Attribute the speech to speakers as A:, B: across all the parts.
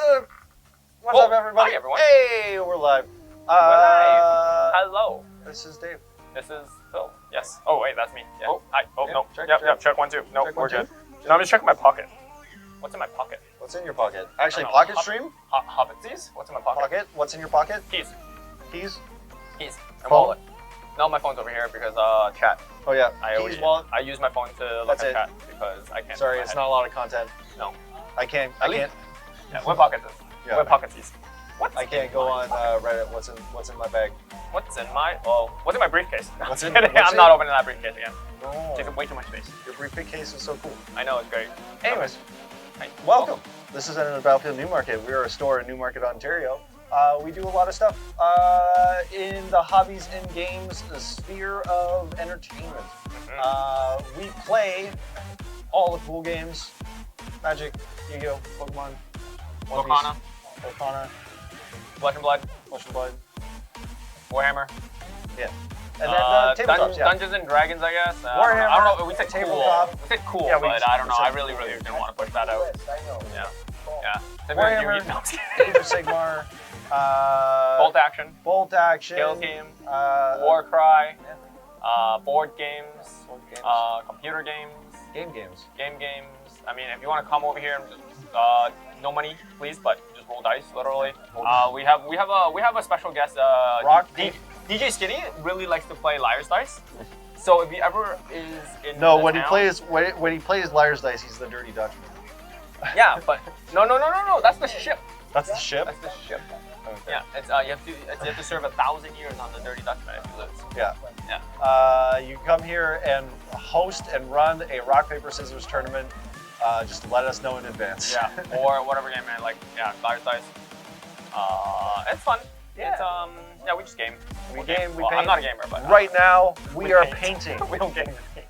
A: What's up, everybody?
B: Hi, everyone.
A: Hey, we're live.
B: Hello.
A: This is Dave.
B: This is Phil. Yes. Oh, wait, that's me. Yeah.
A: Oh.
B: Hi. Oh,
A: Yeah,
B: no.
A: check,
B: Yep,
A: check.
B: yep. Check 1, 2. No,
A: Check
B: we're
A: 1, 2.
B: good. No, I'm just checking my pocket. What's in my pocket?
A: What's in your pocket? Actually,
B: I don't know.
A: pocket stream?
B: Hobbitsies? What's in my pocket?
A: Pocket? What's in your pocket?
B: Keys.
A: Keys?
B: Keys. And
A: Phone?
B: wallet. No, my phone's over here because chat.
A: Oh, yeah.
B: I always
A: Keys, wallet.
B: I use my phone to look
A: That's
B: at
A: it.
B: chat because I can't.
A: Sorry,
B: use my
A: it's
B: head.
A: not a lot of content.
B: No.
A: I can't.
B: Yeah, what pocket is?
A: Yeah.
B: What pockets? What's
A: I can't
B: in
A: go
B: my-
A: on Reddit. What's in my bag?
B: What's in my? Well, what's in my briefcase? No,
A: What's
B: I'm
A: in-
B: kidding.
A: what's
B: I'm
A: in-
B: not opening that briefcase again.
A: Oh,
B: Taking way too much space.
A: your briefcase is so cool.
B: I know, it's great.
A: Anyways,
B: Hi.
A: welcome. This is Edited Battlefield Newmarket. We are a store in Newmarket, Ontario. We do a lot of stuff in the hobbies and games sphere of entertainment. We play all the cool games: Magic, Yu-Gi-Oh, Pokemon, One Piece,
B: Locana,
A: Locana,
B: Flesh and Blood,
A: Flesh and Blood.
B: Warhammer.
A: Yeah. And then tabletops, yeah.
B: Dungeons and Dragons, I guess.
A: Warhammer,
B: I don't know. We said
A: tabletop.
B: cool. We said cool,
A: Yeah, we
B: but I don't know.
A: said
B: I really didn't want to push that out. Yeah. Yeah.
A: Warhammer,
B: No, I'm just kidding.
A: Age of Sigmar,
B: Bolt action.
A: Bolt Action,
B: Kill Game.
A: yeah.
B: Warcry. Board games.
A: Board games.
B: Computer games.
A: Game games.
B: Game games. I mean, if you want to come over here and just, no money, please, but just roll dice, literally. We have a special guest.
A: Rock.
B: DJ Skinny really likes to play Liar's Dice. So if he ever is in
A: No,
B: the
A: when
B: town,
A: he plays Liar's Dice, he's the Dirty Dutchman.
B: yeah, but no, that's the ship.
A: That's the ship.
B: That's the ship.
A: Okay.
B: Yeah, it's you have to serve 1,000 years on the Dirty Dutchman if you lose.
A: Yeah.
B: Yeah.
A: You come here and host and run a rock paper scissors tournament. Just let us know in advance.
B: Yeah, or whatever game, man. Like, yeah, Liar's Dice. It's fun.
A: Yeah.
B: It's we just game.
A: We game. We
B: Well,
A: paint.
B: I'm not a gamer, but
A: Right now, we are
B: paint.
A: painting.
B: we don't game.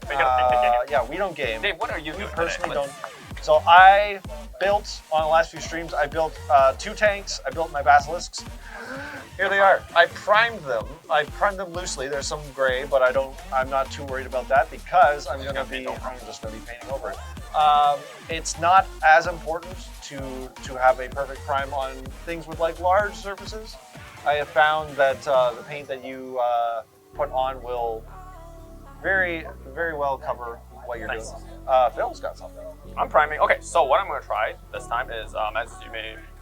B: We gotta paint the game.
A: Yeah, we don't game.
B: Dave, what are you
A: We
B: doing
A: personally
B: today?
A: don't. So I built on the last few streams. I built 2 tanks. I built my basilisks. Here they are. I primed them. I primed them loosely. There's some gray, but I'm not too worried about that because I'm just gonna be painting over it. It's not as important to have a perfect prime on things with like large surfaces. I have found that the paint that you put on will very, very well cover what you're
B: Nice.
A: doing. Phil's got something.
B: I'm priming. Okay, so what I'm going to try this time is, as you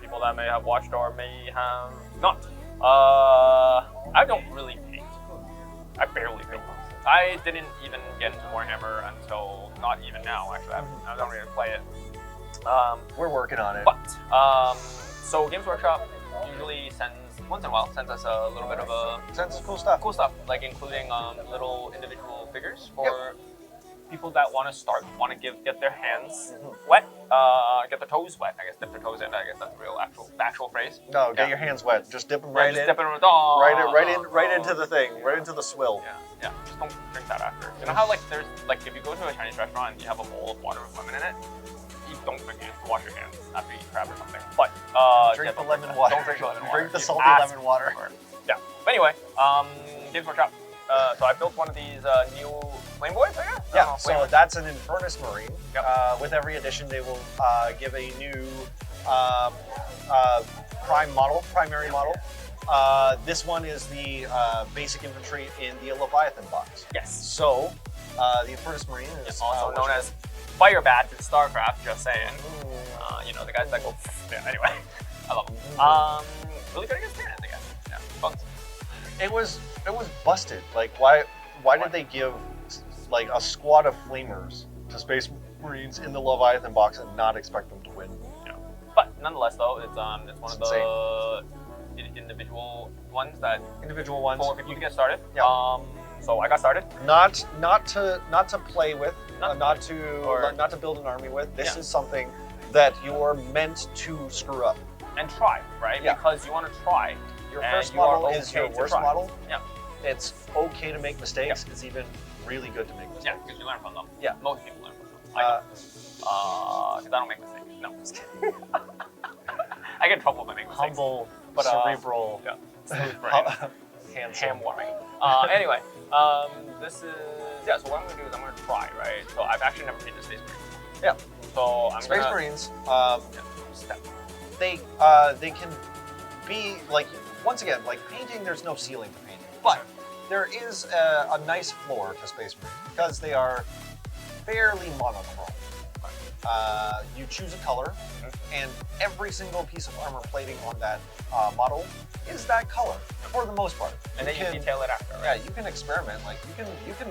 B: people that may have watched or may have not, I don't really paint. I barely paint. I didn't even get into Warhammer until not even now. Actually, I don't really play it.
A: We're working on it.
B: But so Games Workshop usually once in a while sends us a little bit of
A: Sends us cool stuff.
B: cool stuff, like including little individual figures for people that want to get their hands wet, get their toes wet. I guess dip their toes in. I guess that's the real actual phrase.
A: No, get
B: Yeah.
A: your hands wet. Just dip them
B: Yeah,
A: right
B: just
A: in.
B: dip it in.
A: Right into the thing. Right into the swill.
B: Yeah. Just don't drink that after. You know how there's if you go to a Chinese restaurant and you have a bowl of water with lemon in it, you don't drink it. Wash your hands after you eat crab or something. But
A: Drink the
B: don't
A: lemon
B: that.
A: water.
B: Don't drink the lemon water.
A: Drink the
B: You
A: salty
B: ask
A: lemon water.
B: for it. Yeah. But anyway, Games Workshop. So I built one of these new Flame Boys, I guess? I don't know, Flame
A: So
B: Boys.
A: that's an Infernus Marine.
B: Yep.
A: With every edition, they will give a new primary model. This one is the basic infantry in the Leviathan box.
B: Yes.
A: So the Infernus Marine is
B: Also known as Fire Bats in StarCraft, just saying. The guys that go, yeah, anyway. I love them. Really good against Tyranids, I guess. Yeah, bugs.
A: It was busted. Like why did they give like a squad of flamers to Space Marines in the Leviathan box and not expect them to win?
B: Yeah. But nonetheless, though, it's one
A: It's
B: of the individual ones that
A: Individual ones.
B: for people to get started.
A: Yeah.
B: So I got started.
A: Not to play with,
B: Not-
A: not to build an army with. This
B: Yeah.
A: is something that you're meant to screw up.
B: And try, right?
A: Yeah.
B: Because you want to try.
A: Your
B: And
A: first
B: you are
A: model is your
B: okay to
A: worst
B: try.
A: model.
B: Yeah.
A: It's okay to make mistakes. It's even really good to make mistakes.
B: Yeah, because you learn from them.
A: Yeah.
B: Most people learn from them. I don't. Because I don't make mistakes. No, I'm just kidding. I get in trouble if I make mistakes.
A: Humble,
B: But,
A: cerebral,
B: Yeah. Smooth brain.
A: handsome.
B: Ham warming. Anyway, this is so what I'm gonna do is I'm gonna try, right? So I've actually never painted Space Marines.
A: Yeah.
B: So I'm
A: Space
B: gonna
A: Marines.
B: step.
A: they can be like, once again, like painting, there's no ceiling to painting, but there is a nice floor to Space Marine because they are fairly monochrome. You choose a color, and every single piece of armor plating on that model is that color for the most part.
B: And then you detail it after, right?
A: Yeah, you can experiment. Like you can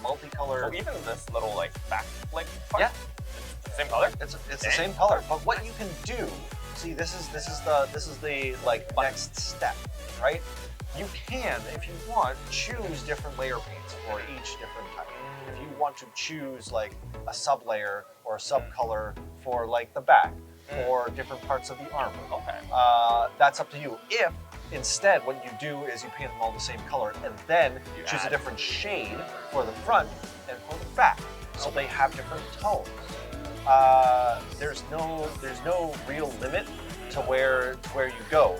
A: multicolor.
B: So even this little like back like part,
A: Yeah,
B: it's the same color.
A: it's the same color. But what you can do, see, this is the like next step, right? You can, if you want, choose different layer paints for each different type. If you want to choose like a sub layer or a sub color for like the back or different parts of the armor,
B: Okay.
A: that's up to you. If instead what you do is you paint them all the same color and then
B: You
A: choose a
B: add.
A: different shade for the front and for the back, so they have different tones. There's no real limit to where you go.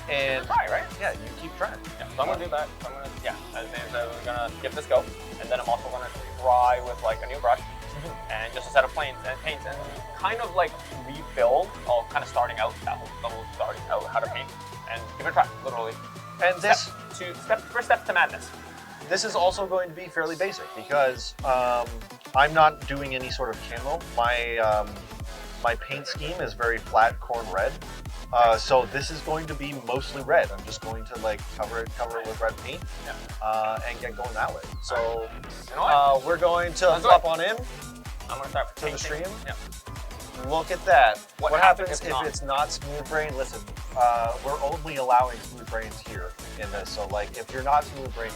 A: And
B: Try, right?
A: yeah, you keep trying.
B: Yeah, so I'm gonna do that. So I'm gonna give this go, and then I'm also gonna try with like a new brush and just a set of paints and kind of like rebuild, or kind of starting out that whole level, starting out how to paint, and give it a try, literally.
A: And this
B: First step to madness.
A: this is also going to be fairly basic because I'm not doing any sort of camo. My paint scheme is very flat corn red. So this is going to be mostly red. I'm just going to like cover it with red paint, and get going that way. So
B: You know what?
A: we're going to
B: Let's do
A: flop
B: it.
A: on in
B: I'm gonna start
A: to the stream.
B: Yeah.
A: Look at that.
B: What
A: What
B: happens
A: happens
B: if
A: if
B: not?
A: it's not smooth brain? Listen, we're only allowing smooth brains here in this. So like, if you're not smooth brain,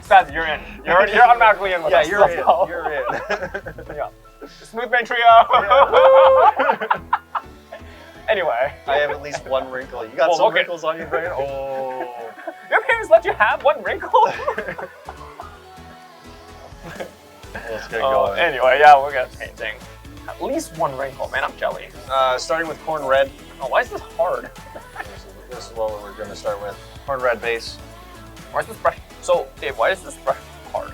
B: Spaz, you're in. You're automatically in with
A: yeah,
B: us.
A: you're in.
B: So-
A: You're in.
B: Yeah. Smooth Brain Trio. Anyway,
A: I have at least one wrinkle. You got
B: Well,
A: some
B: look at-
A: wrinkles on your brain? Oh.
B: your parents let you have one wrinkle?
A: Let's get going.
B: Anyway, yeah, we're gonna painting. At least one wrinkle, man. I'm jelly.
A: Starting with corn red.
B: Oh, why is this hard?
A: This is what we're going to start with. Corn red base.
B: Why is this brush? So, Dave, why is this brush hard?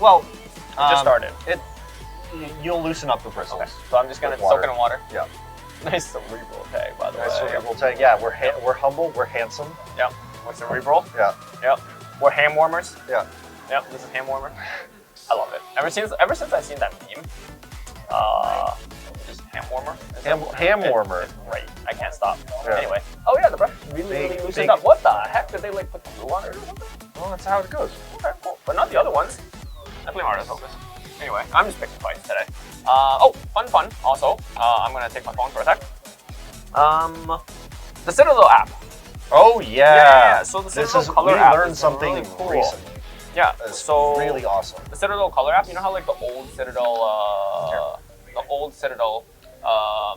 A: Well,
B: It just started.
A: You'll loosen up the bristles.
B: Okay, so I'm just gonna
A: With water.
B: soak it in water.
A: Yeah.
B: Nice cerebral tag, by the
A: Nice
B: way.
A: cerebral tag. Yeah, we're humble. We're handsome.
B: Yep. We're cerebral.
A: Yeah.
B: Yep. We're ham warmers.
A: Yeah.
B: Yep. This is ham warmer. I love it. Ever since I've seen that meme, just ham warmer.
A: Ham warmer.
B: It's great. I can't stop.
A: Yeah.
B: Anyway. Oh yeah, the brush really
A: Big-
B: loosened
A: big-
B: up. What the heck? Did they like put glue on it or something?
A: Well, that's how it goes.
B: Okay, cool. But not the other ones. I play Mario Focus. Anyway, I'm just picking fights today. Oh, fun. Also, I'm gonna take my phone for a sec. The Citadel app.
A: Oh yeah.
B: So the
A: This
B: Citadel
A: is
B: color
A: we
B: app
A: learned
B: is
A: something
B: really cool.
A: recently.
B: Yeah.
A: It's
B: So
A: really awesome.
B: the Citadel color app. You know how like the old Citadel,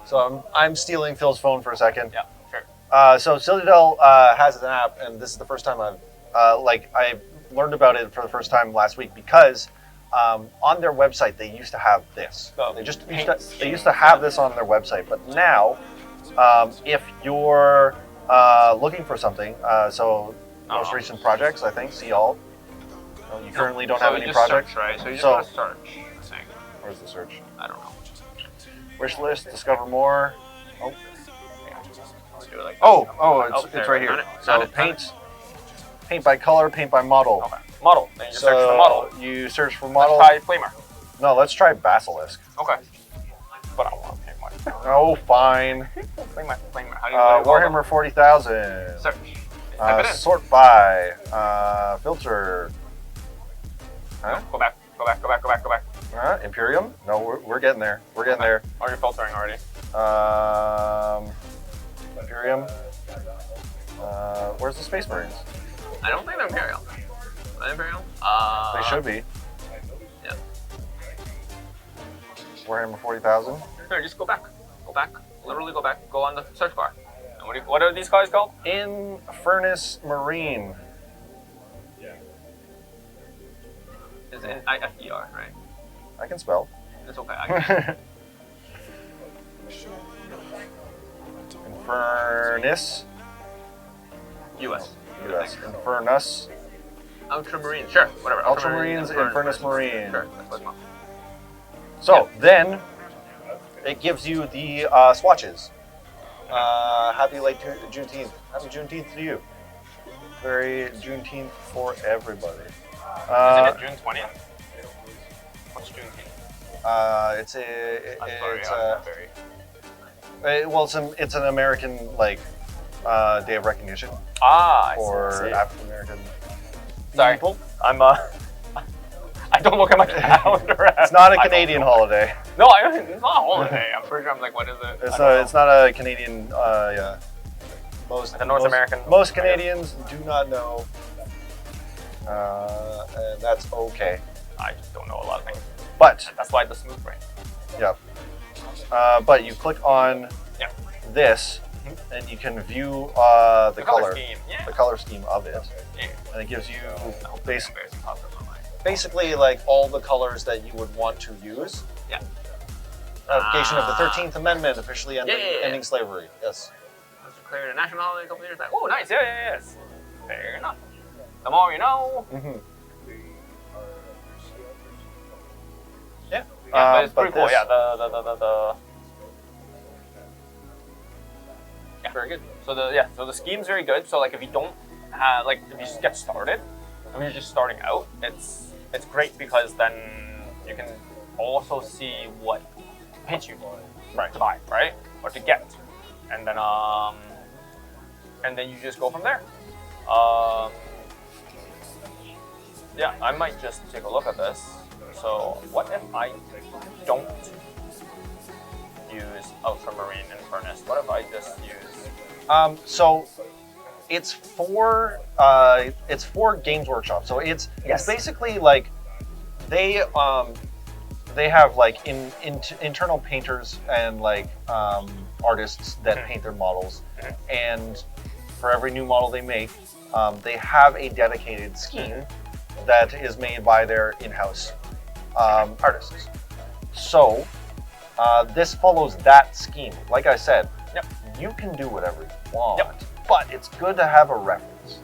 A: So I'm stealing Phil's phone for a second.
B: Yeah, sure.
A: So Citadel has an app, and this is the first time I learned about it for the first time last week because on their website they used to have this. They used to have this on their website, but now if you're looking for something, most recent projects, I think, see all. You currently don't have any projects,
B: right? So you just
A: So-
B: gotta search. I think.
A: Where's the search?
B: I don't know.
A: Wish list, discover more. Oh,
B: Let's do it like this.
A: it's
B: there,
A: right here.
B: found it,
A: So
B: found it.
A: paint by color, paint by model.
B: Okay. Model. Then you just
A: So
B: search for model.
A: you search for
B: Let's
A: model.
B: try Flamer.
A: No, let's try Basilisk.
B: Okay. But I don't want to paint one.
A: Oh, fine.
B: Flamer. How do you call them?
A: Warhammer 40,000.
B: Search. Type it in.
A: Sort by. Filter. Huh?
B: Go back.
A: Imperium? No, we're getting there. We're getting there.
B: Oh, you're filtering already.
A: Imperium. Where's the Space Marines?
B: I don't think they're Imperial. Are they Imperial?
A: They should be.
B: Yeah.
A: Warhammer 40,000.
B: Here, just go back. Go back. Literally go back. Go on the search bar. And what are these guys called?
A: Infernus Marine.
B: It's IFER, right?
A: I can spell.
B: It's okay.
A: Infernus.
B: US.
A: US. Infernus.
B: Ultramarine. Sure. Whatever.
A: Ultramarines, Infernus Marine.
B: Sure. That's what's mine.
A: So then, it gives you the swatches. Happy late Juneteenth. Happy Juneteenth to you. Very Juneteenth for everybody.
B: Isn't it June 20th? What's Juneteenth?
A: It's a.
B: I'm sorry,
A: It's
B: I'm
A: a.
B: not very...
A: Well, it's an American like day of recognition
B: I
A: for
B: see.
A: African American
B: Sorry,
A: people.
B: I'm I don't look at my calendar.
A: It's not a Canadian holiday.
B: No, it's not a holiday. I'm pretty sure. I'm like, what is it?
A: It's not a Canadian. Yeah.
B: It's a North American.
A: Most Canadians do not know, and that's okay.
B: I just don't know a lot of things.
A: But
B: That's why the smooth brain.
A: yeah. But you click on
B: Yeah.
A: this, and you can view the color
B: scheme. Yeah.
A: the color scheme of it,
B: Yeah.
A: and it gives you
B: Basically.
A: basically like all the colors that you would want to use.
B: Yeah.
A: Ratification of the 13th Amendment, officially ending,
B: Yeah.
A: ending slavery. Yes.
B: Declared a national holiday a couple years back. Oh, nice. Yes. Fair enough. The more you know.
A: Mm-hmm.
B: Yeah, but it's pretty cool.
A: this-
B: Yeah, the yeah, very good. So the scheme's very good. So like if you don't have if you just get started, if you're just starting out, it's great because then you can also see what paints you
A: Right.
B: to buy, right, or to get, and then you just go from there. Yeah, I might just take a look at this. So what if I don't use Ultramarine Infernus? What if I just use...
A: So it's for Games Workshop. So it's basically like they have like internal painters and like artists that paint their models, and for every new model they make, they have a dedicated scheme that is made by their in-house artists. So this follows that scheme. Like I said,
B: Yep.
A: you can do whatever you want,
B: Yep.
A: but it's good to have a reference,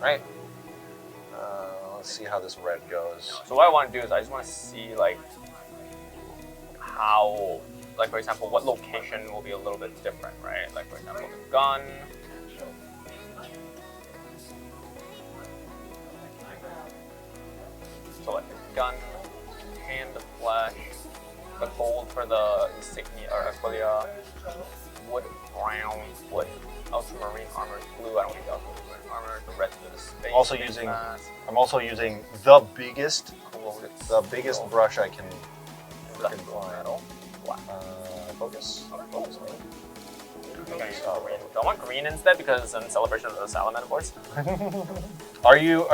A: right? Let's see how this red goes.
B: So what I want to do is I just want to see like how, like for example, what location will be a little bit different, right? Like for example, the gun. So like the gun, and the flash, the gold for the insignia or Aquilia, wood brown, wood, ultramarine armor, blue. I don't need the ultramarine armor. The red for the space.
A: Also
B: space
A: using-
B: mask,
A: I'm also using the biggest
B: corroded
A: brush I can
B: black
A: find.
B: metal. Black.
A: Focus. Focus.
B: Okay, do I want green instead because in celebration of the salamander boards?
A: Are you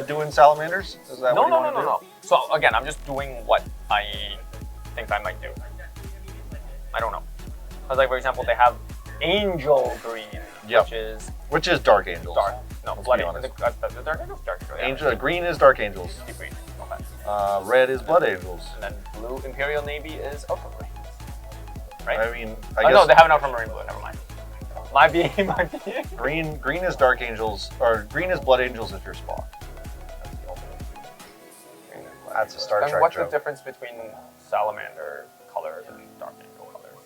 A: doing salamanders? Is that what you want to do?
B: No. So again, I'm just doing what I think I might do. I don't know. Because like for example, they have angel green,
A: Yep.
B: which is
A: Which is Dark Angels.
B: dark. No,
A: Let's
B: blood
A: be
B: angel.
A: honest.
B: The dark angel. Dark angel. Yeah.
A: Angel. Green is Dark Angels.
B: Deep green. Okay.
A: Red is Blood Angels.
B: And then blue Imperial Navy is ultramarine. Right?
A: I mean,
B: Oh,
A: I
B: no,
A: guess
B: they have an ultramarine blue. Never mind. My being.
A: green is Dark Angels, or green is Blood Angels if you're Spawn. That's a Star
B: And
A: Trek
B: what's
A: joke.
B: the difference between salamander colors and dark angel colors?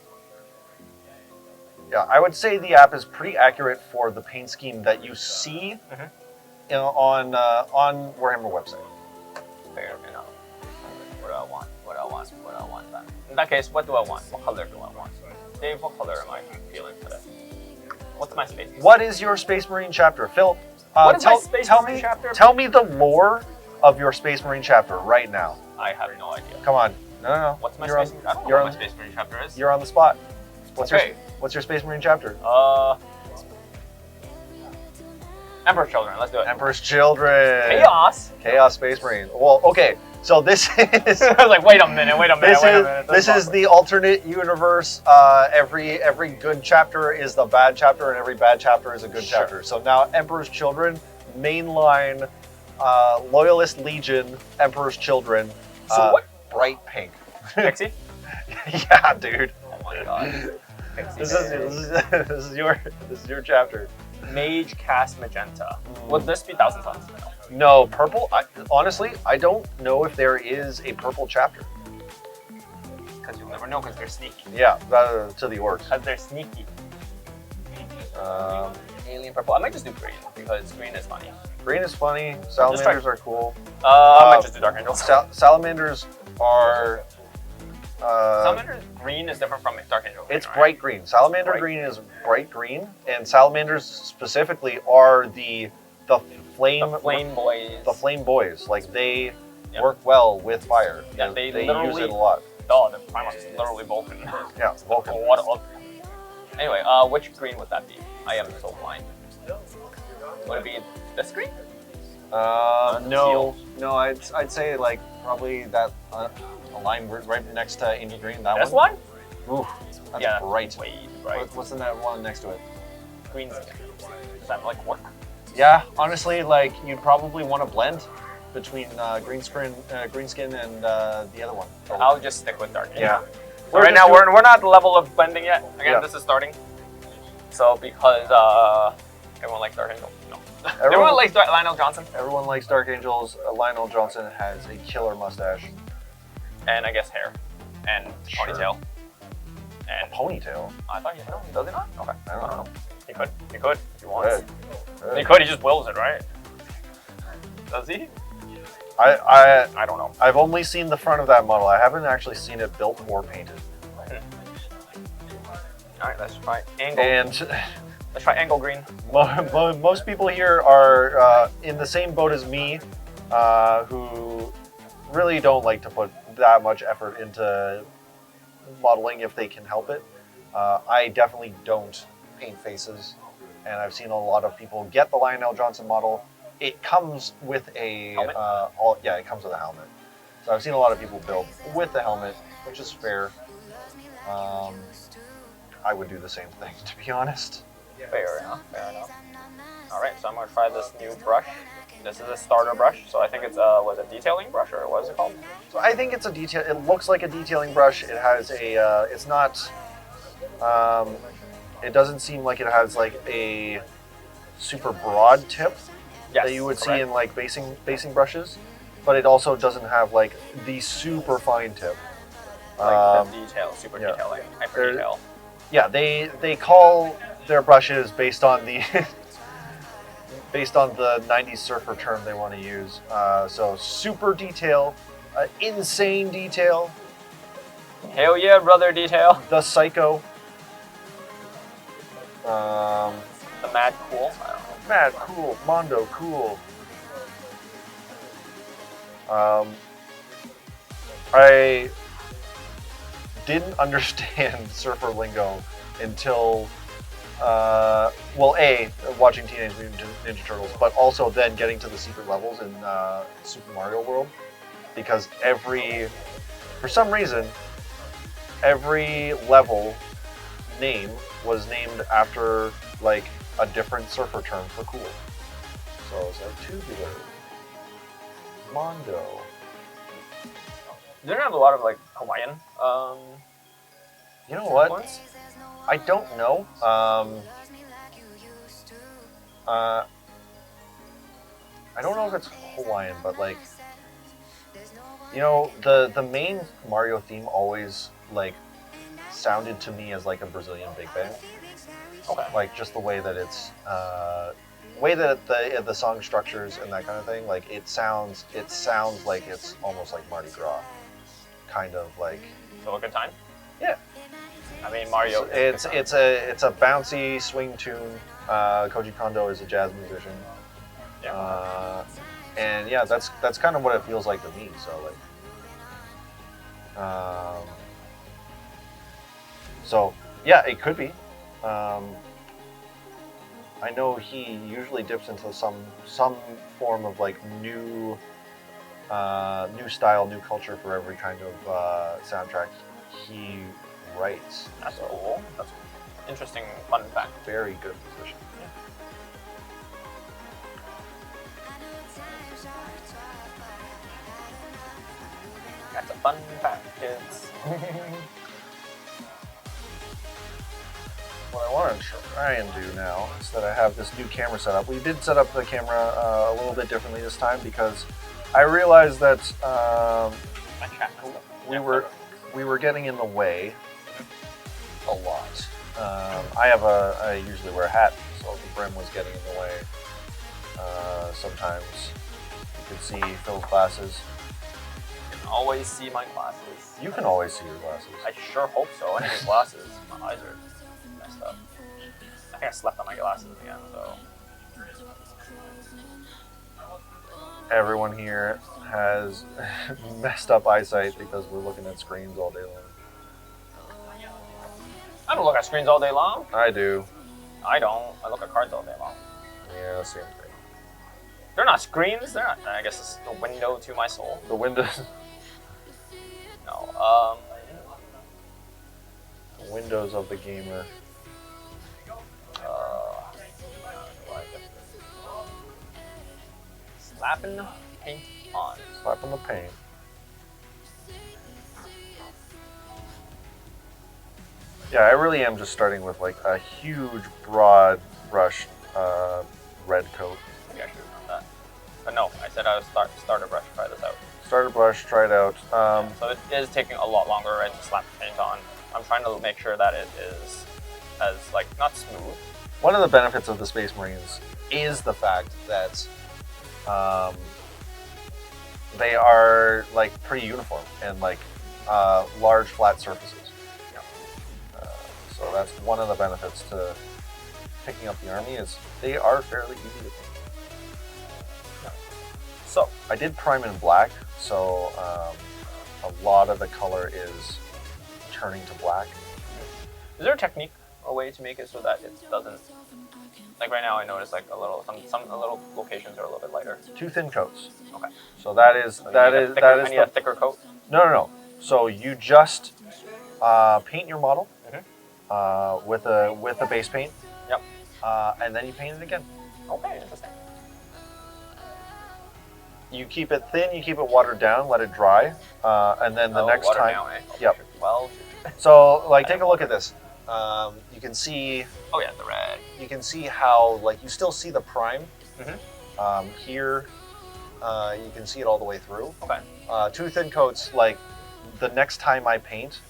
A: Yeah, I would say the app is pretty accurate for the paint scheme that you see on Warhammer website.
B: Fair enough. What do I want? Then? In that case, what do I want? What color do I want? Dave, what color am I feeling today? What's my space?
A: What is your Space Marine chapter, Phil?
B: What is my Space Marine chapter?
A: Tell me the lore of your Space Marine chapter right now.
B: I have no idea.
A: Come on, no.
B: What's my
A: You're
B: Space
A: on-
B: Marine? I don't know
A: you're
B: what my
A: on-
B: Space Marine chapter is.
A: You're on the spot. What's
B: Okay.
A: your Space Marine chapter?
B: Emperor's Children. Let's do it.
A: Emperor's Children.
B: Chaos.
A: Chaos Space Marine. Well, okay. So this is
B: I was like, wait a minute.
A: this is the alternate universe. Every good chapter is the bad chapter, and every bad chapter is a good
B: Sure.
A: chapter. So now Emperor's Children, mainline, Loyalist Legion, Emperor's Children.
B: So what?
A: Bright pink.
B: Pixie.
A: Yeah, dude.
B: Oh my god. Pixie.
A: This is your chapter.
B: Mage cast magenta. Would this be Thousand Suns?
A: No, purple. Honestly, I don't know if there is a purple chapter.
B: because you'll never know because they're sneaky.
A: Yeah, to the orcs.
B: Because they're sneaky. Alien purple. I might just do green because green is funny.
A: Green is funny. Salamanders are cool.
B: I might just do Dark Angels.
A: Salamanders are.
B: Salamander green is different from Dark Angel.
A: It's bright green. Salamander green is bright green, and salamanders specifically are the flame
B: boys.
A: The flame boys. Like they work well with fire.
B: Yeah, they
A: use it a lot.
B: Oh, the Primus is literally Vulcan.
A: Yeah, Vulcan.
B: What up? Anyway, which green would that be? I am so blind. Would it be this green?
A: No, I'd say like probably that a line right next to Angel Green. That
B: this one?
A: Ooh, that's bright.
B: Way bright.
A: What's in that one next to it?
B: Green skin. Does that like work?
A: Yeah, honestly, like you'd probably want to blend between green skin and the other one.
B: I'll just stick with dark.
A: Yeah.
B: So right now we're not at the level of blending yet. Again, this is starting. So because everyone likes Dark Angel. No. Everyone likes Lionel Johnson.
A: Everyone likes Dark Angels. Lionel Johnson has a killer mustache.
B: And I guess hair. And ponytail. And
A: a ponytail?
B: I thought no, does he not? Okay.
A: I don't know.
B: He could if he wants.
A: Good.
B: He could, he just wills it, right? Does he?
A: I
B: don't know.
A: I've only seen the front of that model. I haven't actually seen it built or painted.
B: Alright, let's try angle.
A: And
B: let's try angle green.
A: Most people here are in the same boat as me, who really don't like to put that much effort into modeling if they can help it. I definitely don't paint faces, and I've seen a lot of people get the Lionel Johnson model. It comes with a
B: helmet?
A: it comes with a helmet. So I've seen a lot of people build with the helmet, which is fair. I would do the same thing, to be honest.
B: Fair enough. All right, so I'm gonna try this new brush. This is a starter brush, so I think it's was it detailing brush or what is it called?
A: So I think it's a detail. It looks like a detailing brush. It has a. It's not. It doesn't seem like it has like a super broad tip that you would see in like basing brushes, but it also doesn't have like the super fine tip.
B: Like the detail, super detailing, hyper detail.
A: Yeah, they call their brushes based on the based on the 90s surfer term they want to use. So super detail, insane detail.
B: Hell yeah, brother detail.
A: The psycho.
B: The mad cool. I don't know.
A: Mad cool. Mondo cool. I didn't understand surfer lingo until watching Teenage Mutant Ninja Turtles, but also then getting to the secret levels in Super Mario World, because for some reason, every level name was named after like a different surfer term for cool. So it's like tubular, Mondo.
B: They don't have a lot of like Hawaiian.
A: You know what?
B: Ones?
A: I don't know. I don't know if it's Hawaiian, but like, you know, the main Mario theme always like sounded to me as like a Brazilian big band.
B: Okay.
A: Like just the way that it's, way that the song structures and that kind of thing. Like it sounds like it's almost like Mardi Gras, kind of like.
B: So a good time.
A: Yeah.
B: I mean Mario.
A: It's a bouncy swing tune. Koji Kondo is a jazz musician.
B: Yeah.
A: And yeah, that's kind of what it feels like to me. So like, so yeah, it could be. I know he usually dips into some form of like new style, new culture for every kind of soundtrack he writes.
B: That's cool. That's interesting fun fact.
A: Very good position.
B: Yeah. That's a fun fact, kids.
A: What I want to try and do now is that I have this new camera set up. We did set up the camera a little bit differently this time because I realized that we were we were getting in the way a lot. I usually wear a hat, so the brim was getting in the way. Sometimes you could see Phil's glasses.
B: You can always see my glasses.
A: You can always see your glasses.
B: I sure hope so. I need new glasses. My eyes are messed up. I think I slept on my glasses again, so.
A: Everyone here has messed up eyesight because we're looking at screens all day long.
B: I don't look at screens all day long.
A: I do.
B: I don't. I look at cards all day long.
A: Yeah, same thing.
B: They're not screens. They're not. I guess it's the window to my soul.
A: The windows.
B: No.
A: The windows of the gamer.
B: Slapping paint on.
A: Slapping the paint. Yeah, I really am just starting with like a huge, broad brush red coat.
B: Maybe I should have done that. But no, I said I would start a brush, try this out.
A: Starter brush, try it out.
B: So it is taking a lot longer, right, to slap the paint on. I'm trying to make sure that it is as, like, not smooth.
A: One of the benefits of the Space Marines is the fact that they are like pretty uniform and like large flat surfaces. So that's one of the benefits to picking up the army is they are fairly easy to paint. So I did prime in black, so a lot of the color is turning to black.
B: Is there a technique, a way to make it so that it doesn't, like right now I notice like a little, some little locations are a little bit lighter.
A: Too thin coats.
B: Okay.
A: So that is
B: I need a thicker coat?
A: No. So you just paint your model with a base paint.
B: Yep.
A: And then you paint it again.
B: Okay, interesting.
A: You keep it thin, you keep it watered down, let it dry, and then the next time.
B: Down, eh? Okay,
A: yep.
B: sure. Well.
A: So like, take a look at this. You can see.
B: Oh yeah, the red.
A: You can see how like you still see the prime. Here, you can see it all the way through.
B: Okay.
A: Two thin coats, like the next time I paint,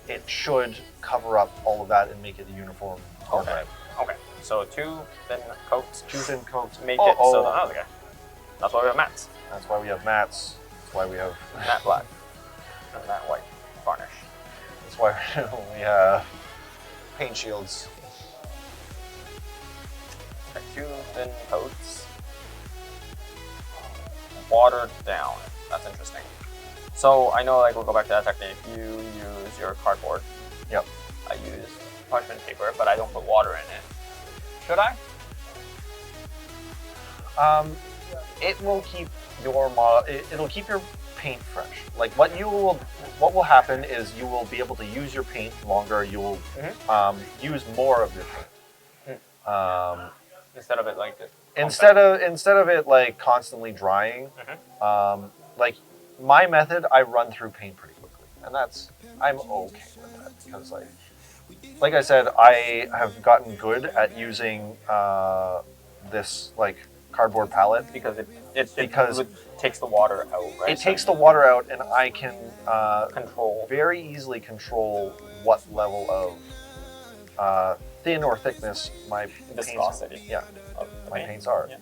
A: it should cover up all of that and make it a uniform.
B: Okay. Okay. So two thin coats.
A: Two thin coats.
B: Make it so that okay. That's why we have mats.
A: That's why we have mats. That's why we have
B: matte black and matte white varnish.
A: That's why we have paint shields.
B: Two thin coats. Watered down. That's interesting. So I know, like, we'll go back to that technique. You use your cardboard.
A: Yep.
B: I use parchment paper, but I don't put water in it. Should I?
A: It will keep your it'll keep your paint fresh. Like what will happen is you will be able to use your paint longer. You will use more of your paint.
B: Instead of it like this.
A: Instead of it like constantly drying. Like my method, I run through paint pretty quickly, and I'm okay with that because like I said, I have gotten good at using this like cardboard palette
B: because it takes the water out, right?
A: It takes the water out, and I can very easily control what level of thin or thickness my
B: viscosity.
A: My paints are.
B: Yeah.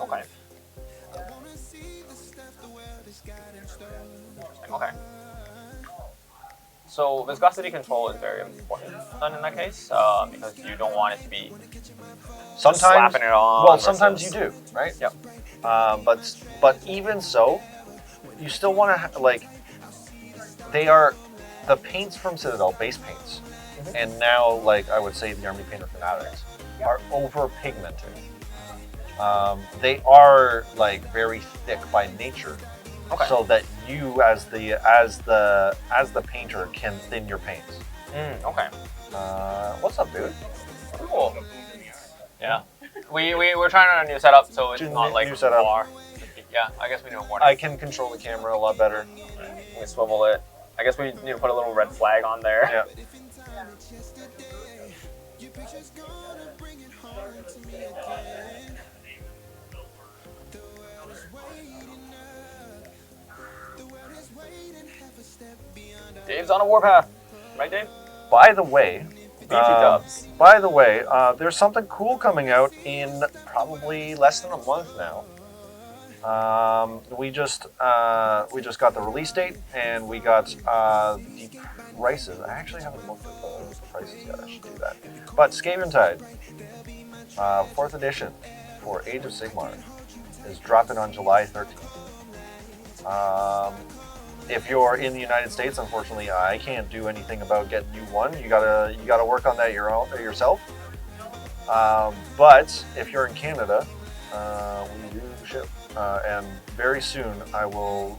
B: Okay. Okay. So viscosity control is very important then in that case, because you don't want it to be slapping it on.
A: Well, sometimes you do, right?
B: Yep.
A: But even so, you still want to like they are the paints from Citadel, base paints, and now like I would say the Army Painter Fanatics are over pigmented. They are like very thick by nature.
B: Okay.
A: So that you, as the painter, can thin your paints.
B: Okay.
A: What's up, dude?
B: Cool. Yeah. We're trying on a new setup, so it's not like
A: new setup.
B: far. Yeah, I guess we know more.
A: I can control the camera a lot better.
B: We swivel it. I guess we need to put a little red flag on there.
A: Yeah.
B: Dave's on a warpath. Right, Dave?
A: By the way,
B: BT dubs.
A: there's something cool coming out in probably less than a month now. We just got the release date, and we got the prices. I actually haven't looked at the prices yet. I should do that. But Skaventide, 4th edition for Age of Sigmar, is dropping on July 13th. If you're in the United States, unfortunately, I can't do anything about getting you one. You gotta work on that yourself. But if you're in Canada, we do ship, and very soon I will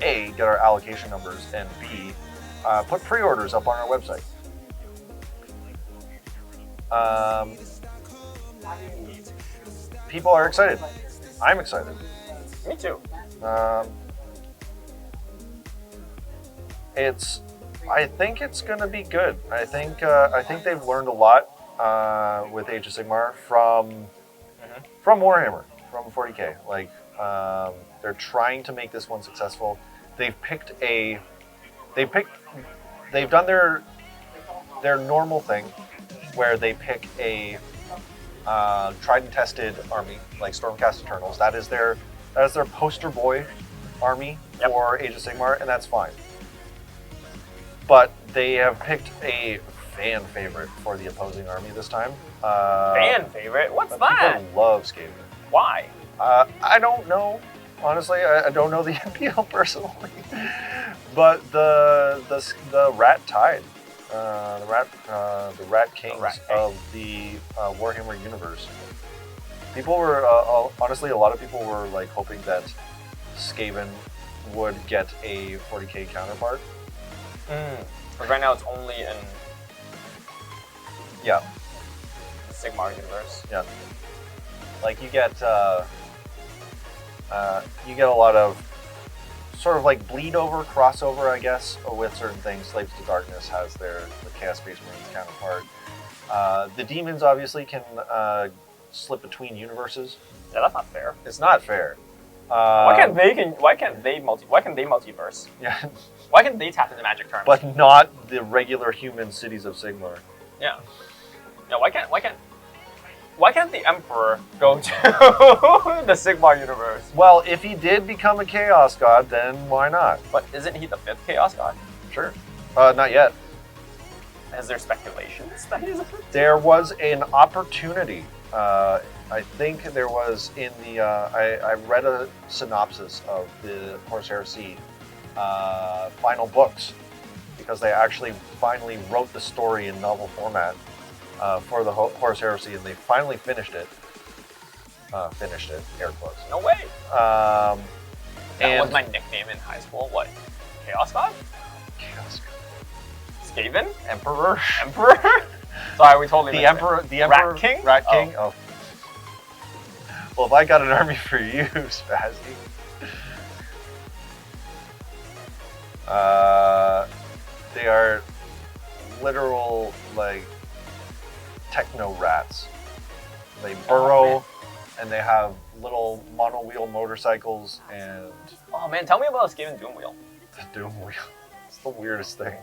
A: A, get our allocation numbers, and B, put pre-orders up on our website. People are excited. I'm excited.
B: Me too.
A: I think it's gonna be good. I think they've learned a lot with Age of Sigmar from Warhammer, from 40k. Like they're trying to make this one successful. They've done their normal thing, where they pick a tried and tested army like Stormcast Eternals. That is their poster boy army for Age of Sigmar, and that's fine. But they have picked a fan favorite for the opposing army this time.
B: Fan favorite? What's that?
A: People love Skaven.
B: Why?
A: I don't know. Honestly, I don't know the appeal personally. But the Rat Tide, the Rat Kings of the Warhammer universe. People were honestly, a lot of people were like hoping that Skaven would get a 40k counterpart.
B: But right now it's only in
A: the
B: Sigmar universe.
A: Yeah. Like you get a lot of sort of like bleed over, crossover, I guess, with certain things. Slaves to Darkness has the Chaos Space Marines counterpart. The demons obviously can slip between universes.
B: Yeah, that's not fair.
A: It's not fair.
B: Why can't they multiverse?
A: Yeah.
B: Why can't they tap into magic terms?
A: But not the regular human cities of Sigmar.
B: Yeah. Yeah. Why can't the Emperor go to the Sigmar universe?
A: Well, if he did become a Chaos God, then why not?
B: But isn't he the 5th Chaos God?
A: Sure. Not yet.
B: Is there speculations that he's a 5th?
A: There was an opportunity. I think there was in the. I read a synopsis of the Horus Heresy final books, because they actually finally wrote the story in novel format for the Horus Heresy, and they finally finished it. Air quotes.
B: No way. That
A: and
B: was my nickname in high school. What? Chaos God?
A: Chaos
B: Skaven?
A: Emperor.
B: Sorry, we totally
A: The
B: missed
A: Emperor.
B: it.
A: The Emperor.
B: Rat King?
A: Rat King. Oh. Well, if I got an army for you, Spazzy. They are literal, like, techno rats. They burrow, and they have little mono-wheel motorcycles, and
B: Oh man, tell me about the Skaven Doom Wheel.
A: the Doom Wheel. It's the weirdest thing.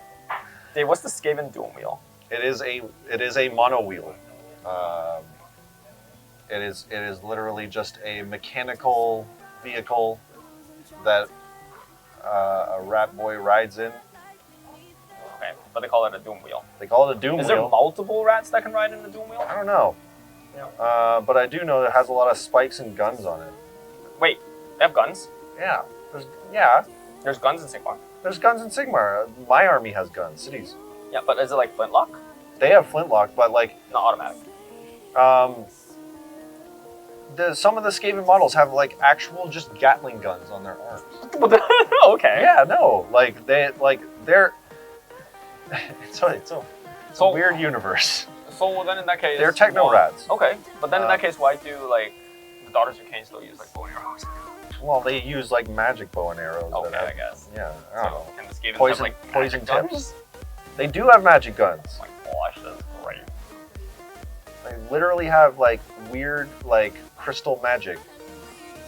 B: Dave, what's the Skaven Doom Wheel?
A: It is a mono-wheel. It is literally just a mechanical vehicle that a rat boy rides in.
B: Okay, but they call it a Doom Wheel.
A: They call it a Doom
B: Is
A: Wheel.
B: there multiple rats that can ride in the Doom Wheel?
A: I don't know.
B: Yeah.
A: But I do know it has a lot of spikes and guns on it.
B: Wait, they have guns?
A: Yeah.
B: There's guns in Sigmar.
A: There's guns in Sigmar. My army has guns. Cities.
B: Yeah, but is it like flintlock?
A: They have flintlock, but like
B: Not automatic.
A: some of the Skaven models have like actual just Gatling guns on their arms.
B: Okay.
A: Yeah, no, they're. it's a weird universe.
B: So then in that case,
A: They're techno rats.
B: Okay, but then in that case, why do like the Daughters of Cain still use like bow and arrows?
A: Well, they use like magic bow and arrows.
B: Okay,
A: that have,
B: I guess.
A: Yeah, I don't know.
B: And the Skavens
A: Poison-
B: have like
A: poison
B: magic
A: tips?
B: guns?
A: They do have magic guns.
B: Oh my gosh, that's great.
A: They literally have like weird like crystal magic.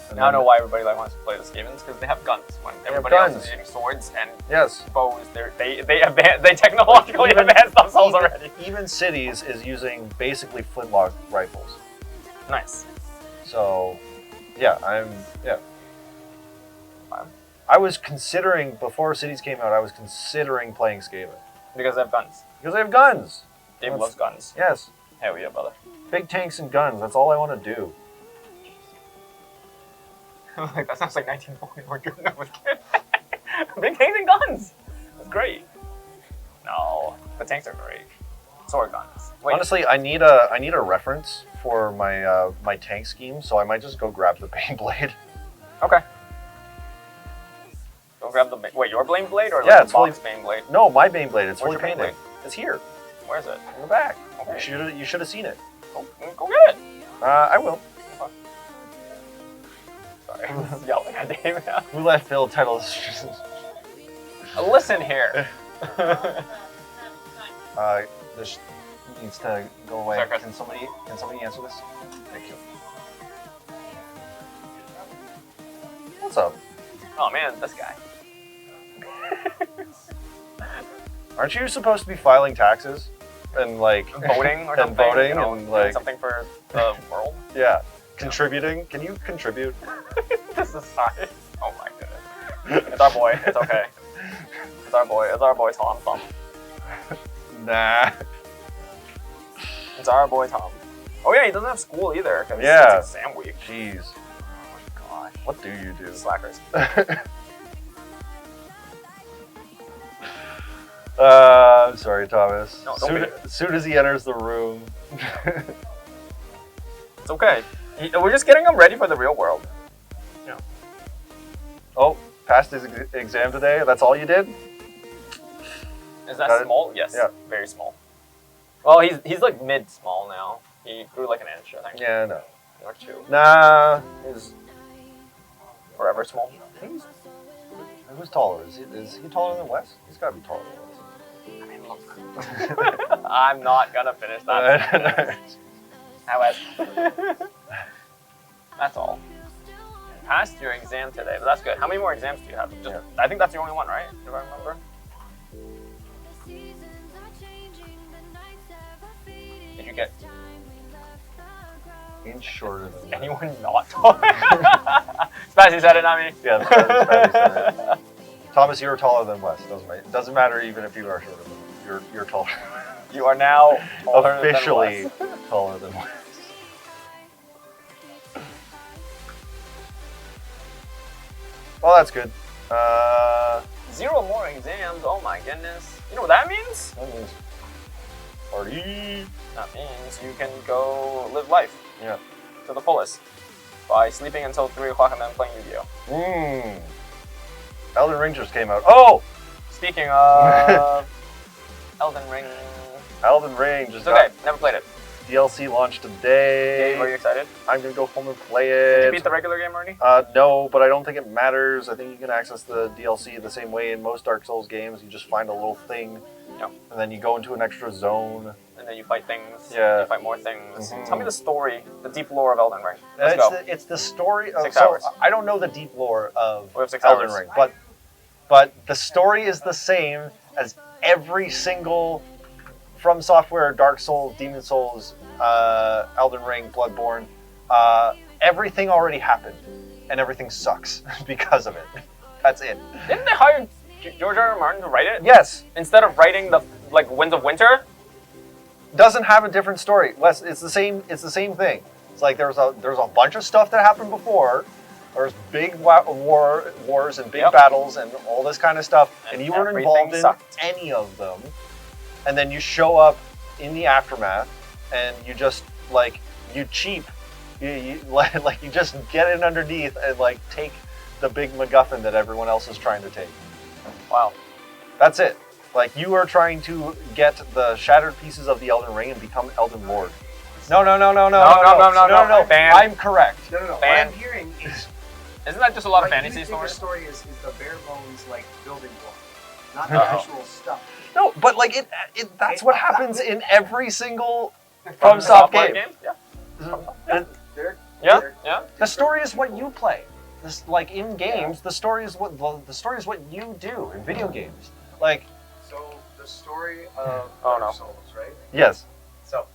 A: And
B: Now I
A: then-
B: know why everybody like wants to play this game. It's because they have guns. When everybody else is using swords and
A: Yes.
B: bows, they technologically advanced themselves already.
A: Even Cities is using basically flintlock rifles.
B: Nice.
A: So, yeah, yeah.
B: Fine.
A: I was considering, before Cities came out, I was considering playing Skaven.
B: Because they have guns.
A: Because they have guns.
B: David loves guns.
A: Yes.
B: Hell yeah, brother.
A: Big tanks and guns, that's all I want to do.
B: Like, that sounds like 1940. Good enough with kids. Big tanks and guns. That's great. No, the tanks are great. Sword guns. Wait.
A: Honestly, I need a reference for my my tank scheme, so I might just go grab the Beyblade.
B: Okay. Go grab the wait, your blade blade or
A: Yeah,
B: like
A: it's
B: the box main blade?
A: No, my Beyblade. It's
B: Where's
A: fully
B: your
A: painted.
B: Beyblade?
A: It's here,
B: Where is it?
A: in the back.
B: Okay.
A: You should have seen it.
B: Go get it.
A: I will.
B: Sorry, yelling at Dave now.
A: Who left Phil titles?
B: Listen here.
A: This needs to go away.
B: Sorry, Chris.
A: Can somebody answer this? Thank you. What's up?
B: Oh man, this guy.
A: Aren't you supposed to be filing taxes and like
B: Voting or
A: and
B: something.
A: voting
B: you know,
A: and
B: doing
A: like
B: something for the world.
A: yeah, contributing? Can you contribute?
B: This is sorry. Oh my goodness. It's our boy. It's okay. It's our boy. It's our boy Tom.
A: Nah.
B: It's our boy Tom. Oh yeah, he doesn't have school either because
A: Yeah.
B: it's exam week.
A: Jeez.
B: Oh my gosh.
A: What do you do?
B: Slackers.
A: I'm sorry, Thomas.
B: No, don't be.
A: As soon as he enters the room.
B: It's okay. We're just getting him ready for the real world.
A: Oh, passed his exam today? That's all you did?
B: Is that
A: Got it?
B: small? Yes.
A: Yeah.
B: Very small. Well, he's like mid small now. He grew like an inch, I think.
A: Yeah, no.
B: Or two.
A: Nah.
B: Forever small.
A: Who's taller? Is he taller than Wes? He's got to be taller than
B: I mean, look. I'm not gonna finish that.
A: Wes.
B: How was? That's all. Passed your exam today, but that's good. How many more exams do you have? Just, I think that's the only one, right? If I remember. Did you get
A: Inch shorter than Wes.
B: anyone not taller? Spazzy said it, not me.
A: Yeah, that's Patty said it. Thomas, you're taller than Wes. Doesn't matter even if you are shorter than him. You're taller.
B: You are now taller than
A: Officially
B: Wes.
A: taller than Wes. Well, that's good.
B: 0 more exams. Oh my goodness. You know what that means?
A: That means party.
B: That means you can go live life
A: Yeah.
B: to the fullest by sleeping until 3 o'clock and then playing Yu-Gi-Oh.
A: Elden Ring just came out. Oh!
B: Speaking of Elden Ring,
A: Elden Ring just
B: it's okay.
A: got
B: Never played it.
A: DLC launched today.
B: Are you excited?
A: I'm gonna go home and play
B: Did
A: it.
B: you beat the regular game already?
A: No, but I don't think it matters. I think you can access the DLC the same way in most Dark Souls games. You just find a little thing,
B: Yep.
A: and then you go into an extra zone.
B: And then you fight things.
A: Yeah.
B: You fight more things.
A: Mhm.
B: Tell me the story, the deep lore of Elden Ring. Let's go.
A: It's the story of
B: 6 hours.
A: I don't know the deep lore of
B: We have 6
A: Elden
B: hours.
A: Ring, but the story is the same as every single From Software, Dark Souls, Demon Souls, Elden Ring, Bloodborne. Everything already happened, and everything sucks because of it. That's it.
B: Didn't they hire George R. R. Martin to write it?
A: Yes,
B: Instead of writing the Winds of Winter?
A: doesn't have a different story. Wes, it's the same. It's the same thing. It's like there's a bunch of stuff that happened before. There's big wars and big
B: Yep.
A: battles and all this kind of stuff, and you weren't
B: everything
A: involved in
B: sucked.
A: any of them. And then you show up in the aftermath, and you just you cheap, you like you just get in underneath and like take the big MacGuffin that everyone else is trying to take.
B: Wow.
A: That's it. Like you are trying to get the shattered pieces of the Elden Ring and become Elden Lord. No.
B: No. Ban.
A: I'm correct.
C: No. What
B: Fan.
C: I'm hearing is
B: Isn't that just a lot of
C: what
B: fantasy
C: you think a
B: stories?
C: story is the bare bones like building block, not the
B: Uh-oh.
C: actual stuff.
A: No, but like that's what happens in every single
B: From
A: FromSoft
B: software
A: game.
B: games? Yeah.
A: And
C: They're
B: Yeah, yeah.
A: The story is what you play. This, like in games, the story is what you do in video games. Like,
C: So the story of
B: Oh,
C: Dark
B: no.
C: Souls, right?
A: yes,
C: So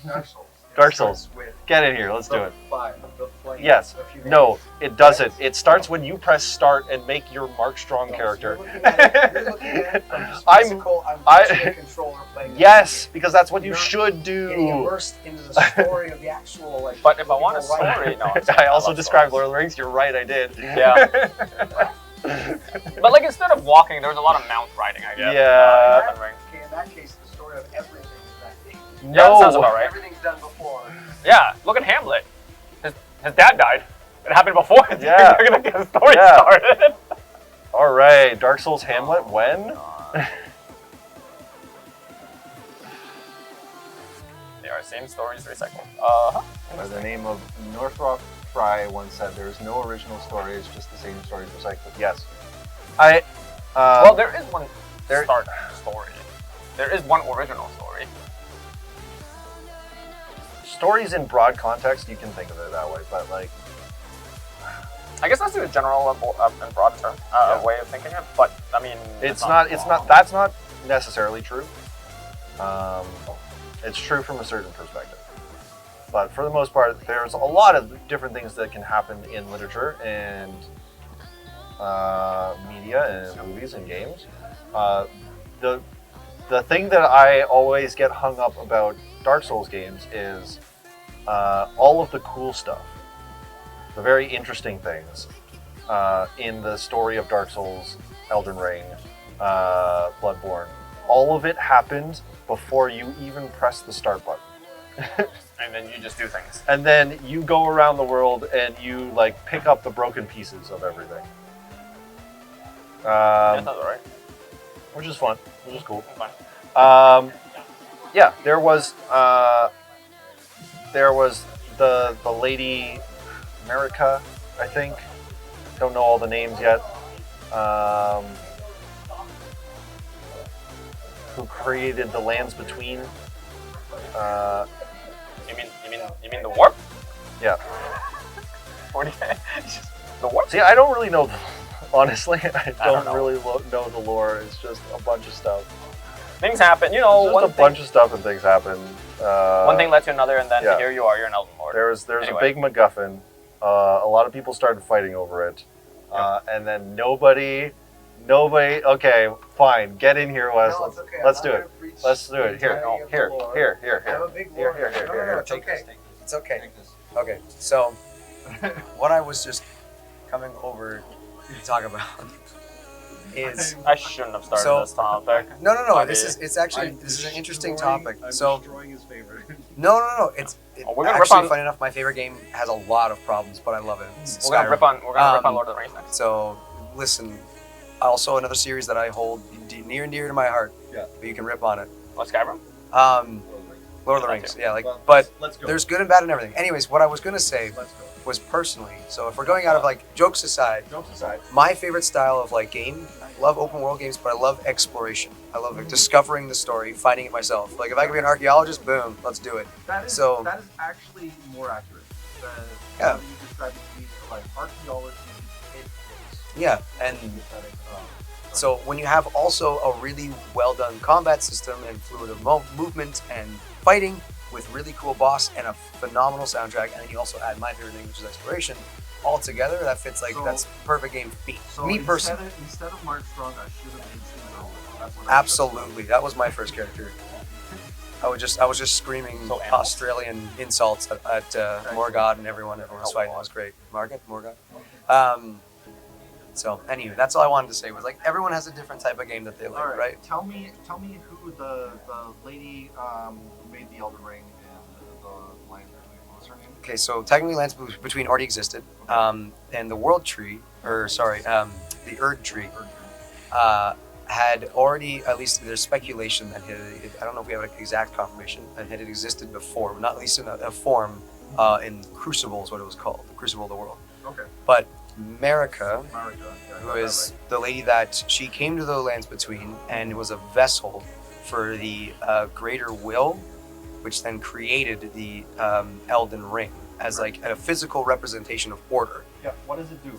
C: Dark Souls.
A: Dark
C: starts
A: Souls.
C: With
A: get in here. Let's do
C: the
A: it.
C: fire, the flame,
A: Yes.
C: of humanity.
A: No, it doesn't. It starts when you press start and make your Mark Strong
C: No,
A: character.
C: So you're looking at it from just
A: I'm-
C: physical. I'm
A: I-
C: picturing a controller playing.
A: Yes, because that's what you
C: You're
A: should
C: Getting
A: do.
C: immersed into the story of the actual like.
B: But if I want a
C: people writing
B: story,
C: it.
B: no. I'm
A: I also
B: love
A: described
B: stories.
A: Lord of the Rings. You're right, I did.
B: Yeah. But like instead of walking, there was a lot of mount riding, I guess.
A: Yeah.
B: Elden Ring.
C: Okay, in that case, the story of everything is that thing.
B: Yeah, that sounds
A: No.
B: about right.
C: Everything's done before.
B: Yeah, look at Hamlet. His dad died. It happened before.
A: Yeah.
B: They're gonna get the story
A: Yeah.
B: started.
A: All right, Dark Souls Hamlet. When?
B: They are same stories recycled.
A: By the name of Northrop Fry once said, "There is no original story. It's just the same stories recycled." Yes.
B: Well, there is one
A: there-
B: start story. There is one original story.
A: stories in broad context, you can think of it that way, but like,
B: I guess that's a general and broad term
A: Yeah.
B: way of thinking it. But I mean,
A: it's not. That's not necessarily true. It's true from a certain perspective, but for the most part, there's a lot of different things that can happen in literature and media and movies and games. The thing that I always get hung up about Dark Souls games is all of the cool stuff, the very interesting things in the story of Dark Souls, Elden Ring, Bloodborne. All of it happened before you even press the start button.
B: And then you just do things.
A: And then you go around the world and you like pick up the broken pieces of everything.
B: Yeah, that's alright.
A: Which is fun, which is cool.
B: Fine.
A: Yeah, there was the lady America, I think. Don't know all the names yet. Who created the lands between?
B: You mean the warp?
A: Yeah.
B: What do you the warp?
A: See, I don't really know. Honestly, I
B: don't
A: don't
B: know.
A: really know the lore. It's just a bunch of stuff.
B: Things happen. You know,
A: It's just a bunch of stuff and things happen.
B: one thing led to another, and then
A: yeah.
B: here you are. You're an Elden Lord.
A: There's
B: Anyway.
A: a big MacGuffin. A lot of people started fighting over it, and then nobody. Okay, fine. Get in here, Wes.
C: No, it's okay. I'm
A: Let's
C: not
A: do it.
C: gonna preach
A: Let's do
C: the
A: it. Here,
C: entirety of the
A: here,
C: lore.
A: here,
C: I'm a big
A: here,
C: lore
A: here,
C: nerd.
A: here,
C: No,
A: here,
C: no,
A: here.
C: it's
A: Take
C: okay.
A: this.
C: It's okay. Okay, so what I was just coming over to talk about is
B: I shouldn't have started
C: So-
B: this topic.
C: no.
B: Okay.
C: This is actually this is an interesting topic.
D: I'm
C: So
D: destroying his favorite.
C: no. It's
B: We're gonna rip
C: actually
B: on-
C: funny enough. My favorite game has a lot of problems, but I love it. It's
B: We're gonna
C: Skyrim.
B: rip on
C: Um,
B: Lord of the Rings next.
C: So listen, also another series that I hold near and dear to my heart.
D: Yeah.
C: But you can rip on it.
B: What's Skyrim?
C: Lord of the
B: Thank
C: Rings.
B: you.
C: Yeah, like,
D: Well,
C: but
D: let's go.
C: there's good and bad and everything. Anyways, what I was gonna say
D: Let's go.
C: was personally. So if we're going out of like jokes aside,
D: Jokes aside.
C: my favorite style of like game, I love open world games, but I love exploration. I love like, discovering the story, finding it myself. Like if I could be an archaeologist, boom, let's do it.
D: That is
C: So-
D: that is actually more accurate than
C: Yeah.
D: how you describe it to me for like archaeology. It is.
C: Yeah, and so when you have also a really well done combat system and fluid movement and fighting with really cool boss and a phenomenal soundtrack, and then you also add my favorite thing, which is exploration, all together, that fits like
D: So-
C: that's perfect game for me.
D: So
C: me
D: instead
C: personally.
D: instead of Mark Strong, I should have made Steve Irwin. That's what
C: Absolutely, that was my first character. I was just screaming
B: So animals.
C: Australian insults at Morgott and everyone. Everyone was
B: Oh,
C: fighting. It
B: God.
C: was great. Morgott. So anyway, that's all I wanted to say was like everyone has a different type of game that they like,
D: All
C: right?
D: Tell me who the lady who made the Elden Ring and the Lion King. What was her name?
C: Okay, so technically Lands Between already existed, and the World Tree, the Erd Tree, had already, at least there's speculation that I don't know if we have an exact confirmation, that it had existed before, not at least in a form in Crucible is what it was called, the Crucible of the World.
D: Okay.
C: But Marika,
D: Marika. Yeah, I
C: who
D: got that
C: is the lady that she came to the Lands Between and was a vessel for the Greater Will, which then created the Elden Ring as like a physical representation of order.
D: Yeah. What does it do?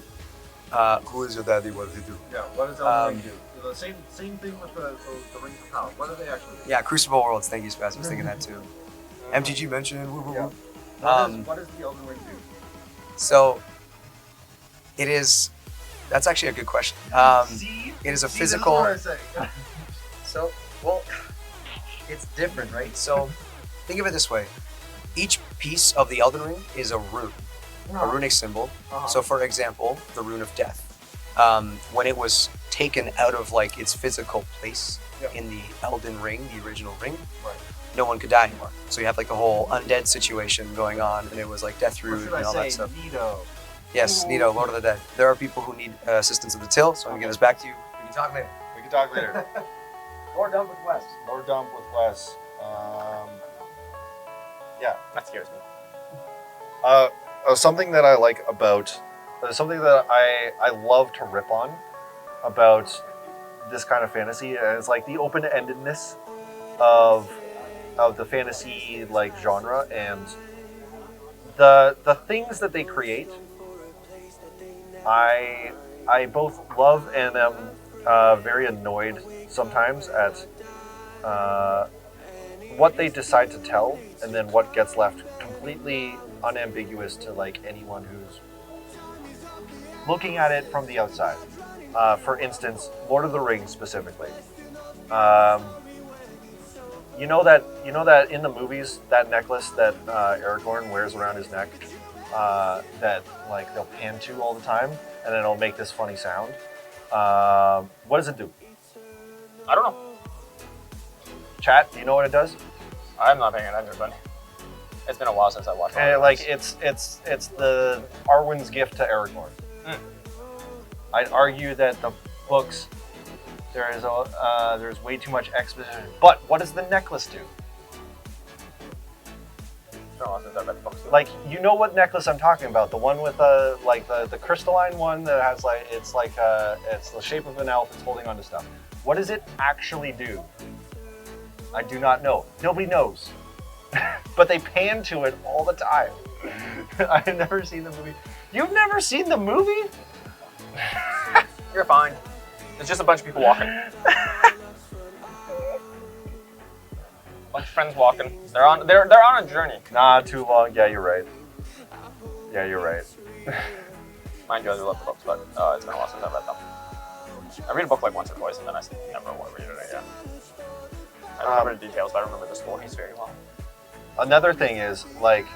C: Who is your daddy? What does he do?
D: Yeah. What does Elden Ring do? The same thing with the rings of power. What do they actually do?
C: Yeah, Crucible Worlds. Thank you, Spaz. I was thinking that too. MTG mentioned. Woo, woo,
D: Yeah.
C: woo.
D: What does the Elden Ring do?
C: So it is. That's actually a good question.
D: See?
C: It is a
D: See,
C: physical.
D: this is what I say.
C: So, well, it's different, right? So, think of it this way: each piece of the Elden Ring is a rune, a runic symbol. So, for example, the rune of death. When it was taken out of like its physical place in the Elden Ring, the original ring,
D: Right.
C: no one could die anymore. So you have like the whole undead situation going on, and it was like death
D: Or
C: rune
D: should
C: and all
D: I
C: that
D: say
C: stuff.
D: Nito?
C: Yes, Nito, Lord of the Dead. There are people who need assistance at the till, so I'm gonna give this back to you. We can talk later.
A: We can talk later.
C: Or dump with Wes.
A: More dump with Wes. Yeah.
B: That scares me.
A: Something that I like about, something that I love to rip on about this kind of fantasy is like the open-endedness of the fantasy like genre and the things that they create. I both love and am very annoyed sometimes at what they decide to tell, and then what gets left completely unambiguous to like anyone who's looking at it from the outside. For instance, Lord of the Rings specifically. You know that in the movies, that necklace that Aragorn wears around his neck, that like they'll pan to all the time, and then it'll make this funny sound. What does it do?
B: I don't know.
A: Chat, do you know what it does?
B: I'm not paying attention, but it's been a while since I watched all of
A: Like
B: this.
A: it's the Arwen's gift to Aragorn. I'd argue that the books there's way too much exposition. But what does the necklace do?
B: It's been a while since I read the books.
A: Like, you know what necklace I'm talking about? The one with the crystalline one that has like it's the shape of an elf. It's holding onto stuff. What does it actually do? I do not know. Nobody knows. But they pan to it all the time. I've never seen the movie. You've never seen the movie?
B: You're fine. It's just a bunch of people walking. Bunch of friends walking. They're on a journey.
A: Nah, too long. Yeah, you're right. Yeah, you're right.
B: Mind you, I do love the books, but it's been a while since I read them. I read a book like once or twice, and then I never want to read it again. I don't remember the details, but I remember the stories very well.
A: Another thing is like,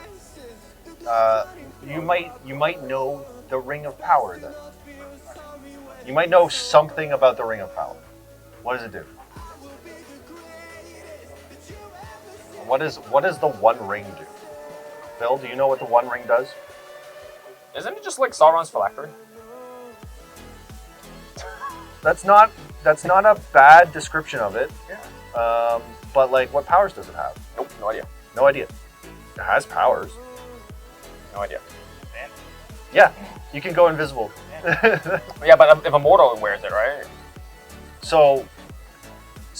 A: you might know the Ring of Power then. You might know something about the Ring of Power. What does it do? What does the One Ring do? Phil, do you know what the One Ring does?
B: Isn't it just like Sauron's phylactery?
A: That's not a bad description of it. But like, what powers does it have?
B: Nope, no idea.
A: No idea. It has powers.
B: No idea.
A: Yeah, you can go invisible.
B: Yeah, but if a mortal wears it, right?
A: So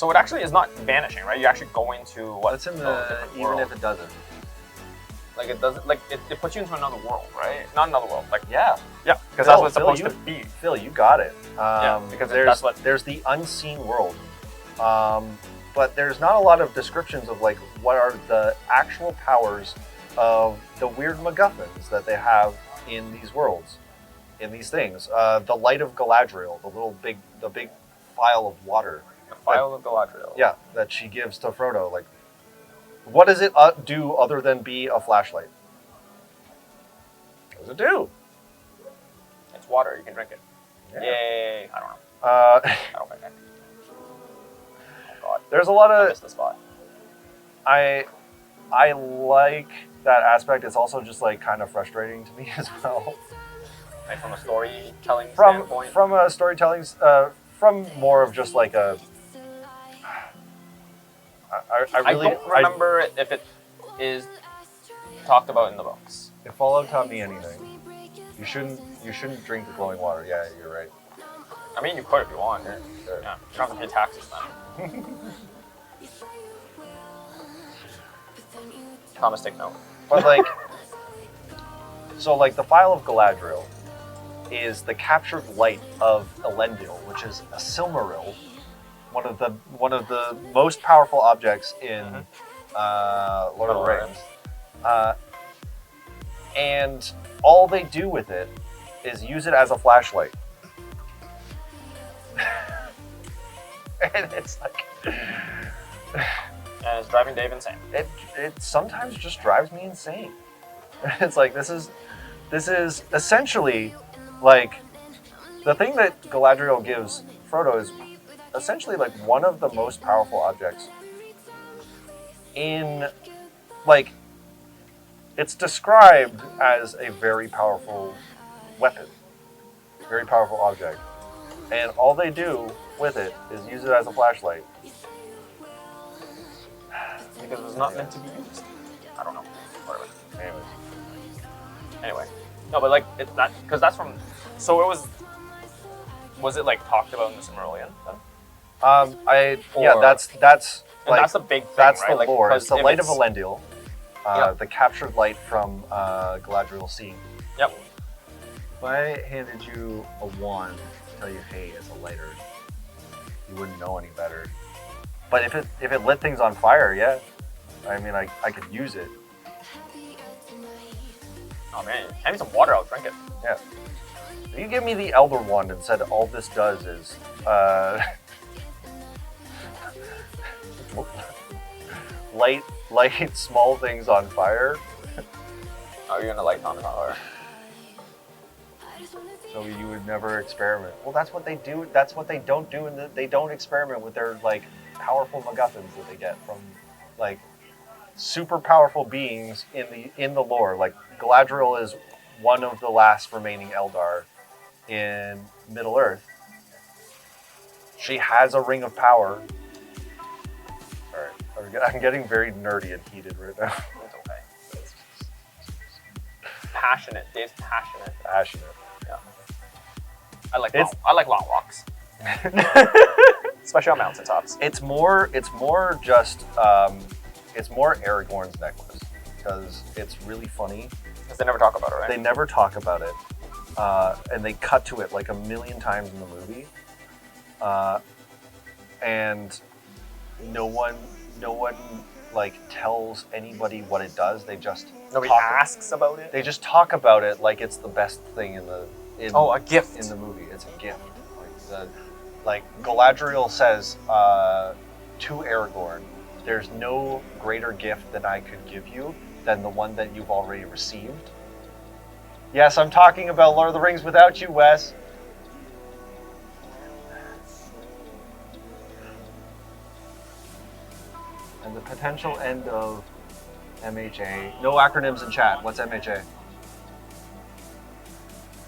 B: it actually is not vanishing, right? You actually go into what?
A: that's in the
B: different
A: even
B: world.
A: if it doesn't.
B: Like it doesn't, like it puts you into another world, right? Not another world, like
A: Yeah.
B: yeah, because that's what it's
A: Phil,
B: supposed to be.
A: Phil, you got it.
B: Because
A: there's
B: that's
A: there's the unseen world, but there's not a lot of descriptions of like what are the actual powers of the weird MacGuffins that they have in these worlds, in these things. The light of Galadriel, the big vial of water.
B: The Vial of Galadriel.
A: Yeah, that she gives to Frodo. Like, what does it do other than be a flashlight? What does it do?
B: It's water. You can drink it.
A: Yeah.
B: Yay! I don't know. I don't think. Oh God.
A: There's a lot
B: I
A: of
B: missed the spot.
A: I like that aspect. It's also just like kind of frustrating to me as well.
B: Like from a storytelling
A: From
B: standpoint.
A: a storytelling, from more of just like a.
B: I don't remember if it is talked about in the books.
A: If Fallout taught me anything, you shouldn't drink the glowing water. Yeah, you're right.
B: I mean, you could if you want.
A: Sure.
B: Yeah, you don't have to pay taxes then.
C: Oh,
B: Thomas, take note.
A: But like, So like the Phial of Galadriel is the captured light of Elendil, which is a Silmaril, one of the most powerful objects in Lord of the Rings. And all they do with it is use it as a flashlight. And it's like
B: And it's driving Dave insane.
A: it sometimes just drives me insane. It's like this is essentially like the thing that Galadriel gives Frodo is essentially like one of the most powerful objects in like it's described as a very powerful weapon, very powerful object, and all they do with it is use it as a flashlight.
B: Because it was not meant to be used. I don't know. Whatever. Anyway. No, but like it's that because that's from. So it was it like talked about in the Silmarillion then?
A: Yeah, that's
B: And
A: like
B: that's the big thing,
A: that's
B: right?
A: the
B: Like,
A: lore.
B: 'cause
A: It's the
B: if
A: light of Elendil,
B: Yep.
A: the captured light from Galadriel's scene.
B: Yep.
A: If I handed you a wand to tell you, hey, it's a lighter, you wouldn't know any better. But if it lit things on fire, yeah, I mean, I could use it.
B: Oh man, hand me some water, I'll drink it.
A: Yeah. If you give me the Elder Wand and said all this does is light small things on fire,
B: Oh, you're gonna light on fire.
A: so you would never experiment. Well, that's what they do. That's what they don't do, and they don't experiment with their like powerful MacGuffins that they get from like super powerful beings in the lore. Like Galadriel is one of the last remaining Eldar in Middle Earth. She has a ring of power. Sorry, I'm getting very nerdy and heated right now.
B: It's okay. Passionate. Dave's passionate.
A: Passionate.
B: Yeah. I like
A: It's-
B: long walks. Especially on mountaintops.
A: It's more just it's more Aragorn's necklace because it's really funny.
B: Because they never talk about it, right?
A: They never talk about it, and they cut to it like a million times in the movie, and no one like tells anybody what it does. They just
B: Nobody
A: talk,
B: asks about it.
A: They just talk about it like it's the best thing in
B: A gift.
A: in the movie. It's a gift. Like Galadriel says to Aragorn, "There's no greater gift that I could give you than the one that you've already received." Yes, I'm talking about Lord of the Rings without you, Wes. And the potential end of MHA. No acronyms in chat. What's MHA?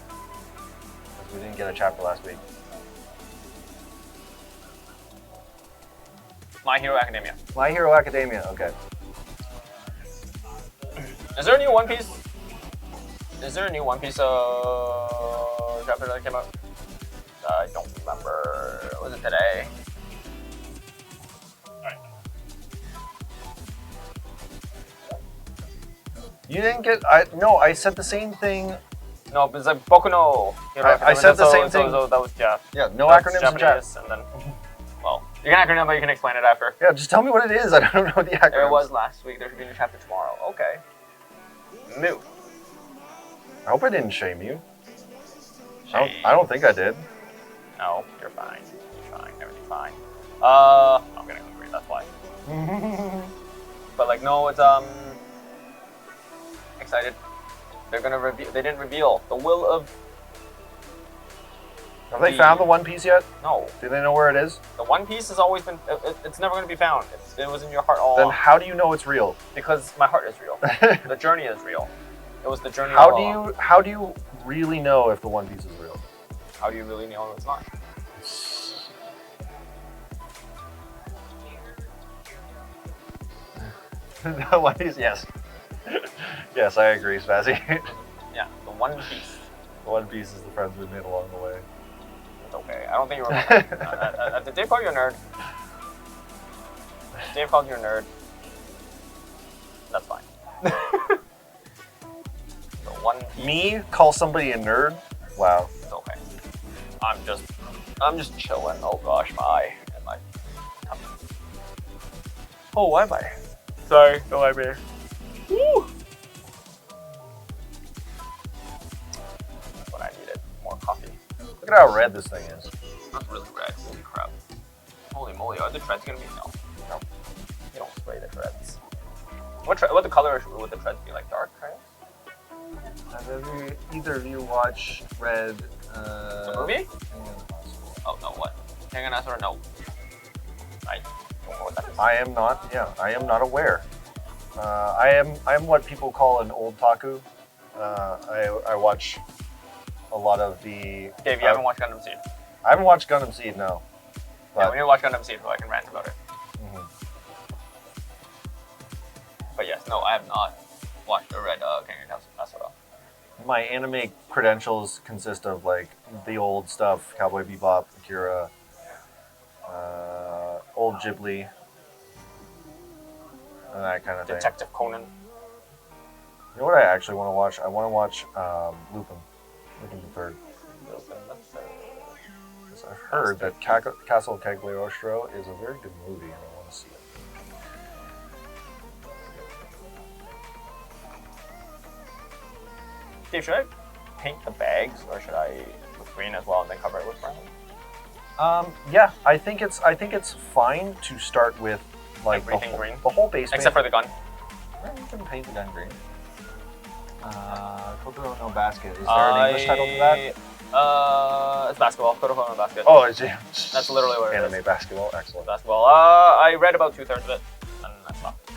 A: Because we didn't get a chapter last week.
B: My Hero Academia.
A: My Hero Academia. Okay.
B: Is there a new One Piece? Is there a new One Piece chapter that came out? I don't remember. Was it today?
A: You didn't get. No, I said the same thing.
B: No, but it's like Boku no Hero
A: I
B: Academia.
A: said the
B: So-
A: same
B: so-
A: thing.
B: so that was yeah.
A: Yeah, no
B: That's
A: acronyms in chat.
B: Japanese, and then well, you can acronym, but you can explain it after.
A: Yeah, just tell me what it is. I don't know the acronyms.
B: There was last week. There should be a new chapter tomorrow. Okay. Moo.
A: I hope I didn't shame you. I don't think I did.
B: No, you're fine. You're fine. Everything's fine. I'm getting hungry. That's why. But like, no, it's excited. They're gonna reveal. They didn't reveal the will of.
A: Have they found the One Piece yet?
B: No,
A: Do they know where it is?
B: the One Piece has always been. It's never gonna be found. It was in your heart all
A: Then
B: along.
A: how do you know it's real?
B: Because my heart is real. The journey is real. It was the journey.
A: How
B: all
A: do
B: along.
A: you really know if the One Piece is real?
B: How do you really know it's not?
A: The One Piece, yes. Yes, I agree, Spazzy.
B: Yeah, the One Piece.
A: The One Piece is the friends we've made along the way.
B: It's okay. I don't think you remember. Did Dave call you a nerd? Dave called you a nerd. That's fine. The one.
A: Me call somebody a nerd? Wow.
B: It's okay. I'm just chilling. Oh gosh, my eye and my tummy. Oh, why am I? Sorry, no I mean. Woo! That's what I needed. More coffee.
A: Look at how red this thing is.
B: That's really red. Holy crap. Holy moly, are the treads gonna be no?
A: No.
B: You don't spray the treads. What the color would the treads be like? Dark, right?
A: Have either of you watched Red?
B: The movie? Oh no, what? Infernus or no? I don't know what that is.
A: I am not. Yeah, I am not aware. I am what people call an old taku. I watch a lot of the.
B: Dave, you haven't watched Gundam Seed.
A: I haven't watched Gundam Seed, no.
B: Yeah,
A: But
B: we need to watch Gundam Seed so I can rant about it.
A: mhm.
B: But yes, no, I have not watched a Red Infernus at all.
A: My anime credentials consist of like the old stuff: Cowboy Bebop, Akira, old Ghibli, and that kind of thing.
B: Detective Conan.
A: You know what I actually want to watch? I want to watch Lupin the Third. Because I've heard that Castle Cagliostro is a very good movie, and I want to see it.
B: Dave, should I paint the bags or should I with green as well and then cover it with brown?
A: Yeah, I think it's fine to start with like
B: Everything green?
A: the whole base.
B: Except for the gun.
A: You can paint the gun green. Kotaro no Basket. Is there an English title to that?
B: It's basketball. Kotaro no Basket.
A: Oh, it's
B: That's literally what it is.
A: anime basketball. Excellent.
B: Basketball. I read about 2/3 of it and I stopped.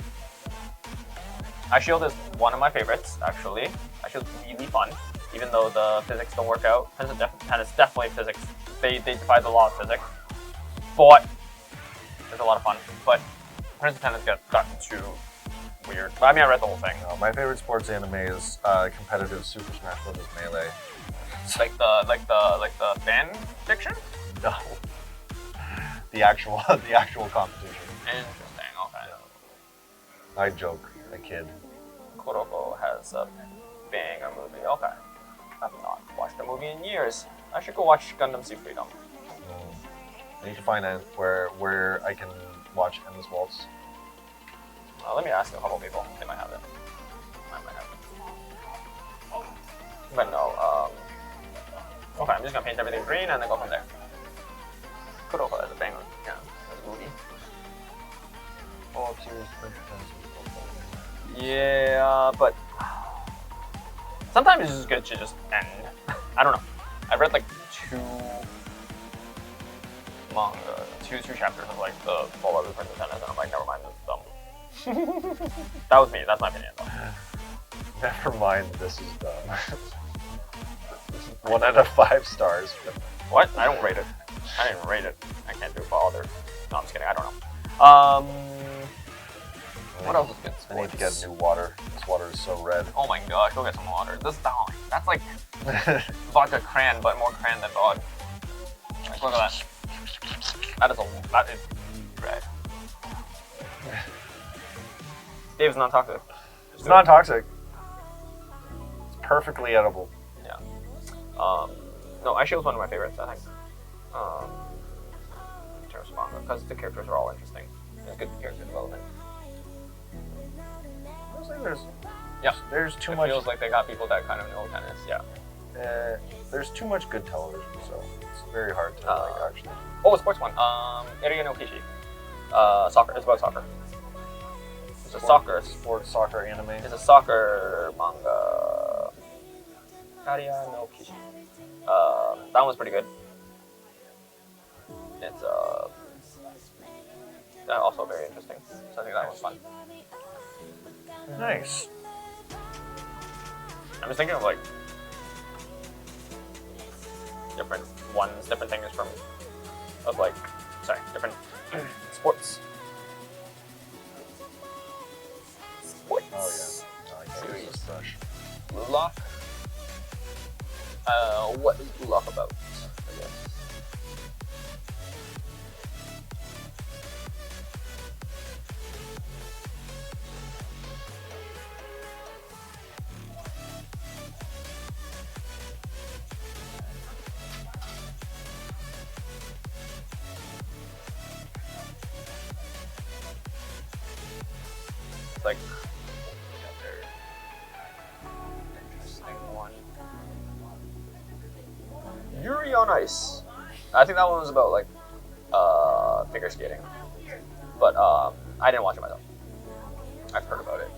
B: iShield is one of my favorites, actually. iShield's really fun, even though the physics don't work out. And it's definitely physics. They defy the law of physics. But it's a lot of fun. But Prince of Tennis gotten too weird. But I mean, I read the whole thing.
A: No, my favorite sports anime is competitive Super Smash Bros. Melee.
B: It's like the fan fiction.
A: No, the actual competition.
B: Interesting. Okay.
A: I joke, I kid.
B: Kuroko has a banger movie. Okay. I've not watched a movie in years. I should go watch Gundam Seed Freedom.
A: I need to find out where I can watch Endless Waltz.
B: Let me ask a couple people. They might have it. I might have it. But no, okay, I'm just gonna paint everything green and then go from there. Kuroko has a banger. Yeah, that's a movie.
A: Oh, serious.
B: Yeah, but sometimes it's just good to just end. I don't know. I've read like two chapters of like the full of the Prince of Tennis, and I'm like, never mind, this is dumb. That was me. That's my opinion, though.
A: Never mind, this is dumb. 1 out of 5 stars.
B: What? I don't rate it. I didn't rate it. I can't do it for others. No, I'm just kidding. I don't know. What else is good?
A: I need to get new water. This water is so red.
B: Oh my gosh, go get some water. That's like vodka cran, but more cran than vodka. Like, look at that. That is red. Dave's non-toxic.
A: It's not toxic. It's perfectly edible.
B: Yeah. No, iShield's one of my favorites, I think. In terms of manga, because the characters are all interesting. There's good character development.
A: There's too
B: It
A: much.
B: feels like they got people that kind of know tennis. Yeah.
A: There's too much good television, so it's very hard to like actually.
B: Oh, a sports one. Area no Kishi. Soccer. It's about soccer. It's a
A: Soccer anime.
B: It's a soccer manga. Area no Kishi. That one's pretty good. It's also very interesting. So I think that one's fun.
A: Nice.
B: I'm just thinking of like different things different sports. Sports.
A: Oh yeah. I can't use this brush.
B: Luck. What is luck about? I guess. like interesting one. Yuri on Ice. I think that one was about like figure skating, but I didn't watch it myself. I've heard about it.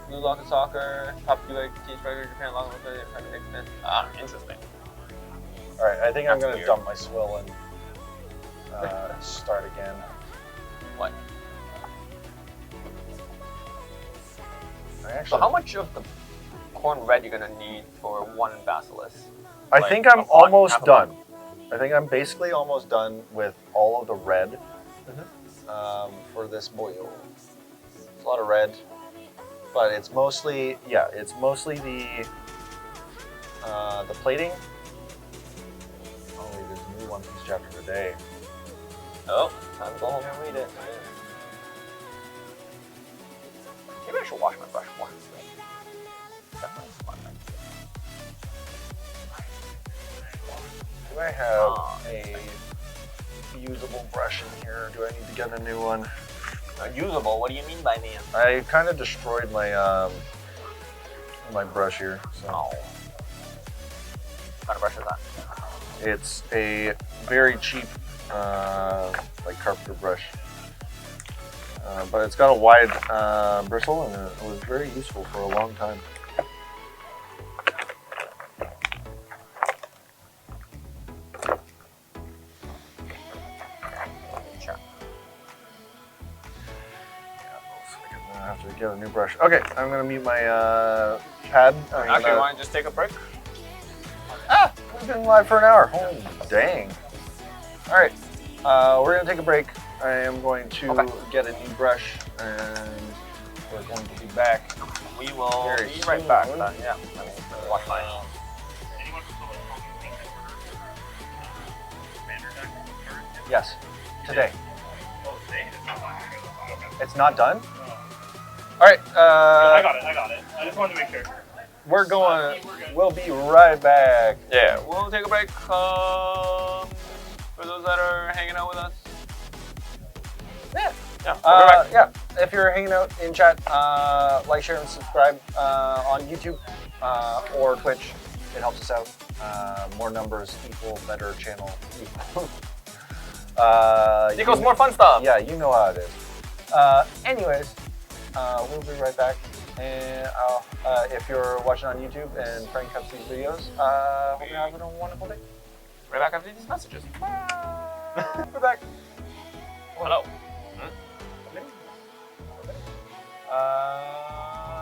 B: Blue Lock Soccer, Top Q T Striker, Japan, Long interesting.
A: All right, I think I'm
B: That's
A: gonna
B: weird.
A: dump my swill and start again.
B: What?
A: I
B: So
A: actually,
B: how much of the corn red you're gonna need for one basilisk?
A: I
B: Like,
A: think
B: a
A: I'm
B: pot,
A: almost
B: half a
A: done. I think I'm basically almost done with all of the red for this boil. It's a lot of red, but it's mostly the plating. Oh, wait, there's a new One Piece chapter today.
B: Oh, time to go home and read it. Maybe I should wash my brush more. Definitely wash my
A: Do I have a usable brush in here? Do I need to get a new one?
B: Usable? What do you mean by me?
A: I kind of destroyed my my brush here. So.
B: Oh. What kind of brush is that?
A: It's a very cheap, like carpenter brush, but it's got a wide bristle, and it was very useful for a long time.
B: Sure.
A: I have to get a new brush. Okay, I'm gonna mute my pad.
B: Actually, you want to just take a break?
A: We've been live for an hour. Oh, dang. All right, we're gonna take a break. I am going to get a new brush, and we're going to be back.
B: We will
A: Very
B: be right back
A: soon.
B: then. Yeah. Let me wash mine.
A: Yes, today. It's not done? All right,
E: I got it. I just wanted to make sure.
A: we're going, we'll be right back.
B: Yeah, we'll take a break. For those that are hanging out with us.
A: Yeah.
B: Yeah, we'll be back.
A: Yeah, if you're hanging out in chat, like, share, and subscribe on YouTube or Twitch. It helps us out. More numbers equal better channel.
B: Equals more fun stuff.
A: Yeah, you know how it is. Anyways, we'll be right back. And if you're watching on YouTube and Frank cuts these videos, hope you're having a wonderful day.
B: Right back after these messages.
A: We're back.
B: Hello.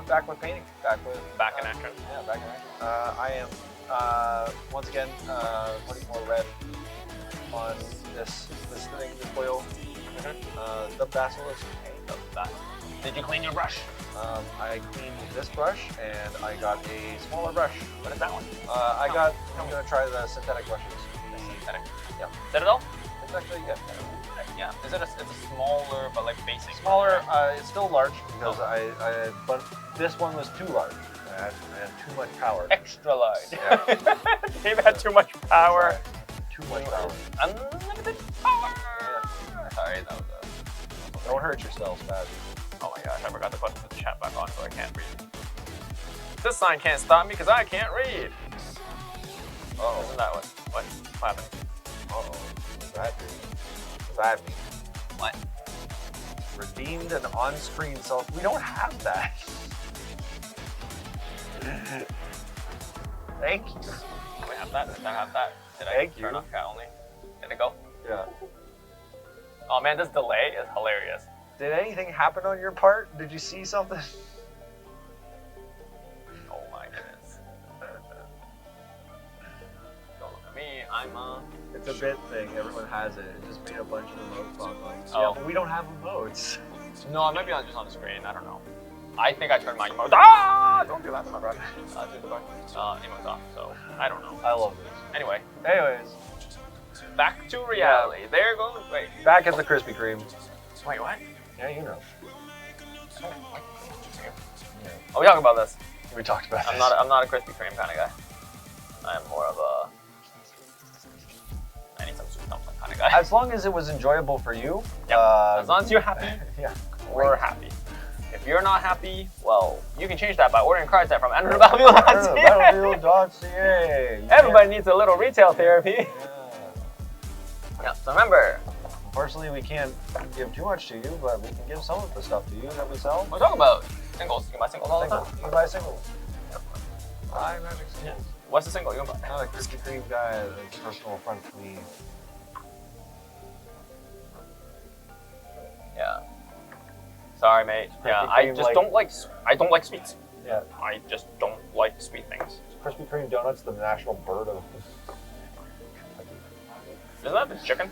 A: Back with painting. Back
B: In action.
A: Yeah, back in action. I am once again putting more red on this thing, this foil. The basilisk paint.
B: Did you clean your brush?
A: I cleaned this brush and I got a smaller brush.
B: What is that one?
A: I'm gonna try the synthetic brushes.
B: Synthetic.
A: Yeah.
B: Citadel?
A: It's actually good.
B: Yeah. Is it it's a smaller but like basic?
A: Smaller. It's still large because but this one was too large. I had too much power.
B: Extra large.
A: Yeah.
B: Dave had too much power.
A: Too much power.
B: Unlimited power.
A: Yeah.
B: Sorry, that was a.
A: Don't hurt yourself, Bad.
B: Oh my gosh, I forgot to put the chat back on so I can't read. This sign can't stop me because I can't read. Oh, isn't that what happened?
A: Uh-oh. What's that mean? What's that mean?
B: What?
A: Redeemed an on-screen self. We don't have that. Thank you.
B: We have that. Did I have that? Did I
A: Thank
B: turn
A: you.
B: off cat only? Did it go?
A: Yeah.
B: Oh man, this delay is hilarious.
A: Did anything happen on your part? Did you see something?
B: Oh my goodness. Don't look at me. I'm
A: It's a bit thing. Everyone has it. It just made a bunch of emotes pop up.
B: Oh.
A: Yeah, but we don't have emotes.
B: No, it might be just on the screen. I don't know. I think I turned my emotes. Ah! Don't do that to my brother. Emotes off. So I don't know.
A: I love this.
B: Anyway,
A: Anyways,
B: back to reality. There goes. Wait.
A: back at the Krispy Kreme.
B: Wait. What?
A: Yeah, you know.
B: Oh, we talk about this.
A: We talked about
B: I'm
A: this.
B: not a Krispy Kreme kind of guy. I'm more of a. I need some soup dumpling kind of guy.
A: As long as it was enjoyable for you.
B: Yep. As long as you're happy,
A: Yeah.
B: we're happy.
A: If
B: If you're not happy, well, you can change that by ordering cards from Battlefield.ca.
A: Battlefield.ca.
B: Everybody needs a little retail therapy. Yeah, so remember,
A: Unfortunately, we can't give too much to you, but we can give some of the stuff to you that we sell.
B: we're talking about singles. You can buy singles all the
A: Single.
B: time.
A: You can buy singles. Buy magic singles.
B: What's the single you can buy?
A: Not a Krispy Kreme guy that's personal affront to me.
B: Yeah. Sorry, mate. Yeah,
A: Krispy
B: I
A: Kreme,
B: just
A: like-
B: don't like. I don't like sweets.
A: Yeah.
B: I just don't like sweet things.
A: Krispy Kreme donuts, the national bird of.
B: Isn't that the chicken?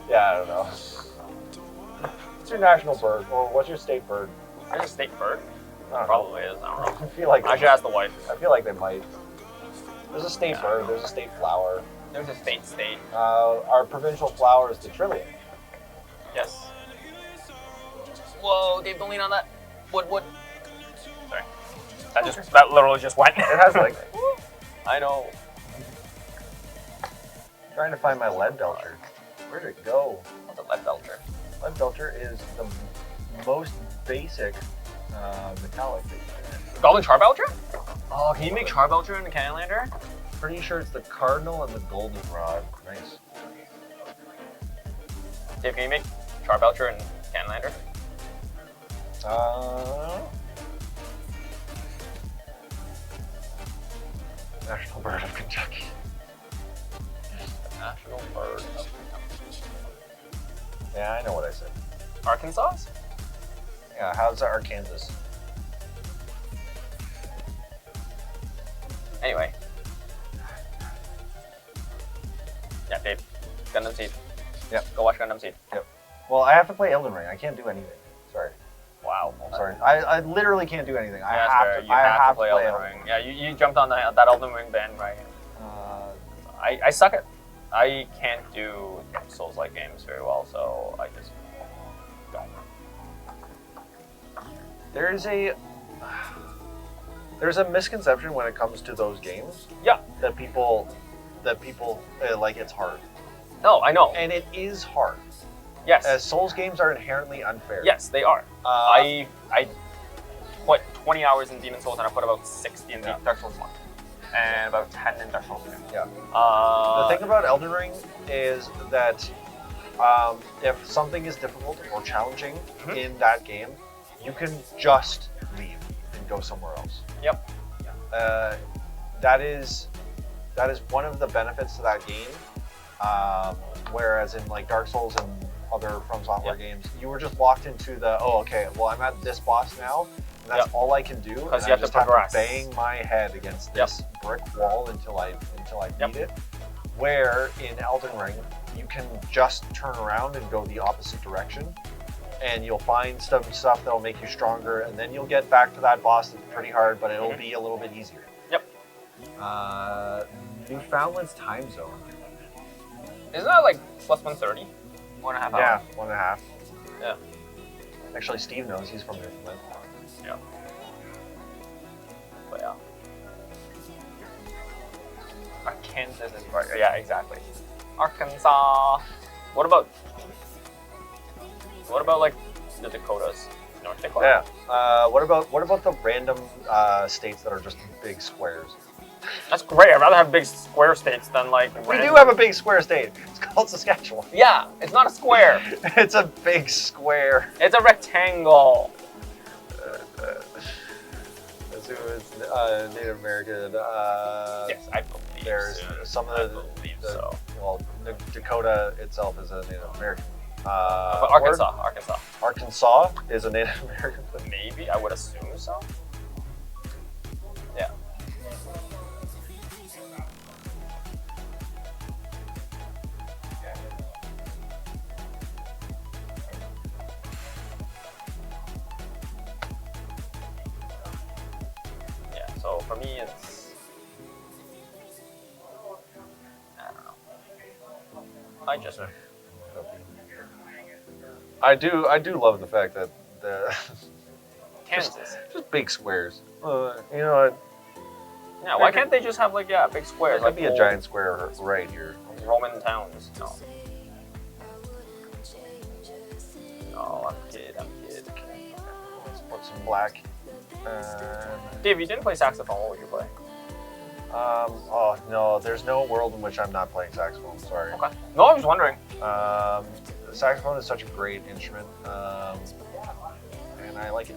A: Yeah, I don't know. What's your national bird, or what's your state bird?
B: There's a state bird.
A: I don't know.
B: Probably is. I don't know.
A: I feel like
B: I should ask the wife.
A: I feel like they might. There's a state bird. There's a state flower.
B: There's a state.
A: Our provincial flower is the trillium.
B: Yes. Whoa, Dave, don't lean on that. Wood. Sorry. That literally just went.
A: It has like.
B: I know.
A: Trying to find my lead belcher. Where'd it go?
B: What's a lead belcher?
A: Lead belcher is the most basic metallic that you can.
B: Golden char belcher? Oh, can you make char belcher in the Canlander?
A: Pretty sure it's the cardinal and the goldenrod. Nice.
B: Dave, can you make char belcher in Canlander?
A: National bird of Kentucky.
B: National bird of
A: Yeah, I know what I said.
B: Arkansas?
A: Yeah, how's Arkansas?
B: Anyway. Yeah, Dave. Gundam Seed.
A: Yep.
B: Go watch Gundam Seed.
A: Well, I have to play Elden Ring. I can't do anything. Sorry.
B: Wow.
A: I'm sorry. I literally can't do anything. I
B: That's
A: have
B: fair.
A: to.
B: You
A: I
B: have to play Elden Ring. Yeah, you jumped on that Elden Ring bandwagon. I suck at. I can't do Souls-like games very well, so I just don't.
A: There's a misconception when it comes to those games.
B: Yeah.
A: That people like it's hard,
B: No, I know.
A: and it is hard.
B: Yes.
A: As Souls games are inherently unfair.
B: Yes, they are.
A: Uh,
B: I put 20 hours in Demon Souls and I put about 60 in
A: Yeah.
B: Dark Souls 1. And about 10 in Dark Souls 2.
A: Yeah.
B: Uh,
A: The thing about Elden Ring is that if something is difficult or challenging
B: Mhm.
A: in that game, you can just leave and go somewhere else.
B: Yep.
A: That is one of the benefits to that game. Whereas in like Dark Souls and other From Software games, you were just locked into the I'm at this boss now, and that's
B: Yep.
A: all I can do.
B: Because
A: and
B: you
A: I
B: have to
A: just have
B: progress.
A: to bang my head against this brick wall until I
B: Yep.
A: beat it. Where in Elden Ring, you can just turn around and go the opposite direction, and you'll find some stuff that'll make you stronger, and then you'll get back to that boss that's pretty hard, but it'll be a little bit easier.
B: Yep.
A: Newfoundland's time zone.
B: Isn't that like plus 130? 1.5 hours?
A: Yeah, 1.5.
B: Yeah.
A: Actually, Steve knows. He's from Newfoundland.
B: Yeah. But yeah. Arkansas is right. Yeah, exactly. Arkansas. What about like the Dakotas? North Dakota?
A: Yeah. What about the random states that are just big squares?
B: That's great. I'd rather have big square states than like.
A: We
B: random-
A: do have a big square state. It's called Saskatchewan.
B: Yeah, it's not a square.
A: It's a big square.
B: It's a rectangle.
A: It's Native American.
B: Yes, I believe
A: There's
B: so.
A: some
B: I
A: of
B: believe
A: the
B: so.
A: well, Dakota itself is a Native American.
B: But Arkansas.
A: Arkansas is a Native American.
B: Maybe I would assume so. Yeah. Yeah. So for me, it's I don't know. I just
A: I do love the fact that the
B: Kansas.
A: just big squares. You know what?
B: Yeah. Why can't they just have like big squares?
A: There could
B: like
A: be a
B: old
A: giant square right here.
B: Roman towns. No. No, I'm kid.
A: Let's put some black. And,
B: Dave, you didn't play saxophone. What would you play?
A: oh no, there's no world in which I'm not playing saxophone. Sorry.
B: Okay. No, I was wondering.
A: Saxophone is such a great instrument, and I like it.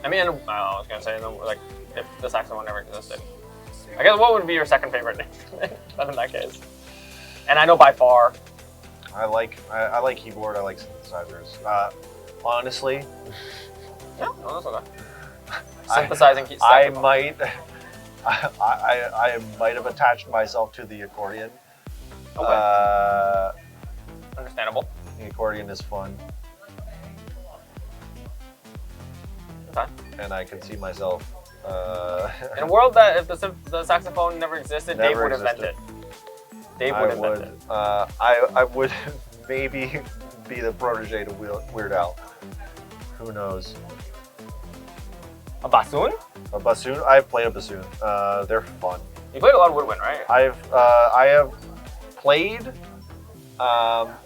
B: I mean, I was gonna say like if the saxophone never existed, I guess what would be your second favorite instrument in that case? And I know by far.
A: I like keyboard. I like synthesizers. Honestly,
B: Yeah, no, that's okay. Synthesizing keys.
A: I might have attached myself to the accordion.
B: Okay. Understandable.
A: The accordion is fun,
B: Okay.
A: and I can see myself.
B: In a world that if the saxophone never existed, Dave
A: Never
B: would invent it. Dave would invent it.
A: I would maybe be the protege to Weird Al. Who knows?
B: A bassoon?
A: A bassoon? I've played a bassoon. They're fun.
B: You played a lot of woodwind, right?
A: I have played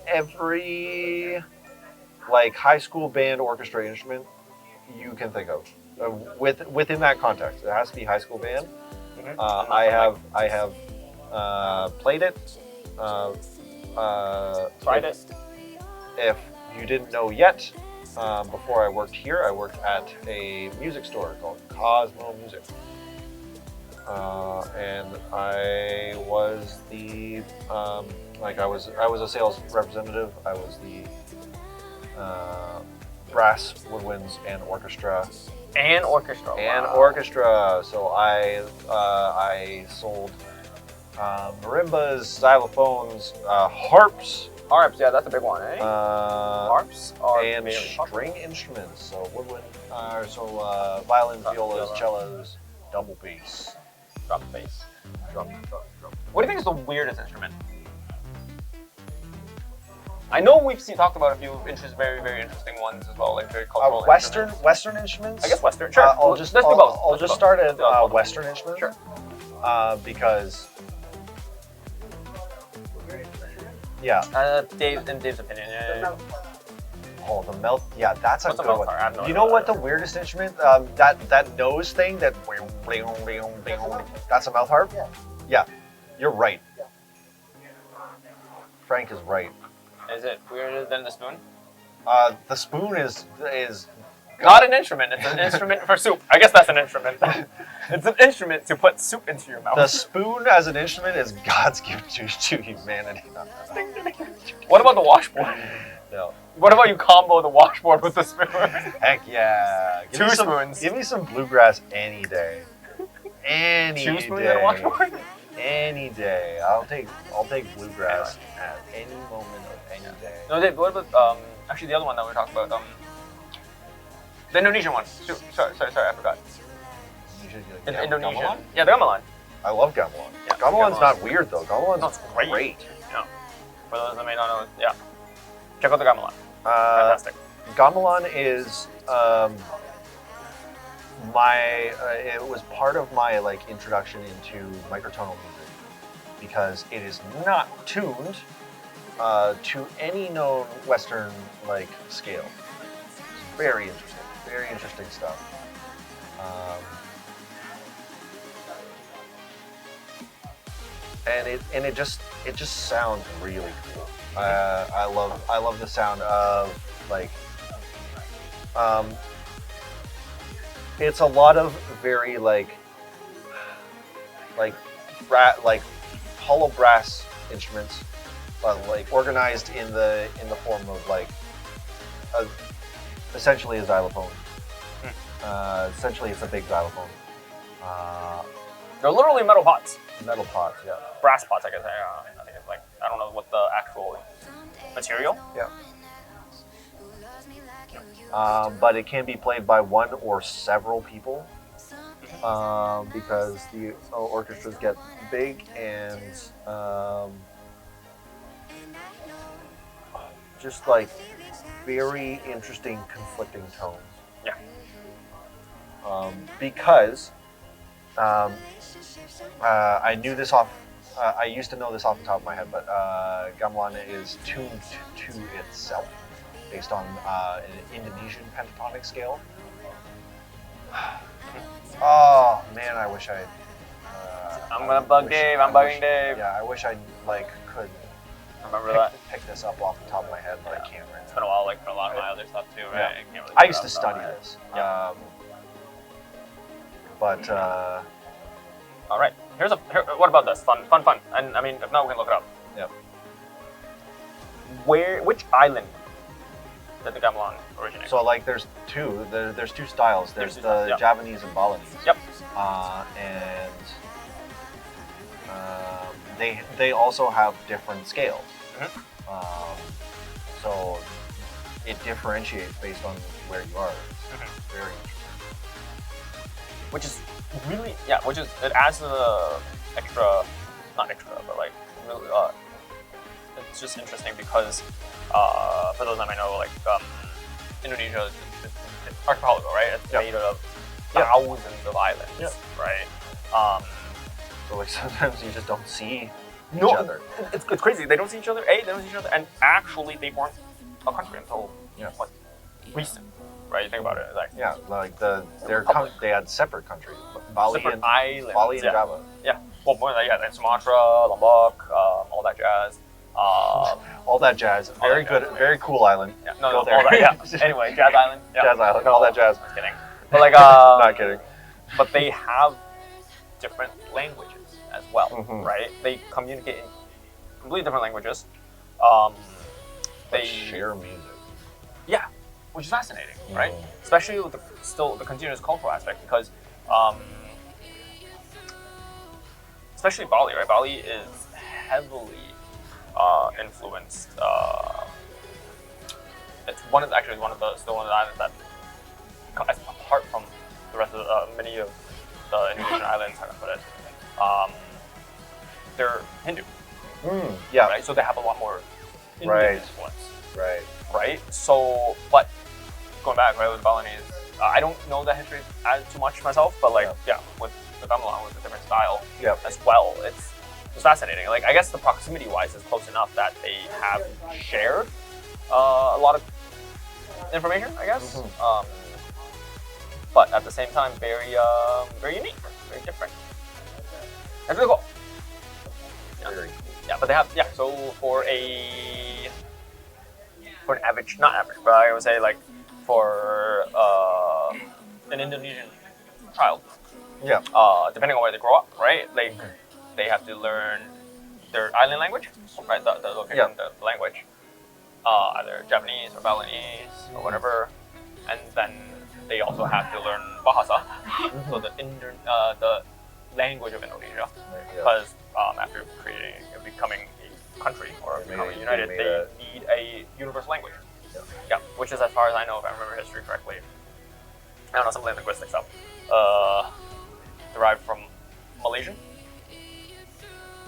A: every like high school band orchestra instrument you can think of. Within that context, it has to be high school band.
B: Mhm.
A: I have played it.
B: Tried it.
A: If you didn't know yet, before I worked here, I worked at a music store called Cosmo Music. And I was the I was a sales representative. I was the brass, woodwinds, and orchestra.
B: And orchestra.
A: And
B: wow.
A: orchestra. So I sold marimbas, xylophones, harps.
B: Harps, yeah, that's a big one, eh?
A: Harps
B: are
A: and
B: very
A: string instruments. So woodwind, violins, violas, cellos, double bass.
B: Drum bass. Drum. What do you think is the weirdest instrument? I know we've talked about a few very, very interesting ones as well, like very cultural.
A: Western instruments.
B: I guess Western. Sure.
A: Let's do both. I'll just start at Western instruments.
B: Sure.
A: Because. Yeah.
B: Dave's opinion. Yeah.
A: Oh, the melt. Yeah, that's a
B: What's a
A: good
B: mouth
A: one.
B: harp? I have no
A: You
B: idea
A: know
B: what
A: what
B: that
A: the weirdest instrument? That nose thing. That. That's a mouth harp. Yeah. You're right. Frank is right.
B: Is it weirder than the spoon?
A: The spoon is
B: Not an instrument. It's an instrument for soup. I guess that's an instrument. It's an instrument to put soup into your mouth.
A: the spoon as an instrument is God's gift to humanity.
B: What about the washboard?
A: No.
B: What about you combo the washboard with the spoon?
A: Heck yeah.
B: Two spoons.
A: Give me some bluegrass any day. Any
B: Two spoons
A: day.
B: and a washboard?
A: Any day. I'll take bluegrass at any moment of any day.
B: No, Dave, what about actually the other one that we were talking about? The Indonesian one. Sorry, I forgot. The Indonesian.
A: Gamelan?
B: Yeah, the gamelan.
A: I love gamelan.
B: Yeah,
A: Gamelan's
B: gamelan's
A: not weird though. Gamelan's
B: No, it's great.
A: great.
B: Yeah. For those that may not know, yeah. Check out the gamelan. Fantastic.
A: Gamelan is it was part of my like introduction into microtonal music because it is not tuned to any known Western like scale. It's very interesting stuff. And it just sounds really cool. I love the sound of like it's a lot of very like hollow brass instruments, but like organized in the form of like essentially a xylophone. Essentially, it's a big xylophone.
B: They're literally metal pots.
A: Metal pots, yeah.
B: Brass pots, I guess. I think it's like, I don't know what the actual material.
A: Yeah. But it can be played by one or several people because the orchestras get big and just like very interesting conflicting tones.
B: Yeah.
A: Because I knew this off. I used to know this off the top of my head, but gamelan is tuned to itself based on an Indonesian pentatonic scale. Oh man, I wish I.
B: I'm gonna bug Dave. I'm bugging Dave.
A: Yeah, I wish I like could
B: Remember that?
A: pick this up off the top of my head, but I
B: Yeah.
A: can't right
B: It's
A: now.
B: been a while, like for a lot of my other stuff too, right?
A: Yeah.
B: I, can't really
A: I
B: figure
A: used
B: out
A: to
B: stuff
A: study
B: on it.
A: this,
B: Yeah.
A: but
B: All right. What about this? Fun. And I mean, if not, we can look it up.
A: yeah.
B: Which island did the gamelan originate?
A: So like, there's two. There's two styles. There's
B: two
A: the
B: styles, yeah.
A: Javanese and Balinese.
B: Yep.
A: And they also have different scales. So it differentiates based on where you are. It's very interesting.
B: Which is really, it adds the extra, not extra, but like really, it's just interesting because for those that might know, like Indonesia, it's archipelago, right? It's
A: Yep.
B: made of
A: Yep.
B: thousands of islands,
A: Yep.
B: right?
A: So like sometimes you just don't see
B: No,
A: each other.
B: it's crazy. They don't see each other. They don't see each other, and actually, they weren't a country until what, recent, right? You think about it, like
A: Yeah, like
B: Republic.
A: they had separate countries, Bali
B: separate
A: and
B: islands.
A: Bali and
B: yeah.
A: Java.
B: Yeah, well, more than that, yeah, and Sumatra, Lombok, all that jazz.
A: All that jazz. Very
B: that
A: good,
B: jazz.
A: very cool island.
B: Yeah, no,
A: Go
B: all
A: there.
B: that, yeah. Anyway, Jazz Island. Yeah.
A: Jazz Island. All that jazz.
B: Just kidding. But like,
A: Not kidding.
B: But they have different languages as well,
A: Mhm.
B: right? They communicate in completely different languages. They
A: Share music.
B: Yeah, which is fascinating, right?
A: Mhm.
B: Especially with the continuous cultural aspect, because especially Bali, right? Bali is heavily influenced. It's one of the islands that, apart from the rest of many of the Indonesian islands, how to put it, they're Hindu,
A: Yeah.
B: right? So they have a lot more Indian
A: Right.
B: influence.
A: Right.
B: Right? So, but going back, right, with Balinese, I don't know the history as too much myself, but like, yeah, with the gamelan, with a different style
A: Yep.
B: as well, it's fascinating. Like, I guess the proximity-wise is close enough that they have shared a lot of information, I guess. But at the same time, very unique, very different. That's really cool.
A: Very.
B: Yeah, but they have, so for an average, not average, but I would say like for an Indonesian child,
A: Yeah.
B: depending on where they grow up, right? Like they have to learn their island language, right? The location, the language, either Japanese or Balinese or whatever, and then they also have to learn Bahasa, so the language of Indonesia, because after becoming a country or becoming united, they need a universal language. Yeah, which is, as far as I know, if I remember history correctly, I don't know, some linguistic stuff, derived from Malaysian,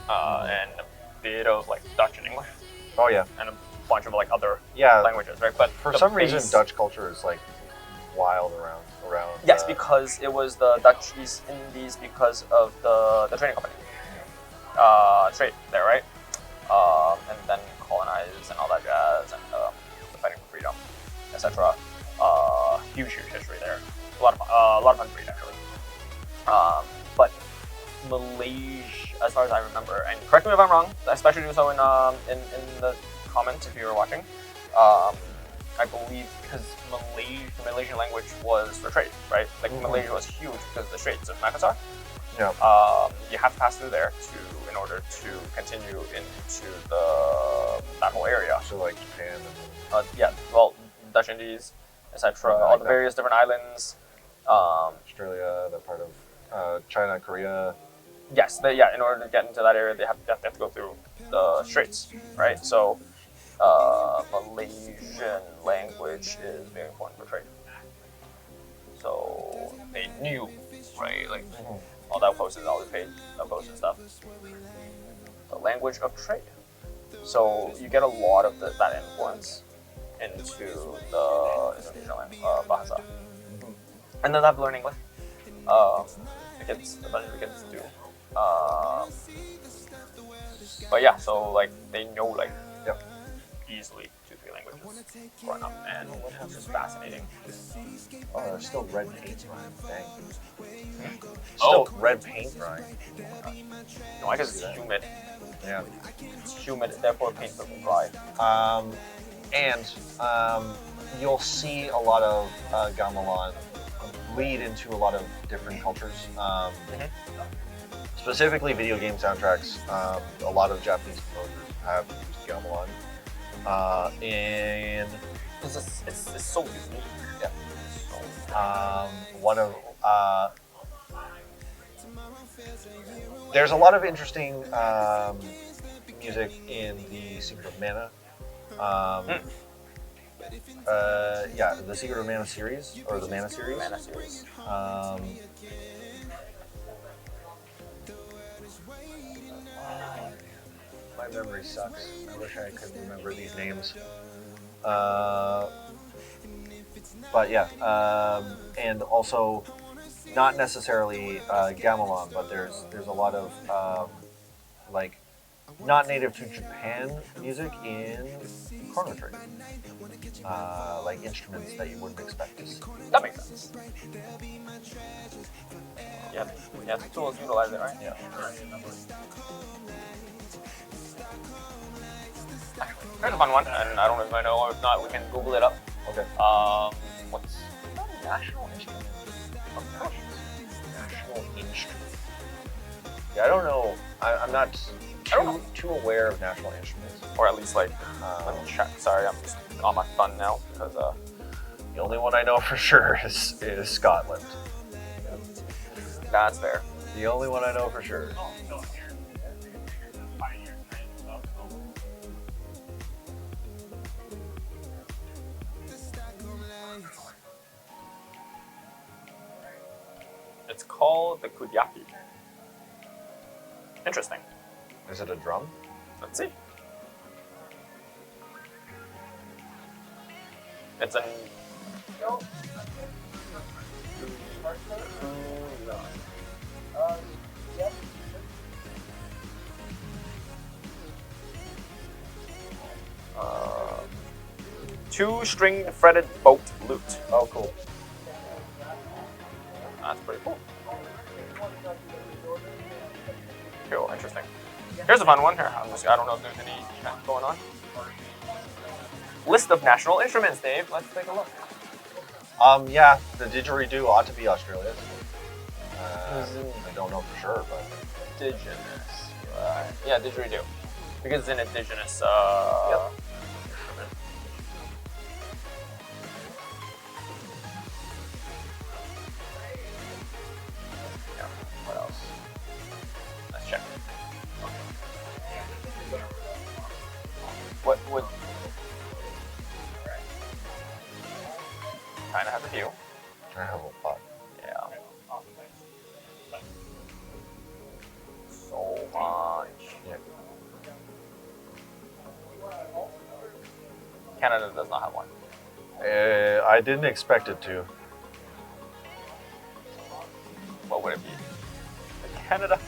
B: and a bit of like Dutch and English,
A: Oh yeah.
B: and a bunch of like other
A: Yeah.
B: languages, right? But
A: For
B: the
A: some reason,
B: base-
A: Dutch culture is like wild around.
B: Yes, because it was the Dutch East Indies because of the trading company. Trade there, right? And then colonized and all that jazz, and the fighting for freedom, etc. Huge history there. A lot of fun to read, actually. But Malaysia, as far as I remember, and correct me if I'm wrong, especially do so in the comments if you're watching. I believe because the Malaysian language was for trade, right? Like Malaysia was huge because of the Straits of Malacca.
A: Yeah.
B: You have to pass through there in order to continue into that whole area.
A: So like Japan and
B: Dutch Indies, etc.
A: Something like
B: All the
A: that.
B: various different islands.
A: Australia, that part of China, Korea.
B: Yes, in order to get into that area, they have to go through the Straits, right? So, Malaysian language is very important for trade. So they knew, right? Like all that posts and all the paid posts and stuff. The language of trade. So you get a lot of that influence into the Indonesian bahasa. And then I've learned English. A bunch of the kids do. But yeah, so like they know like easily 2-3 languages growing up, and it's just fascinating.
A: Oh, there's still red paint drying. Dang.
B: Oh.
A: Still red paint drying.
B: No, I guess it's humid.
A: Yeah.
B: It's humid, therefore paint doesn't dry.
A: And you'll see a lot of gamelan bleed into a lot of different cultures. Specifically, video game soundtracks. A lot of Japanese composers have used gamelan, and
B: It's so unique.
A: yeah. One of there's a lot of interesting music in the Secret of Mana. Yeah, the Secret of Mana series, or the Mana series.
B: Mana series.
A: My memory sucks. I wish I could remember these names. But yeah, and also not necessarily gamelan, but there's a lot of like not native to Japan music in Chrono Trigger. Like instruments that you wouldn't expect to see.
B: That makes sense. Yeah, the tools utilize it, right?
A: Yeah.
B: Here's a fun one, and I don't even know, if not, we can Google it up.
A: Okay.
B: What's the national instrument of Persia?
A: National instrument. Yeah, I don't know. I'm not too aware of national instruments.
B: Or at least like, let me check. Sorry, I'm just on my phone now because
A: The only one I know for sure is Scotland.
B: that's fair.
A: The only one I know for sure.
B: It's called the Kudyaki. Interesting.
A: Is it a drum?
B: Let's see. It's an. Two-stringed fretted boat lute.
A: Oh, cool.
B: That's pretty cool. Cool, interesting. Here's a fun one. Here, I don't know if there's any chat going on. List of national instruments, Dave. Let's take a look.
A: Yeah, the didgeridoo ought to be Australian. I don't know for sure, but
B: Indigenous. Right. Yeah, didgeridoo. Because it's an indigenous
A: Yep.
B: instrument. Yeah, what else? Let's check. What would... Kinda have a few.
A: I have a pot.
B: Yeah. So much.
A: Yeah.
B: Canada does not have one.
A: I didn't expect it to.
B: What would it be? Canada?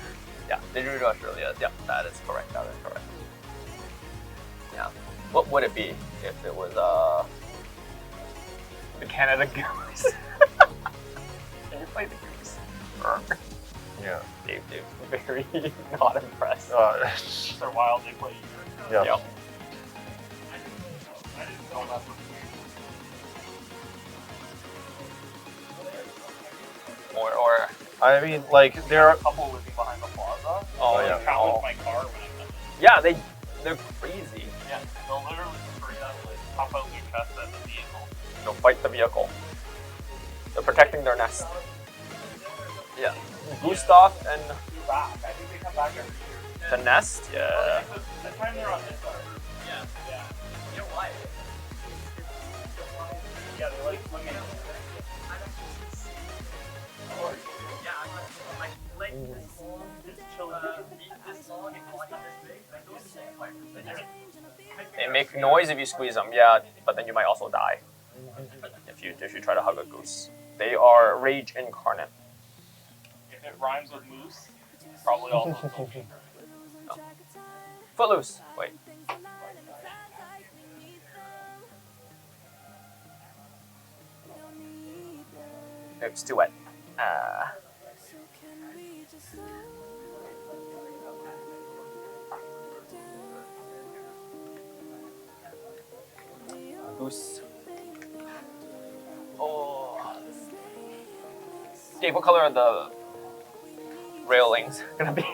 B: Yeah, didgeridoo Australia. Yeah, that is correct. That is correct. Yeah. What would it be if it was the Canada Goose? Can you play the goose?
A: Yeah.
B: Dave, very not impressed.
E: They're wild. They play.
A: Yeah.
B: Yep.
E: I didn't know that.
B: Or
A: I mean, like there are.
E: A couple living behind the plaza.
A: Oh,
E: They'll,
A: yeah.
E: like, challenge my car when I'm done.
B: yeah, they're crazy.
E: Yeah, they'll literally bring that, like, pop out your chest at the vehicle.
B: They'll fight the vehicle. They're protecting their nest. Yeah. Gustav and
E: They're back. I think they come back every year.
B: the nest. Yeah.
E: The time they're on this side. Yeah. Yeah. You know why? Yeah, they like swimming.
B: They make noise if you squeeze them, yeah, but then you might also die if you try to hug a goose. They are rage incarnate.
E: If it rhymes with moose, probably also smoking.
B: Footloose. Wait. Let's do it. Goose. Oh. Dave, what color are the railings gonna be?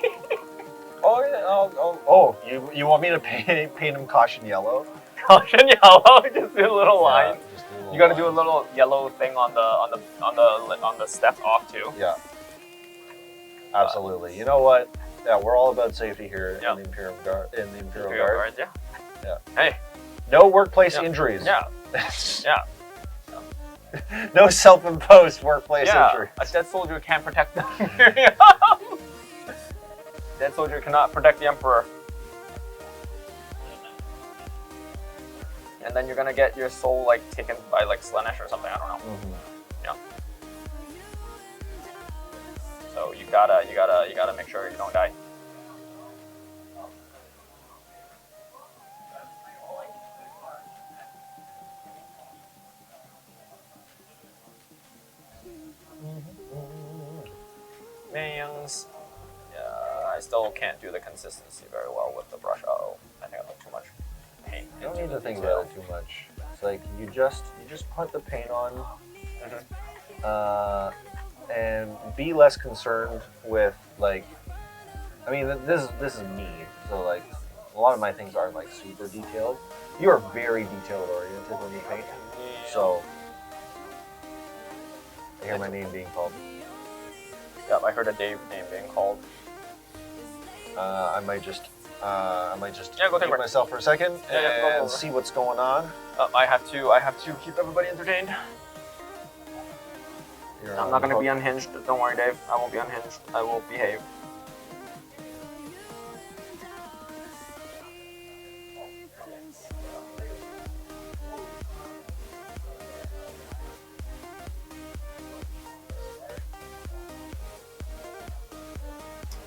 A: You want me to paint him caution yellow?
B: Caution yellow. Just do a little line.
A: Yeah, just do a little
B: You gotta do a
A: lines.
B: little yellow thing on the step off too.
A: Yeah. Absolutely. You know what? Yeah, we're all about safety here
B: Yeah.
A: in the Imperial Guard.
B: Imperial Guard, yeah.
A: Yeah.
B: Hey.
A: No workplace
B: Yeah.
A: injuries.
B: Yeah. Yeah.
A: No self-imposed workplace
B: Yeah.
A: injury.
B: A dead soldier can't protect the Dead soldier cannot protect the Emperor. And then you're gonna get your soul like taken by like Slaanesh or something. I don't know.
A: Mm-hmm.
B: Yeah. So you gotta make sure you don't die. Minions. Yeah, I still can't do the consistency very well with the brush. Oh, I think I put too much paint.
A: You don't
B: into
A: need
B: the
A: to think
B: detail.
A: about it too much. It's like you just put the paint on, and be less concerned with like. I mean, this is me. So like, a lot of my things aren't like super detailed. You are very detail oriented when you paint. So I hear my name being called.
B: Yep, I heard a Dave name being called.
A: I might just
B: Yeah, go take a
A: mute
B: break.
A: myself for a second
B: Yeah, go,
A: and
B: go.
A: see what's going on.
B: I have to keep everybody entertained. I'm not gonna be unhinged. Don't worry, Dave. I won't be unhinged. I will behave.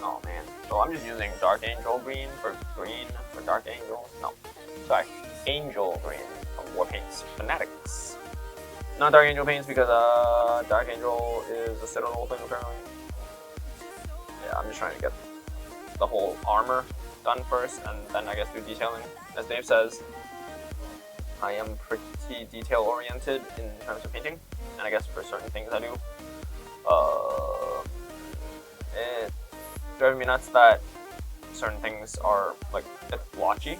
B: Oh man. So I'm just using Dark Angel green for Dark Angel. No, sorry, Angel green from War Paints Fanatics. Not Dark Angel paints because Dark Angel is a Citadel thing apparently. Yeah, I'm just trying to get the whole armor done first, and then I guess do detailing. As Dave says, I am pretty detail oriented in terms of painting, and I guess for certain things I do. It's driving me nuts that certain things are like it's blotchy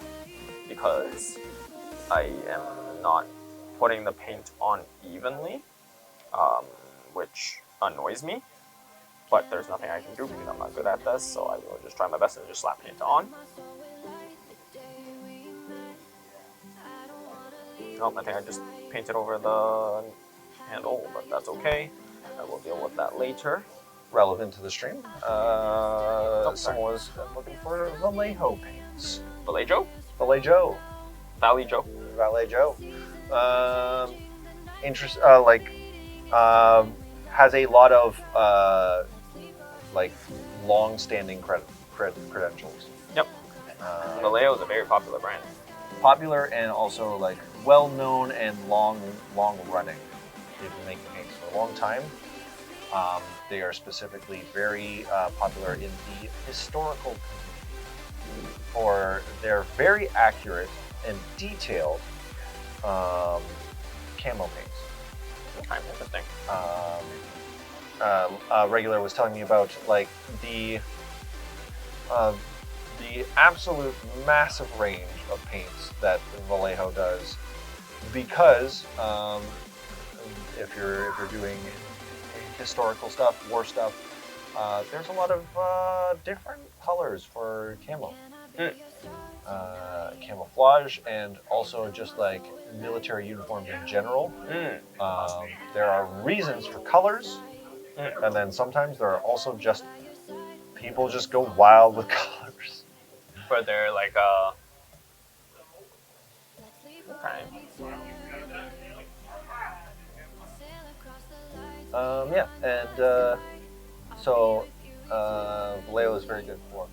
B: because I am not putting the paint on evenly, which annoys me. But there's nothing I can do because I'm not good at this, so I will just try my best and just slap paint on. Oh, I think I just painted over the handle, but that's okay. I will deal with that later.
A: Relevant to the stream.
B: sorry.
A: Someone was looking for Vallejo paints.
B: Vallejo?
A: Vallejo.
B: Valley Joe?
A: Vallejo. Has a lot of like long-standing credentials.
B: Yep. Vallejo is a very popular brand.
A: Popular and also like well-known and long running. They've been making paints for a long time. They are specifically very popular in the historical community for their very accurate and detailed camo paints.
B: Okay, interesting.
A: Regular was telling me about like the absolute massive range of paints that Vallejo does, because if you're doing historical stuff, war stuff, there's a lot of different colors for camo. Camouflage, and also just like military uniforms in general. There are reasons for colors, and then sometimes there are also just people just go wild with colors.
B: For their like okay.
A: Yeah, and so Vallejo is very good for.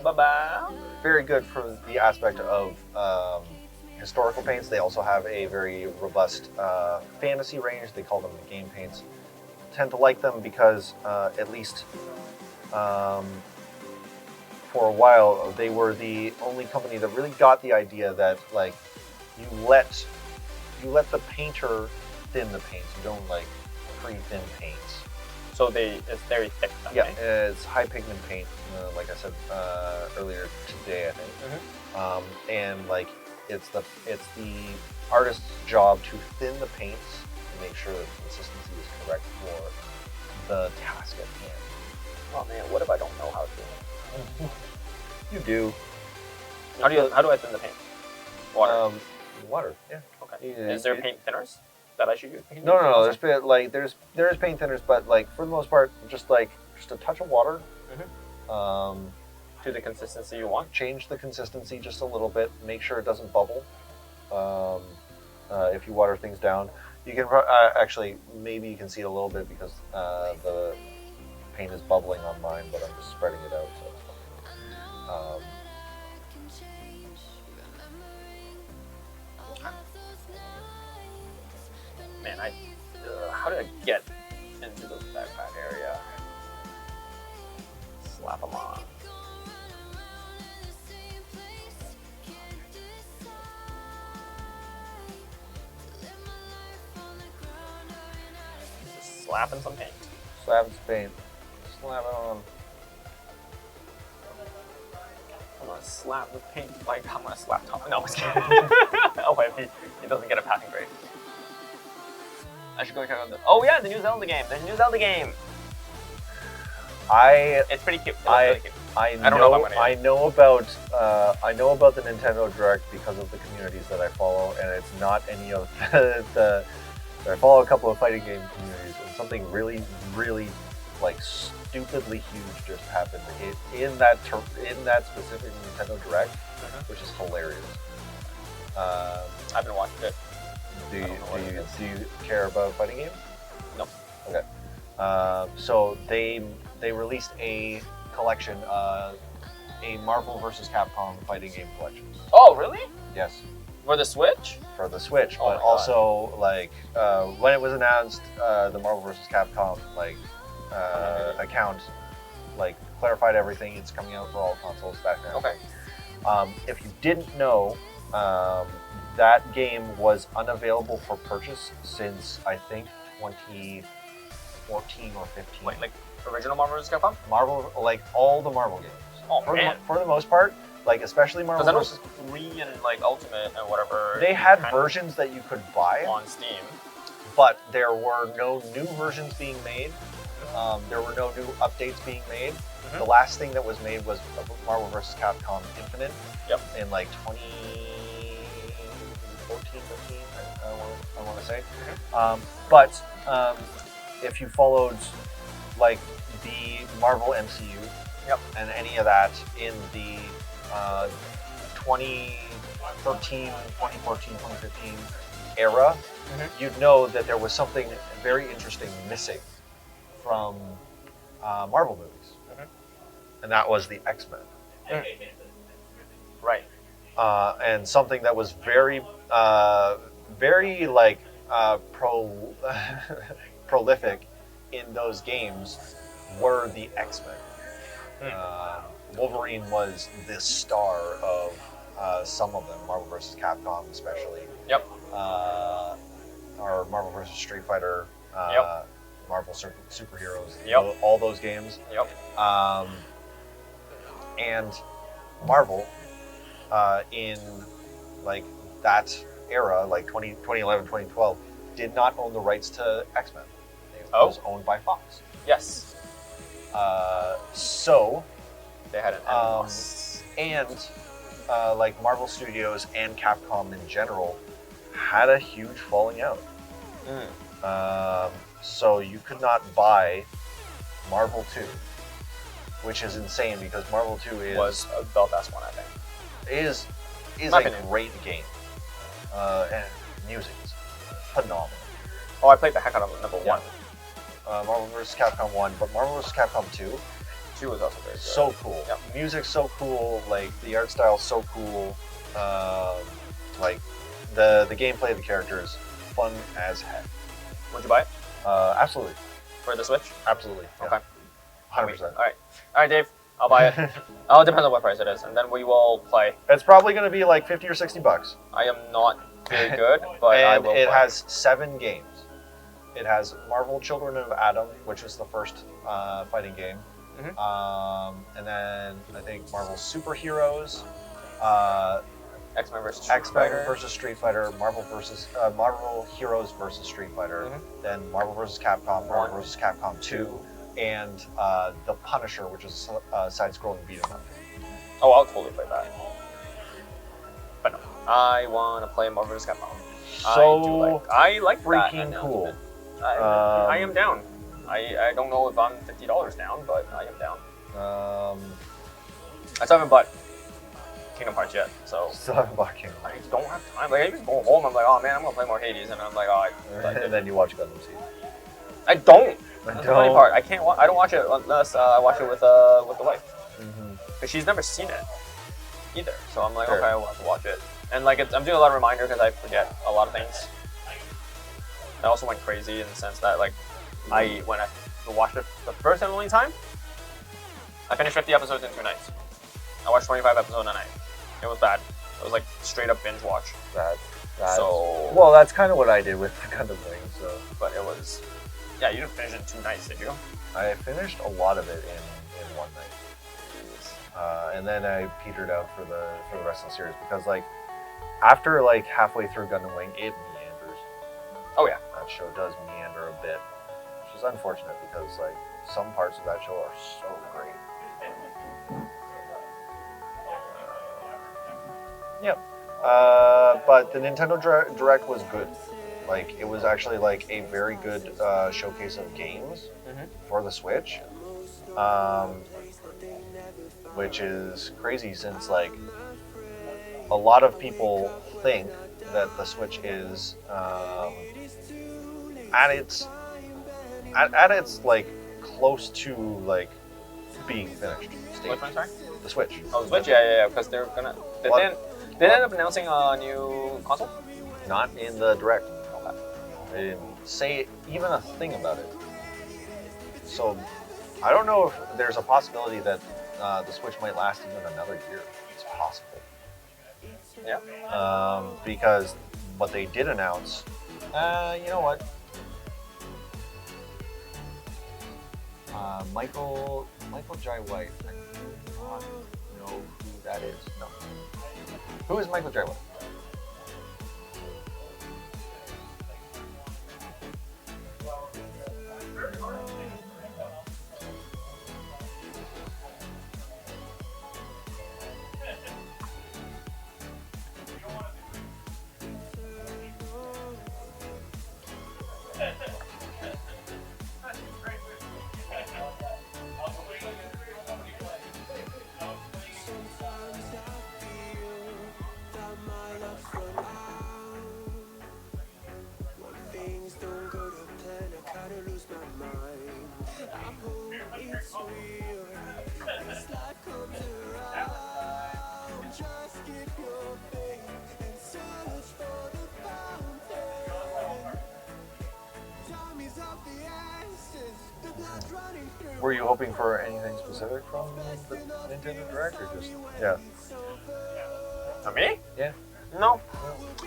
B: Bye-bye.
A: Very good for the aspect of historical paints. They also have a very robust fantasy range. They call them the game paints. Tend to like them because at least for a while they were the only company that really got the idea that like you let the painter thin the paints. You don't like pre-thin paints.
B: So it's very thick. Then,
A: Yeah,
B: right?
A: it's high pigment paint. Like I said earlier today, I think. And like it's the artist's job to thin the paints to make sure that the consistency is correct for the task at hand.
B: Oh man, what if I don't know how to?
A: You do.
B: How do I thin the paint? Water.
A: Water. Yeah.
B: Okay.
A: Yeah,
B: Is there paint thinners that I should use?
A: No. There's paint thinners, but like for the most part, just a touch of water.
B: To the consistency you want.
A: Change the consistency just a little bit. Make sure it doesn't bubble. If you water things down, you can actually maybe you can see it a little bit because the paint is bubbling on mine, but I'm just spreading it out. So.
B: Man, how did I get into the backpack area? Slap them on. Just slapping some paint.
A: Slap some paint. Slap it on.
B: I'm gonna slap the paint like I'm gonna slap Tom. No, I'm just kidding. Oh, wait, he doesn't get a passing grade. I should go check out the. Oh yeah, the new Zelda game. There's a new Zelda game. It's pretty cute. Really cute.
A: I
B: don't know if I'm gonna
A: I know about the Nintendo Direct because of the communities that I follow, and it's not any of the. I follow a couple of fighting game communities, and something really, really like stupidly huge just happened in that specific Nintendo Direct, which is hilarious.
B: I've been watching it.
A: Do you care about fighting games?
B: No.
A: Okay. So they released a collection, a Marvel vs. Capcom fighting game collection.
B: Oh, really?
A: Yes.
B: For the Switch?
A: For the Switch,
B: Oh
A: but also like when it was announced, the Marvel vs. Capcom account like clarified everything. It's coming out for all consoles. That kind of
B: Okay.
A: thing. If you didn't know, that game was unavailable for purchase since I think 2014 or 15.
B: Wait, like original Marvel vs. Capcom?
A: Marvel, like all the Marvel games.
B: Oh,
A: for the most part, like especially Marvel
B: Because I know
A: vs.
B: 3 and like Ultimate and whatever.
A: They had
B: kind of
A: versions that you could buy
B: on Steam.
A: but there were no new versions being made. There were no new updates being made. The last thing that was made was Marvel vs. Capcom Infinite.
B: Yep.
A: In like 2014, 15, I want to say. But if you followed like the Marvel MCU, and any of that in the 2013, 2014, 2015 era, you'd know that there was something very interesting missing from Marvel movies. And that was the X-Men.
B: Right.
A: And something that was very, very like prolific in those games were the X-Men. Wolverine was the star of some of them, Marvel vs. Capcom especially.
B: Yep.
A: Or Marvel vs. Street Fighter. Marvel Superheroes.
B: Yep.
A: All those games.
B: Yep.
A: And Marvel, in like that era, like 2011, 2012, did not own the rights to X-Men. It was owned by Fox.
B: Yes.
A: So
B: They had an
A: and like Marvel Studios and Capcom in general had a huge falling out. So you could not buy Marvel 2, which is insane because Marvel 2
B: was the best one, I think.
A: is
B: My
A: a
B: opinion.
A: great game. And music is phenomenal.
B: Oh, I played the heck out of number 1.
A: Marvel vs. Capcom 1, but Marvel vs. Capcom 2,
B: 2 was also very good.
A: so cool.
B: Yep.
A: Music's so cool, like the art style's so cool. Like the gameplay of the character is fun as heck.
B: Would you buy it
A: Absolutely,
B: for the Switch?
A: absolutely. Yeah.
B: Okay.
A: 100%.
B: All right, Dave. I'll buy it. Oh, it depends on what price it is, and then we will play.
A: It's probably going to be like $50 or $60.
B: I am not very good, but I
A: And
B: will
A: it
B: play.
A: has 7 games. It has Marvel Children of Adam, which is the first fighting game.
B: Mhm.
A: And then I think Marvel Superheroes,
B: X-Men versus Street
A: X-Men
B: Fighter.
A: versus Street Fighter, Marvel Heroes versus Street Fighter, then Marvel versus Capcom, Marvel versus Capcom 2, and The Punisher, which is a side-scrolling beat 'em up.
B: Oh, I'll totally play that. But no, I want to play Marvel vs. Capcom. I like that
A: freaking cool.
B: announcement. I am down. I don't know if I'm $50 down, but I am down. I still haven't bought Kingdom Hearts yet, so
A: Still haven't bought Kingdom
B: I don't have time. Like I just go home, I'm like, oh man, I'm gonna play more Hades, and I'm like, oh,
A: and then you watch Gundam Seed.
B: I don't. That's the funny
A: don't.
B: part. I can't. I don't watch it unless I watch it with the wife, because she's never seen it either. So I'm like,
A: Sure.
B: okay, I will have to watch it. And like, I'm doing a lot of reminder because I forget a lot of things. I also went crazy in the sense that like, when I watched it the first and only time, I finished 50 episodes in 2 nights. I watched 25 episodes in a night. It was bad. It was like straight up binge watch.
A: Well, that's kind of what I did with Gundam Wing. So,
B: but it was, yeah, you didn't finish it in 2 nights, did you?
A: I finished a lot of it in 1 night, and then I petered out for the rest of the series because like after like halfway through Gundam Wing, it meanders.
B: Oh yeah.
A: That show does meander a bit, which is unfortunate because like some parts of that show are so great. Yep. But the Nintendo Direct was good. Like it was actually like a very good showcase of games for the Switch, which is crazy since like a lot of people think that the Switch is at its like close to like being finished stage.
B: Which one, sorry?
A: The Switch.
B: Oh, the Switch, yeah, because they're gonna. They end up announcing a new console.
A: Not in the Direct. They didn't say even a thing about it. So I don't know if there's a possibility that the Switch might last even another year. It's possible.
B: Yeah.
A: Because what they did announce, you know what? Michael Jai White. I do not know who that is. No. Who is Michael Jai White? Were you hoping for anything specific from the Nintendo Direct, or just
B: For me?
A: Yeah.
B: No.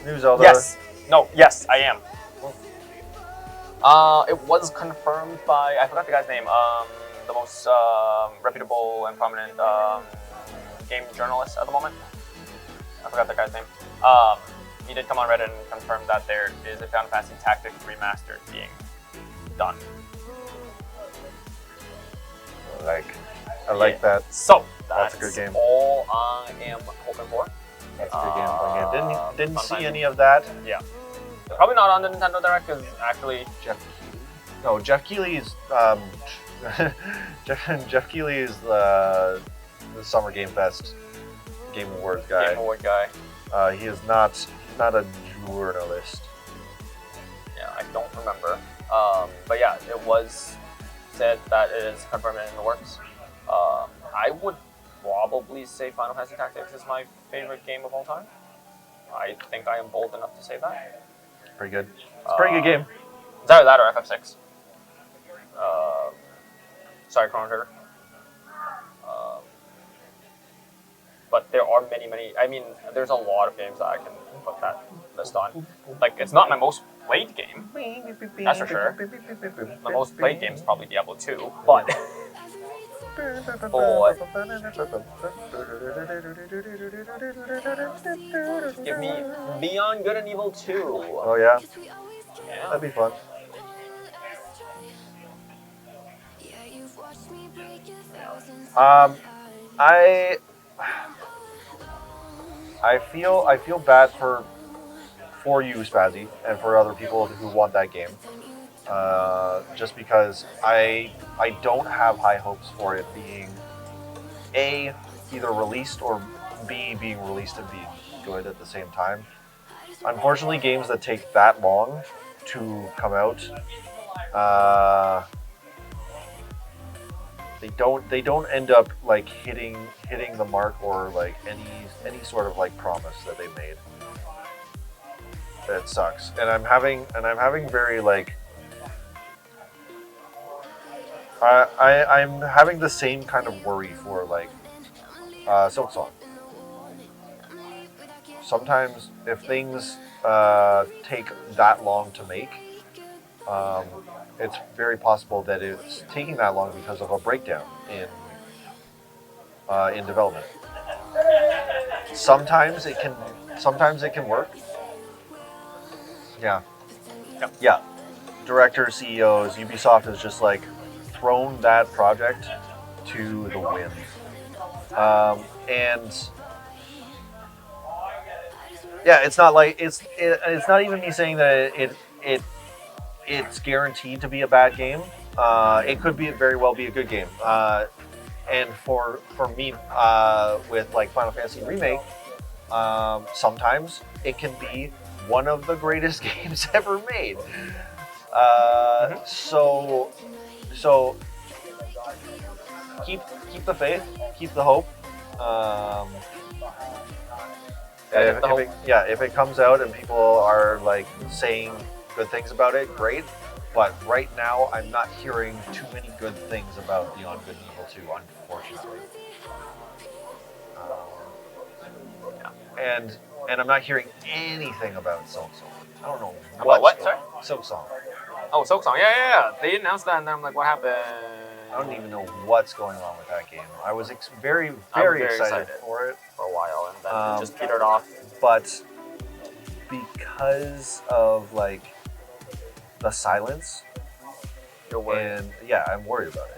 A: New Zelda?
B: Yes. No. Yes, I am. It was confirmed by, I forgot the guy's name. The most reputable and prominent game journalist at the moment. I forgot the guy's name. He did come on Reddit and confirm that there is a Final Fantasy Tactics remastered being done.
A: I like that.
B: So
A: That's
B: that's
A: a good game.
B: all I am hoping for.
A: That's a good game. Didn't
B: Fun
A: see
B: time.
A: any of that.
B: Yeah. Probably not on the Nintendo Direct because actually
A: Jeff Keighley's Jeff Keighley is the Summer Game Fest Game Awards guy.
B: Game Award guy.
A: He is not a journalist.
B: Yeah, I don't remember. But yeah, it was said that it is confirmed in the works. I would probably say Final Fantasy Tactics is my favorite game of all time. I think I am bold enough to say that.
A: Pretty good. It's a pretty good game.
B: It's either that or FF6. Sorry, Chrono Trigger. But there are many. I mean, there's a lot of games that I can put that list on. Like, it's not my most played game. That's for sure. My most played game is probably Diablo 2, but give me Beyond Good and Evil 2.
A: Oh yeah,
B: Yeah.
A: that'd be fun. I feel bad for you, Spazzy, and for other people who want that game. Just because I don't have high hopes for it being A, either released, or B, being released and being good at the same time. Unfortunately, games that take that long to come out, they don't end up like hitting the mark or like any sort of like promise that they made. It sucks, and I'm having very like I'm having the same kind of worry for like Silk Song. Sometimes if things take that long to make, it's very possible that it's taking that long because of a breakdown in development. Sometimes it can work. Yeah.
B: Yep.
A: Yeah. Directors, CEOs, Ubisoft has just like thrown that project to the wind. And yeah, it's not like it's not even me saying that it's guaranteed to be a bad game. It could very well be a good game. And for me, with like Final Fantasy Remake, sometimes it can be one of the greatest games ever made. So keep the faith, keep the hope. If it comes out and people are like saying good things about it, great. But right now, I'm not hearing too many good things about Beyond Good and Evil 2, unfortunately. And I'm not hearing anything about Silk Song. I don't know
B: About what? Sorry?
A: Silk Song.
B: Oh, Silk Song. Yeah. They announced that, and then I'm like, what happened?
A: I don't even know what's going on with that game. I was very
B: very
A: excited
B: excited.
A: for it.
B: For a while, and then it just petered off.
A: But because of like the silence,
B: You're worried.
A: and yeah, I'm worried about it.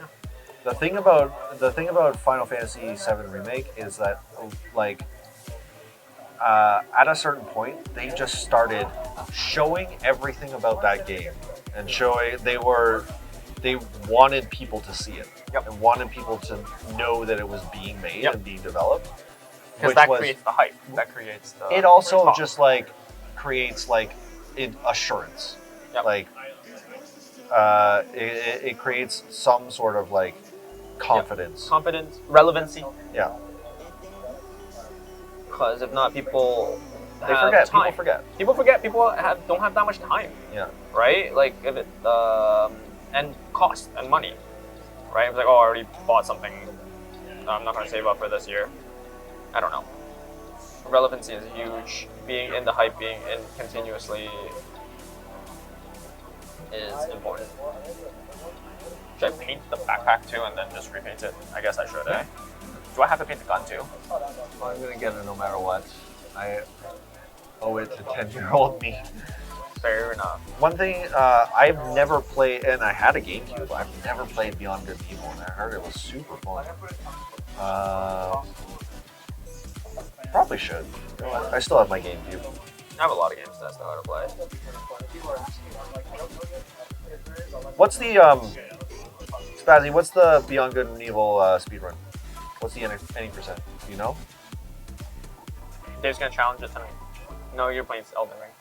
A: The thing about Final Fantasy VII Remake is that like at a certain point they just started showing everything about that game and showing they wanted people to see it.
B: Yep.
A: And wanted people to know that it was being made
B: Yep.
A: and being developed.
B: Because that creates the hype. That creates the.
A: It also
B: talk.
A: just like creates like assurance.
B: Yep.
A: Like it creates some sort of like confidence.
B: Yep. Confidence, relevancy.
A: Yeah.
B: Because if not, people
A: They
B: have
A: forget.
B: time.
A: People forget.
B: People forget. People don't have that much time.
A: Yeah.
B: Right? Like if it and cost and money. Right? It's like, oh, I already bought something. I'm not going to save up for this year. I don't know. Relevancy is huge. Being in the hype, being in continuously is important. Should I paint the backpack too and then just repaint it? I guess I should, eh? Do I have to paint the gun too?
A: Well, I'm gonna get it no matter what. I owe it to 10-year-old me.
B: Fair enough.
A: One thing I've never played, and I had a GameCube. I've never played Beyond Good and Evil, and I heard it was super fun. Probably should. I still have my GameCube.
B: I have a lot of games that I still have to play.
A: What's the Spazzy? What's the Beyond Good and Evil speedrun? What's the any percent? Do you know?
B: Dave's gonna challenge it tonight. No, you're playing Elden Ring.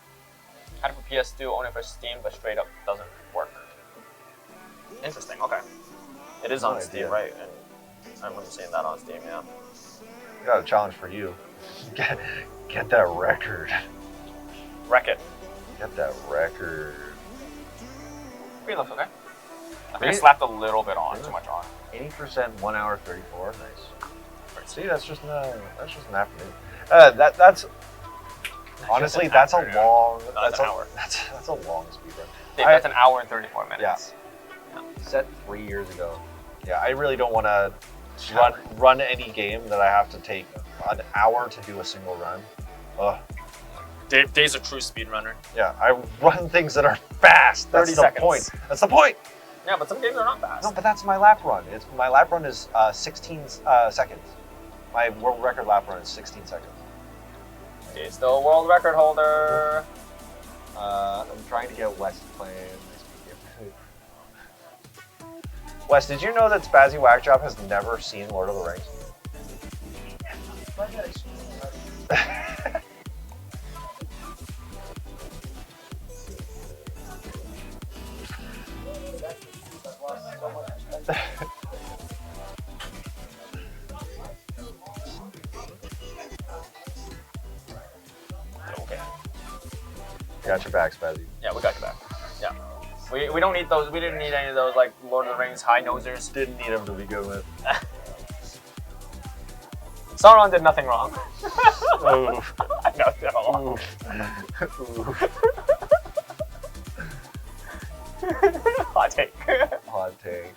B: Had it for PS2, own it for Steam, but straight up doesn't work. Interesting. Okay. It is on
A: No
B: Steam,
A: idea.
B: right? And I remember seeing that on Steam. Yeah.
A: I got a challenge for you. Get that record.
B: Wreck it.
A: Get that record.
B: Green looks okay. I think I
A: Green-
B: slapped a little bit on, too much on.
A: 80%, 1 hour 34. Nice. See, that's just an afternoon. That's honestly
B: an
A: that's a
B: afternoon.
A: long.
B: No,
A: That's
B: an
A: a
B: hour.
A: that's a long speed run.
B: Dave, that's an hour and 34 minutes.
A: Yeah. Set 3 years ago. Yeah, I really don't want to run any game that I have to take an hour to do a single run. Ugh.
B: Dave's a true speedrunner.
A: Yeah, I run things that are fast. That's
B: 30
A: the
B: seconds.
A: point. That's the point.
B: Yeah, but some games are not fast.
A: No, but that's my lap run. My lap run is 16 seconds. My world record lap run is 16 seconds.
B: Dave's still a world record holder.
A: I'm trying to get Wes playing this game. Wes, did you know that Spazzy Whackjob has never seen Lord of the Rings?
B: Okay.
A: Got your back, Spazzy.
B: Yeah, we got you back. Yeah. We don't need those. We didn't need any of those like Lord of the Rings high nosers.
A: Didn't need him to be good with.
B: Sauron did nothing wrong.
A: Oof.
B: I know it's wrong.
A: Oof.
B: Hot take.
A: Hot take.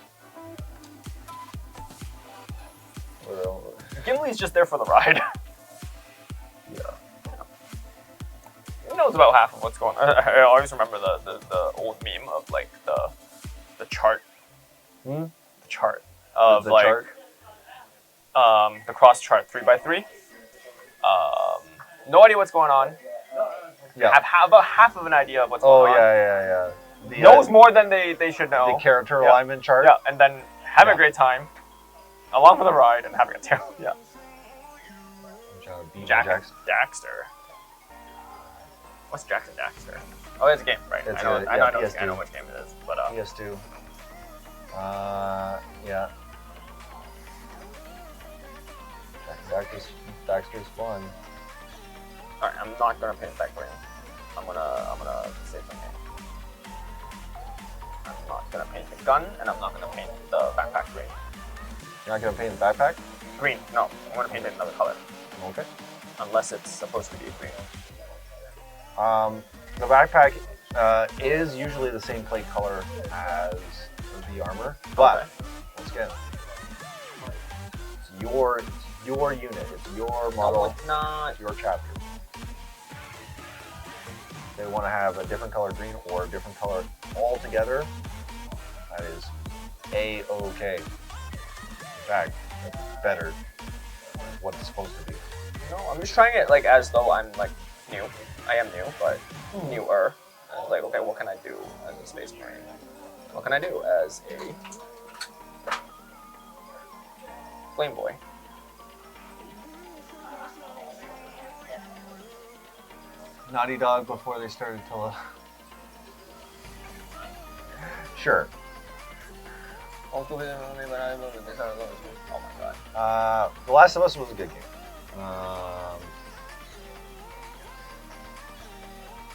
A: What else?
B: Gimli's just there for the ride.
A: Yeah.
B: He knows about half of what's going on. I always remember the old meme of like the chart.
A: Hmm?
B: The chart of
A: The
B: like
A: chart?
B: the cross chart 3x3. No idea what's going on.
A: Yeah.
B: Have about half of an idea of what's
A: Oh
B: going on.
A: yeah. The,
B: Knows more than they should know.
A: The character
B: Yeah.
A: alignment chart.
B: Yeah, and then having
A: Yeah.
B: a great time, along for the ride, and having a terrible. Yeah.
A: Jackson.
B: Daxter. What's Jackson Daxter? Oh, it's a game, right?
A: It's
B: I know.
A: a-
B: I
A: yeah,
B: know
A: PS2.
B: which game it is, but
A: PS2. Yeah. Daxter's fun.
B: all right. I'm not gonna paint that green. I'm gonna save some game. I'm not gonna paint the gun, and I'm not gonna paint the backpack green.
A: You're not gonna paint the backpack?
B: Green. No, I'm gonna paint it another color,
A: Okay.
B: unless it's supposed to be green.
A: The backpack is usually the same plate color as the armor, but
B: Okay.
A: once again, it's your unit, it's your
B: No,
A: model,
B: it's not.
A: it's your chapter. They want to have a different color green or a different color altogether. That is A-okay. In fact, it's better than what it's supposed to be.
B: No, I'm just trying it like as though I'm like new. I am new, but newer. And it's like, okay, what can I do as a space marine? What can I do as a flame boy?
A: Naughty Dog before they started to. Sure.
B: Oh my god.
A: The Last of Us was a good game.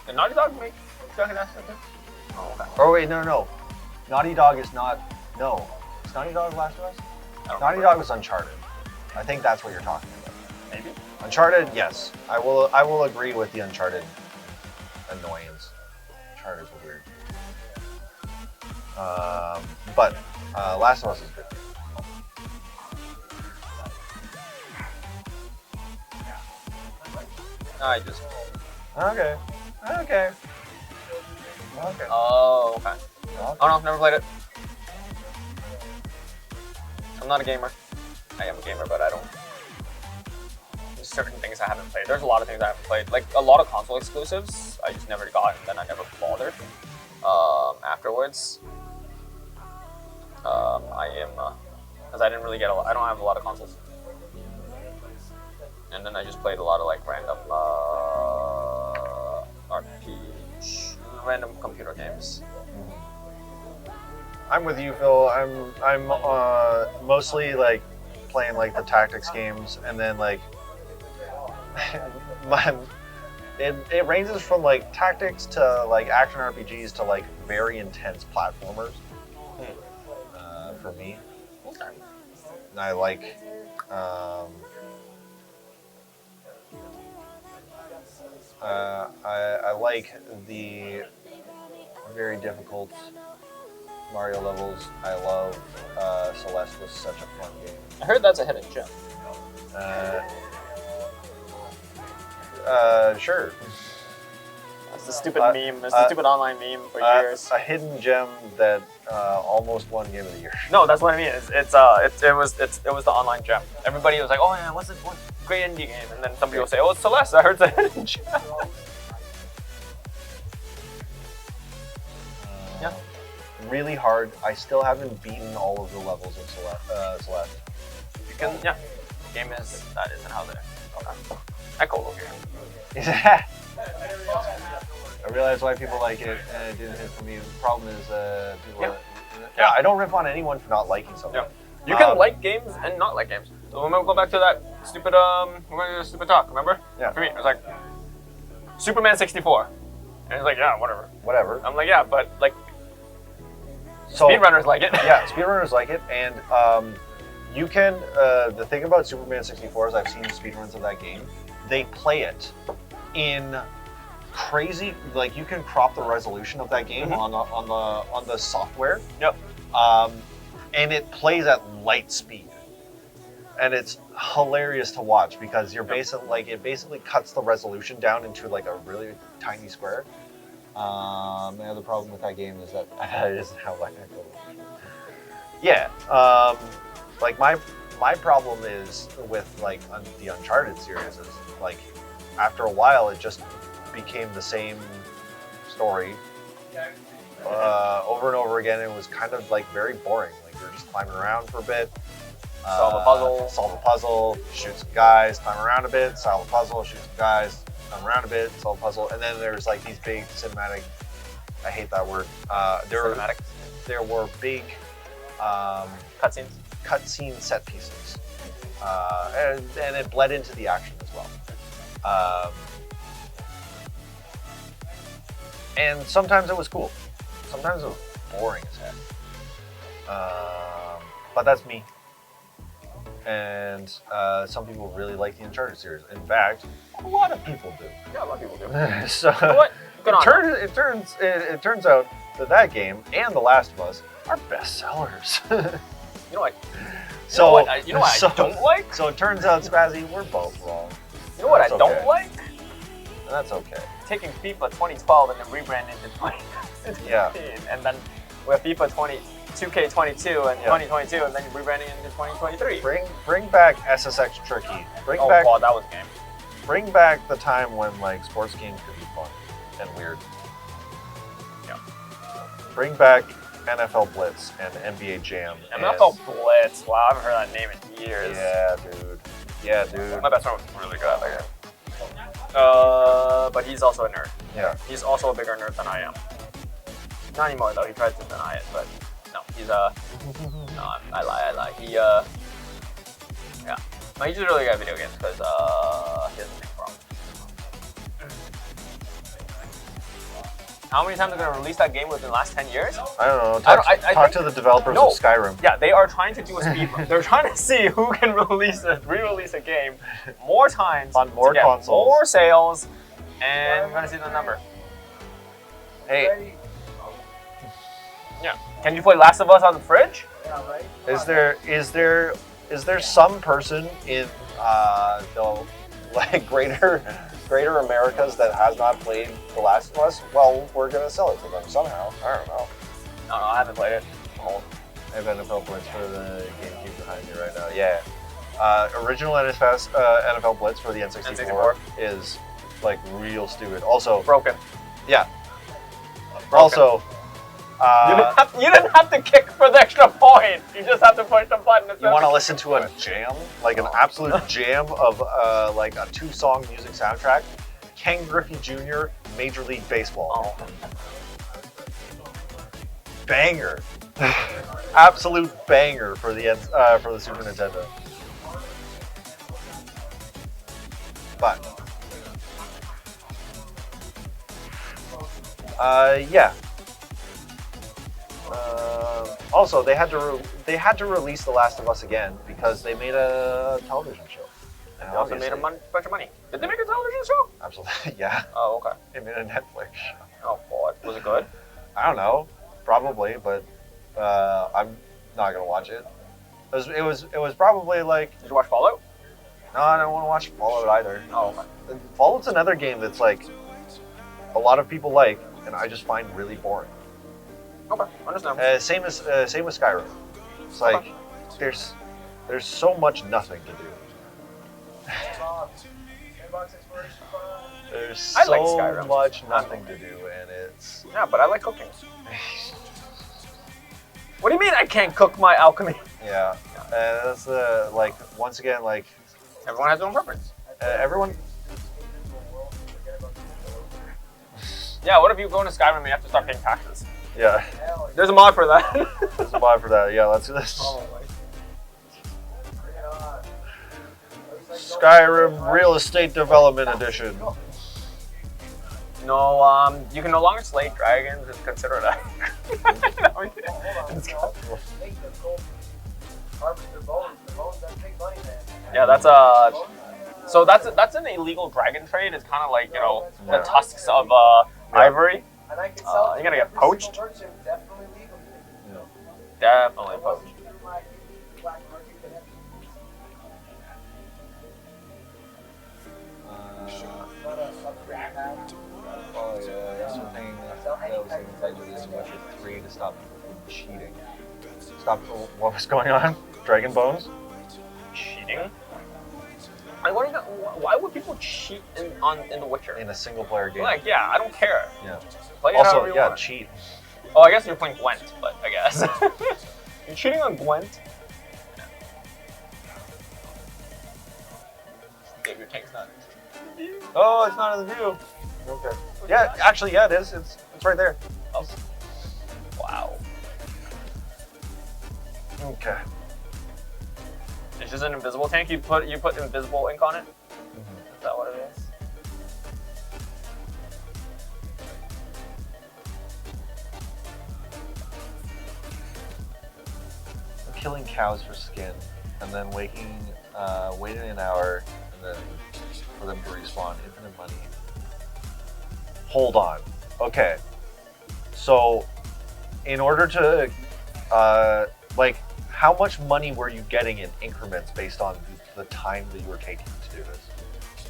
B: Did Naughty Dog make Dragon Ash too? Oh, okay.
A: Oh wait, no. Naughty Dog is not. No, is Naughty Dog Last of Us?
B: I don't
A: Naughty
B: remember.
A: Dog was Uncharted. I think that's what you're talking about.
B: Maybe.
A: Uncharted, yes. I will agree with the Uncharted annoyance. Uncharted is weird. But Last of Us is good.
B: I just.
A: Okay.
B: Oh, okay.
A: Okay.
B: Oh no, never played it. I'm not a gamer. I am a gamer, but I don't. There's certain things I haven't played. There's a lot of things I haven't played. Like a lot of console exclusives, I just never got, and then I never bothered. Afterwards, I am because I didn't really get I don't have a lot of consoles, and then I just played a lot of like random random computer games.
A: I'm with you, Phil. I'm mostly like playing like the tactics games, and then like it ranges from like tactics to like action RPGs to like very intense platformers. For me, I like. I like the very difficult Mario levels. I love Celeste was such a fun game.
B: I heard that's a hidden gem.
A: Sure.
B: That's the stupid meme. That's the stupid online meme for years.
A: A hidden gem that almost won Game of the Year.
B: No, that's what I mean. It was the online gem. Everybody was like, oh yeah, what's it? What great indie game? And then somebody will say, oh, it's Celeste. I heard it's a hidden gem. Yeah.
A: Really hard. I still haven't beaten all of the levels of Celeste.
B: You can, yeah. The game is that isn't how they. Okay. Echo over here.
A: I realize why people like it, and it didn't hit for me. The problem is, people. Yeah, I don't rip on anyone for not liking something.
B: Yeah. You can like games and not like games. So remember, go back to that stupid stupid talk. Remember?
A: Yeah.
B: For me, it was like Superman 64, and it's like, yeah, whatever.
A: Whatever.
B: I'm like, yeah, but like
A: So,
B: speedrunners like it.
A: Yeah, speedrunners like it, and you can. The thing about Superman 64 is I've seen speedruns of that game. They play it in crazy. Like you can crop the resolution of that game on the software.
B: Yep.
A: And it plays at light speed, and it's hilarious to watch because you're basically like it basically cuts the resolution down into like a really tiny square. The other problem with that game is that that isn't how I go. Yeah. Like my problem is with like the Uncharted series is like after a while it just became the same story over and over again. It was kind of like very boring. Like you're just climbing around for a bit,
B: Solve a puzzle,
A: shoot some guys, climb around a bit, solve a puzzle, shoot some guys, climb around a bit, solve a puzzle, and then there's like these big cinematic. I hate that word. There were big cutscene set pieces, and it bled into the action as well. And sometimes it was cool. Sometimes it was boring as heck. But that's me. And some people really like the Uncharted series. In fact, a lot of people do.
B: Yeah, a lot of people do.
A: So
B: You know what? Good on them.
A: it turns out that game and The Last of Us are bestsellers.
B: You know what?
A: So
B: I don't like?
A: So it turns out, Spazzy, we're both wrong.
B: You know what
A: That's
B: I don't
A: okay.
B: like?
A: That's okay.
B: Taking FIFA 2012 and then rebranding to 2015.
A: Yeah.
B: And then with FIFA 2K22 and 2022 and then rebranding into 2023.
A: Bring back SSX Tricky. Bring back
B: God, that was a game.
A: Bring back the time when like sports games could be fun and weird.
B: Yeah.
A: Bring back NFL Blitz and NBA Jam.
B: NFL Blitz. Wow, I haven't heard that name in years.
A: Yeah, dude.
B: My best friend was really good at that game. But he's also a nerd.
A: Yeah.
B: He's also a bigger nerd than I am. Not anymore though. He tries to deny it, but no, he's no, I lie. He yeah. No, he's just really good at video games because he doesn't make problems. How many times are they going to release that game within the last 10 years?
A: I don't know.
B: I
A: Talk
B: think-
A: to the developers
B: No.
A: of Skyrim.
B: Yeah, they are trying to do a speed run. They're trying to see who can re-release a game more times
A: On more
B: to get
A: consoles.
B: more sales, and we're going to see the number.
A: Hey,
B: Yeah. Can you play Last of Us on the fridge?
A: is there some person in the like greater Americas that has not played The Last of Us? Well, we're gonna sell it to them somehow. I don't know.
B: No, I haven't played it. Oh.
A: I have NFL Blitz for the GameCube behind me right now. Yeah. Original NFL Blitz for the N64 is like real stupid. Also,
B: Broken.
A: yeah.
B: Broken.
A: Also,
B: You didn't have to kick for the extra point. You just have to push the button.
A: you want to listen to a jam, like an absolute jam of like a 2-song music soundtrack? Ken Griffey Jr. Major League Baseball.
B: Oh.
A: Banger. Absolute banger for the Super Nintendo. But Yeah. Also, they had to release The Last of Us again because they made a television show. And
B: They also made a bunch of money. Did they make a television show?
A: Absolutely, yeah.
B: Oh, okay.
A: They made a Netflix show.
B: Oh, boy. Was it good?
A: I don't know, probably, but I'm not gonna watch it. It was probably like,
B: Did you watch Fallout?
A: no, I don't want to watch Fallout either.
B: Oh, okay.
A: Fallout's another game that's like a lot of people like, and I just find really boring.
B: Okay, understand.
A: Same with Skyrim. It's like there's so much nothing to do. There's
B: I like
A: so
B: Skyrim.
A: much nothing to do, and it's
B: Yeah, but I like cooking. What do you mean I can't cook my alchemy?
A: yeah. That's the like once again like
B: Everyone has their own preference.
A: everyone.
B: Yeah, what if you go into Skyrim and you have to start paying taxes?
A: Yeah,
B: There's a mod for that.
A: there's a buy for that. Yeah, let's do this. Skyrim Real Estate Development Edition.
B: No, you can no longer slay dragons and consider that. Yeah, so that's an illegal dragon trade. It's kind of like, you know, the tusks of ivory. You're gonna get poached. Definitely poached.
A: Oh yeah, that's the thing. That was like with this Witcher 3 to stop people from cheating. Stop. What was going on? Dragon Bones?
B: Cheating? Why would people cheat in The Witcher?
A: In a single player game.
B: Like, yeah, I don't care.
A: Yeah.
B: Play it however
A: Also,
B: you
A: yeah,
B: want.
A: cheat.
B: Oh, I guess you're playing Gwent, but I guess. You're cheating on Gwent? Dave, your tank's not.
A: Oh, it's not in the view. Okay. Yeah, actually, yeah, it is. It's right there.
B: Oh. Wow.
A: Okay.
B: It's just an invisible tank. You put invisible ink on it. Is that what it is?
A: Killing cows for skin, and then waiting an hour, and then for them to respawn. Infinite money. Hold on. Okay. So, in order to, like, how much money were you getting in increments based on the time that you were taking to do this?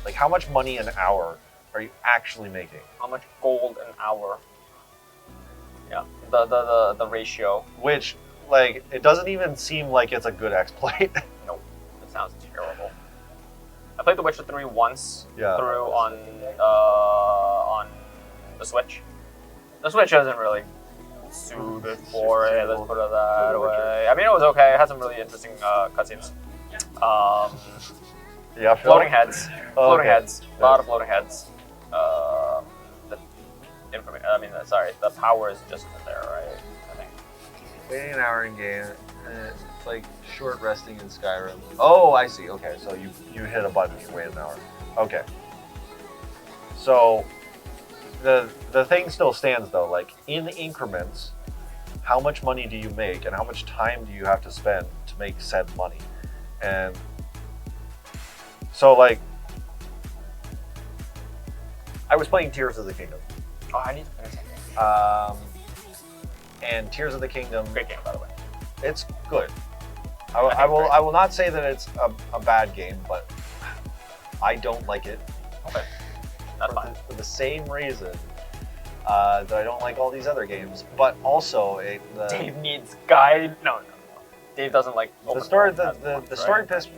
A: Like, how much money an hour are you actually making?
B: How much gold an hour? Yeah, the ratio.
A: Which, like, it doesn't even seem like it's a good exploit.
B: Nope, that sounds terrible. I played The Witcher 3 once
A: Yeah.
B: through on the Switch. The Switch isn't really suited for it. Let's put it that way. I mean, it was okay. It had some really interesting cutscenes.
A: Yeah, Phil?
B: Floating heads.
A: Oh,
B: Floating
A: okay.
B: heads. A lot of floating heads. The power is just in there, right? I think.
A: Waiting an hour in game. It's like short resting in Skyrim. Oh, I see. Okay, so you hit a button, you wait an hour. Okay. So the thing still stands though. Like in increments, how much money do you make, and how much time do you have to spend to make said money? And so like, I was playing Tears of the Kingdom.
B: Oh, I need to finish that game.
A: And Tears of the Kingdom.
B: Great game, by the way.
A: It's good. I will not say that it's a bad game, but I don't like it.
B: Okay. That's fine.
A: For the same reason that I don't like all these other games, but also
B: Dave needs guide. No. Dave doesn't like
A: the story. The story pissed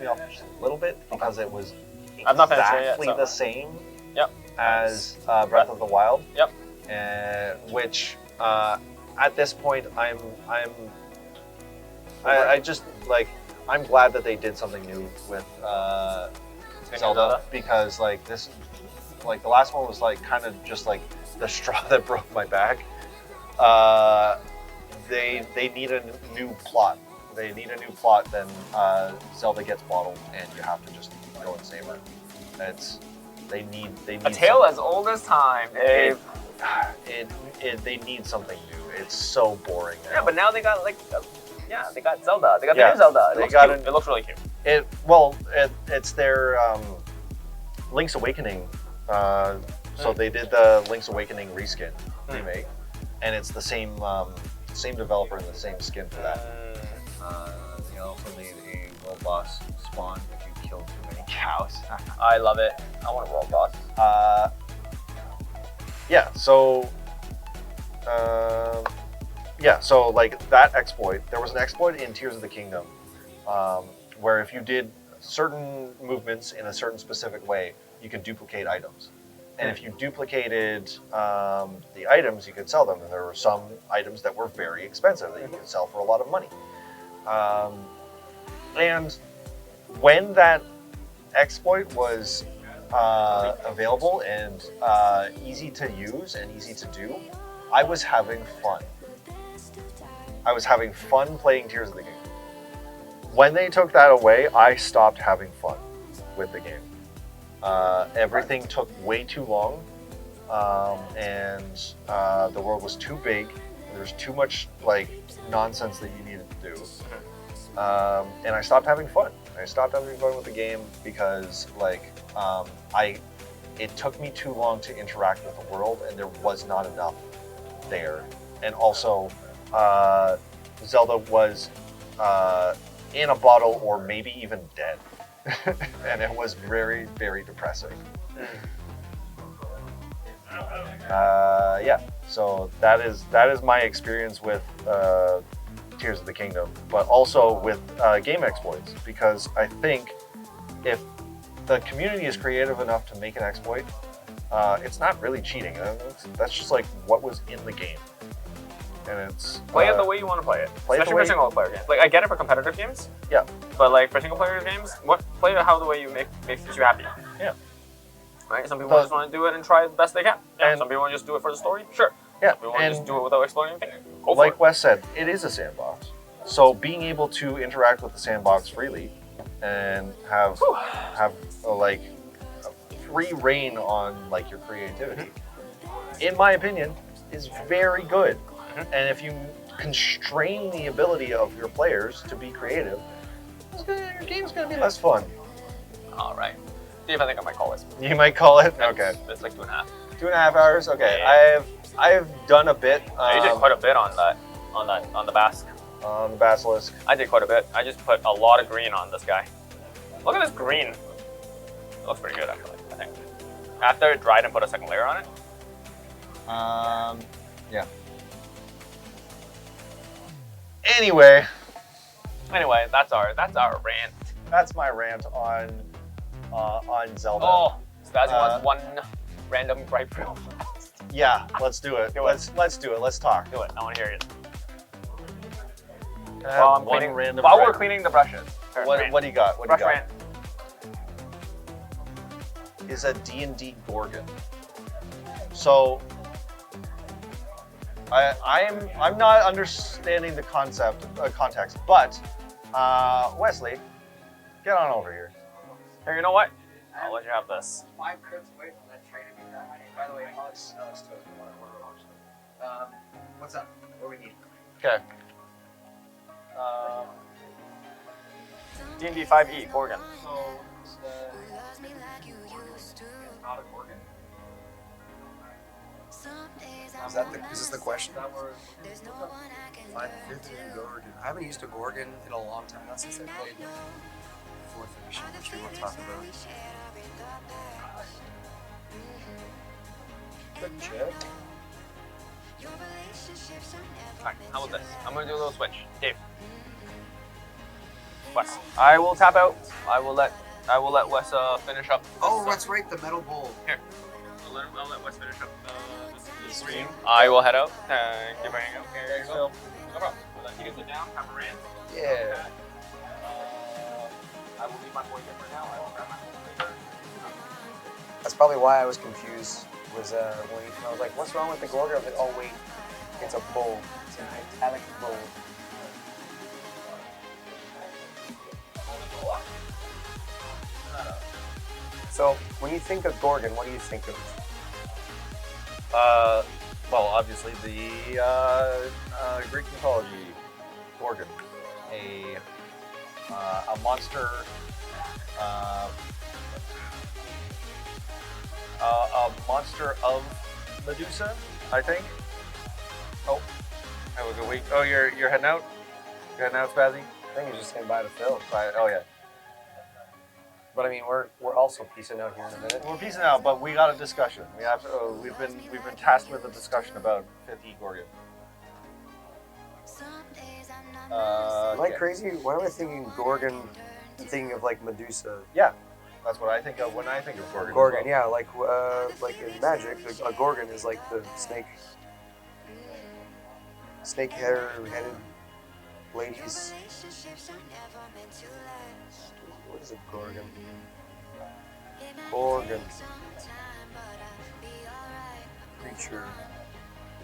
A: me off just a little bit because it was
B: I've not finished it yet,
A: exactly
B: so.
A: the same
B: Yep.
A: as Breath of the Wild.
B: Yep.
A: Which at this point I just like I'm glad that they did something new with Zelda because like this, like the last one was like kind of just like the straw that broke my back. They need a new plot. They need a new plot. Then Zelda gets bottled, and you have to just go and save her. They need
B: a tale as old as time, Dave.
A: they need something new. It's so boring now.
B: Yeah, but now they got like, they got Zelda. They got
A: Yeah,
B: the new Zelda.
A: they got
B: It looks really cute.
A: It's their Link's Awakening. So they did the Link's Awakening reskin remake, and it's the same developer and the same skin for that. They also made a world boss spawn if you kill too many cows.
B: I love it. I want a world boss.
A: So like that exploit, there was an exploit in Tears of the Kingdom where if you did certain movements in a certain specific way, you could duplicate items. And if you duplicated the items, you could sell them. And there were some items that were very expensive that you could sell for a lot of money. And when that exploit was available and easy to use and easy to do, I was having fun. I was having fun playing Tears of the Kingdom. When they took that away, I stopped having fun with the game. Everything took way too long, and the world was too big. There's too much like nonsense that you needed to do, and I stopped having fun. I stopped having fun with the game because it took me too long to interact with the world, and there was not enough there. And also, Zelda was in a bottle or maybe even dead. And it was very, very depressing. So that is my experience with Tears of the Kingdom, but also with game exploits, because I think if the community is creative enough to make an exploit, it's not really cheating. That's just like what was in the game. And it's
B: play it the way you want to play it, especially for single player games. Like I get it for competitive games.
A: Yeah.
B: But like for single player games, play it how the way you makes you happy.
A: Yeah.
B: Right. Some people just want to do it and try the best they can. Yeah. Some people want to just do it for the story. Sure.
A: Yeah.
B: Some people want to just do it without exploring anything. Go for
A: like
B: it.
A: Wes said, it is a sandbox. So being able to interact with the sandbox freely and have like free reign on like your creativity, in my opinion, is very good. And if you constrain the ability of your players to be creative, your game's gonna be less fun.
B: All right. Dave, I think I might call this.
A: You might call it? Okay.
B: It's like 2.5.
A: 2.5 hours? Okay.
B: Yeah.
A: I've done a bit.
B: You did quite a bit on the basque.
A: On the basilisk.
B: I did quite a bit. I just put a lot of green on this guy. Look at this green. It looks pretty good actually, I think. After it dried and put a second layer on it.
A: Yeah. Anyway,
B: that's our rant.
A: That's my rant on Zelda.
B: Oh, Spazzy wants one random gripe reel.
A: Yeah, let's do it. Let's do it. Let's talk.
B: Do it. I want to hear it.
A: While
B: we're cleaning the brushes.
A: What do you got?
B: Brush rant.
A: Is a D&D Gorgon. So I'm not understanding the context, but Wesley, get on over here.
B: Here, you know what? I'll let you have this.
C: 5 crits away from that train to be done. By the way, Alex took what's up? What do we need?
A: Okay.
B: D&D 5e, Gorgon.
D: So it's not a Gorgon.
C: Is this the question? Find the 5th new Gorgon. I haven't used a Gorgon in a long time, not since I played 4th edition, which we won't talk about. Good check.
B: Alright, how about this? I'm gonna do a little switch. Dave. Wes. I will tap out. I will let Wes finish up.
C: Oh, that's right, the metal bowl.
B: Here. I'll let Wes finish up the stream. I will head out. Give my hang out. Here you go. No problem. We'll let you guys sit down, have a rant.
C: Yeah.
B: I will leave my boy here for now. I will grab my phone later.
C: That's probably why I was confused. Was when I was like, "What's wrong with the Gorgon?" I was like, "Oh wait, it's a bowl. It's an italic bowl." So when you think of Gorgon, what do you think of?
A: Well, obviously the Greek mythology, Gorgon, a monster, a monster of Medusa, I think. Oh, have a good week. Oh, you're heading out. You're heading out, Spazzy.
C: I think he's just saying bye to Phil.
A: Bye. Oh yeah.
C: But I mean, we're also peacing out here in a minute.
A: We're peacing out, but we got a discussion. We have to, we've been tasked with a discussion about 50 Gorgon.
C: Am I
A: Okay.
C: crazy? Why am I thinking Gorgon and thinking of like Medusa?
A: Yeah, that's what I think of when I think of Gorgon. as
C: Gorgon,
A: well.
C: yeah, like in magic, a Gorgon is like the snake-headed ladies. What is a Gorgon? Gorgon. Creature.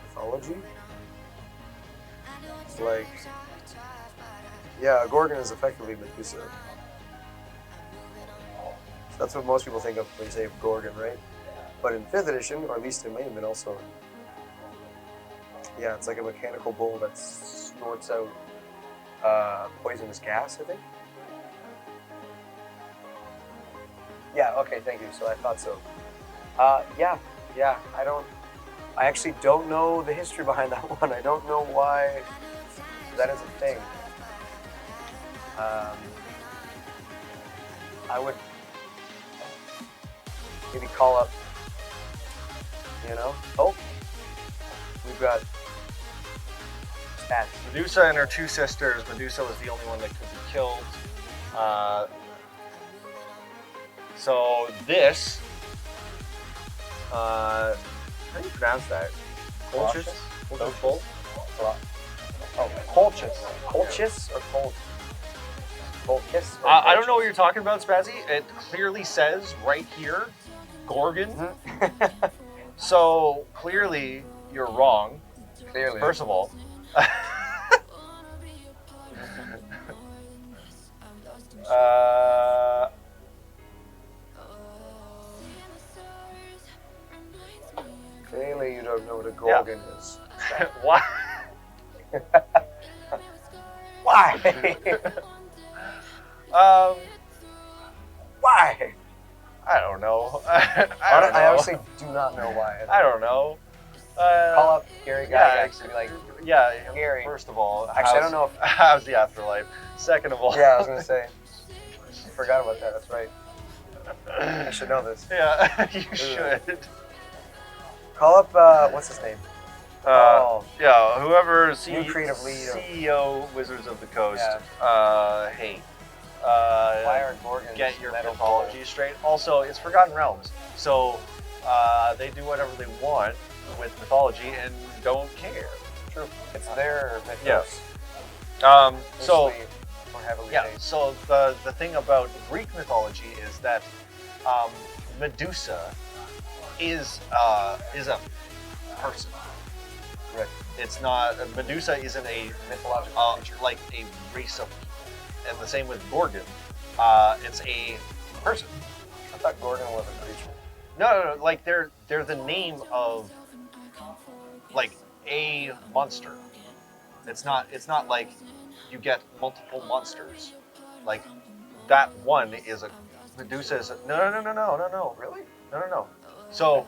C: Mythology? It's like, yeah, a Gorgon is effectively Medusa. That's what most people think of when you say Gorgon, right? But in 5th edition, or at least it may have been also, yeah, it's like a mechanical bull that snorts out poisonous gas, I think. Yeah, okay, thank you. So I thought so. Yeah, I actually don't know the history behind that one. I don't know why that is a thing. I would maybe call up, oh, we've got stats.
A: Medusa and her two sisters. Medusa was the only one that could be killed. So this, how do you pronounce that? Colchis?
C: Colchis? Oh, Colchis. Colchis or Cold? Colchis?
A: I don't know what you're talking about, Spazzy. It clearly says right here, Gorgon. So clearly you're wrong.
C: Clearly.
A: First of all.
C: Clearly you don't know what a Gorgon is.
A: Why?
C: Why? Why?
A: I don't know.
C: I honestly do not know why.
A: I don't know.
C: Call up Gary Gygax and be like,
A: yeah.
C: Gary.
A: First of all,
C: Actually, I don't know if-
A: how's the afterlife. Second of all,
C: yeah, I was gonna say. I forgot about that. That's right. I should know this.
A: Yeah, you should.
C: Call up. What's his name?
A: Yeah, whoever
C: New creative lead of-
A: CEO Wizards of the Coast. Hey.
C: Why are Gorgons
A: Get your
C: metal
A: mythology straight. Also, it's Forgotten Realms, so they do whatever they want with mythology and don't care.
C: True. It's their mythos.
A: Yeah. So
C: Loosely or heavily
A: yeah.
C: based.
A: So the thing about Greek mythology is that Medusa is a person.
C: Right.
A: It's not Medusa isn't a
C: Mythological creature.
A: like a race of people. And the same with Gorgon. It's a person.
C: I thought Gorgon was a creature.
A: No. Like they're the name of like a monster. It's not like you get multiple monsters. Like that one is a Medusa is a, no.
C: Really?
A: No. So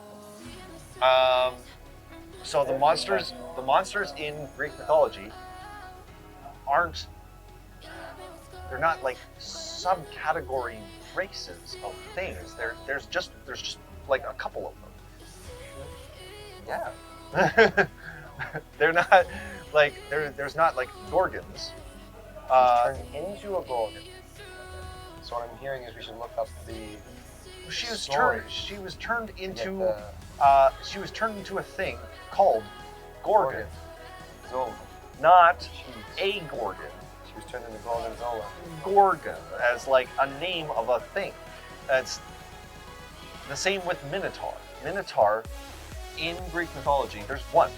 A: so the monsters in Greek mythology they're not like subcategory races of things. There's just like a couple of them. Yeah. They're not like there's not like Gorgons.
C: Turned into a Gorgon. So what I'm hearing is we should look up the.
A: She was
C: story.
A: turned into
C: the-
A: she was turned into a thing called Gorgon,
C: Zola.
A: not
C: Jeez.
A: a Gorgon.
C: She was turned into Gorgonzola.
A: Gorgon as like a name of a thing. That's the same with Minotaur. Minotaur in Greek mythology, there's one,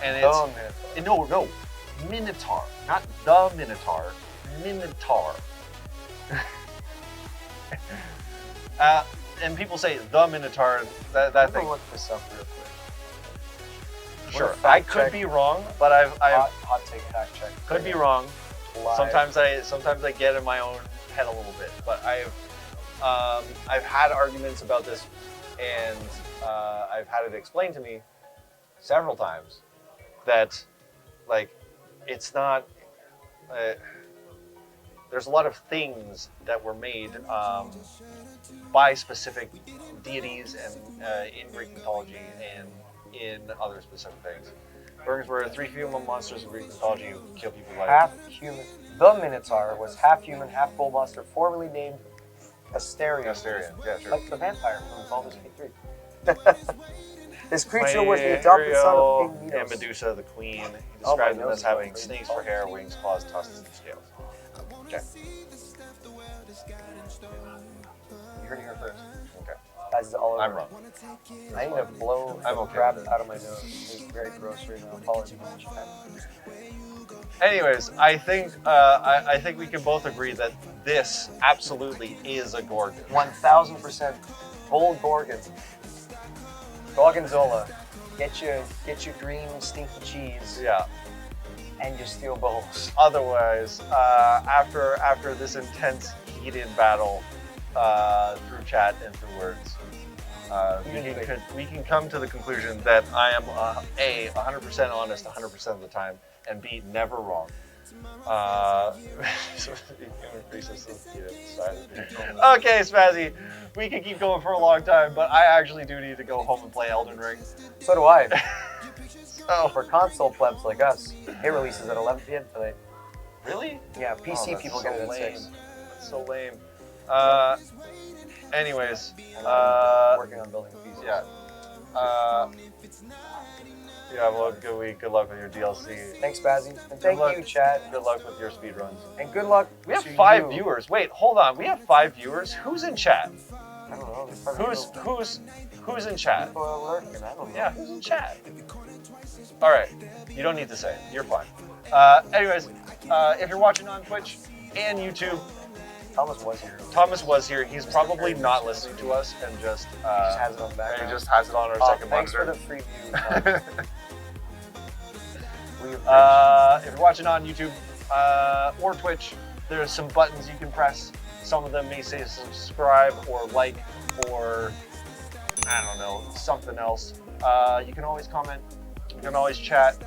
A: and it's no, Minotaur, not the Minotaur, Minotaur. And people say the Minotaur. That
C: I'm
A: thing.
C: gonna look this up real quick.
A: Sure,
F: fact
A: I could
F: check.
A: be wrong, but I've
F: Hot take fact check.
A: could be wrong.
F: Live.
A: Sometimes I get in my own head a little bit, but I've had arguments about this, and I've had it explained to me several times that like it's not. There's a lot of things that were made by specific deities and in Greek mythology and in other specific things. Bergs were 3 human monsters in Greek mythology who kill people by
F: Half human. The Minotaur was half human, half bull monster, formerly named Asterion.
A: Asterion. Yeah, sure.
F: Like the vampire from Baldur's Gate 3. This creature was the adopted son of King
A: and
F: Minos.
A: Medusa, the queen. He
F: Oh, my
A: described them
F: nose
A: as
F: is
A: having
F: going crazy.
A: snakes for hair, wings, claws, tusks, and scales. Okay.
F: You heard it here first.
A: Okay.
F: Guys, it's all over.
A: I'm wrong.
F: I need to blow
A: I'm
F: the
A: okay
F: crap
A: with it.
F: out of my nose. It's very gross right now. Apologies.
A: Anyways, I think we can both agree that this absolutely is a Gorgon.
F: 1000% gold Gorgon. Gorgonzola. Get your green stinky cheese
A: Yeah.
F: and your steel bowls.
A: Otherwise, after this intense, heated battle through chat and through words, we can come to the conclusion that I am A, 100% honest 100% of the time, and B, never wrong. Okay, Spazzy, we can keep going for a long time, but I actually do need to go home and play Elden Ring.
F: So do I.
A: Oh,
F: For console plebs like us, it releases at 11 p.m. tonight.
A: really?
F: Yeah, PC
A: that's
F: people
A: so
F: get it at
A: lame.
F: 6.
A: That's so lame. Anyways,
F: And I'm working on building a PC.
A: yeah. Yeah, well, good week. Good luck with your DLC.
F: Thanks, Bazzy. And thank
A: luck.
F: you, chat.
A: Good luck with your speedruns.
F: And good luck.
A: We have
F: to
A: 5
F: you.
A: viewers. Wait, hold on. We have 5 viewers. Who's in chat?
F: I don't know. There's probably
A: Who's in chat?
F: people lurking. I don't know.
A: Yeah, who's in chat? All right, you don't need to say it. You're fine. Anyways, if you're watching on Twitch and YouTube,
F: Thomas was here.
A: Thomas was here. He's probably not listening to us and just
F: He just has it on the background.
A: he just has it on our second
F: Thanks for
A: monitor.
F: the free view. We appreciate
A: If you're watching on YouTube or Twitch, there's some buttons you can press. Some of them may say subscribe or like or I don't know, something else. You can always comment. You can always chat.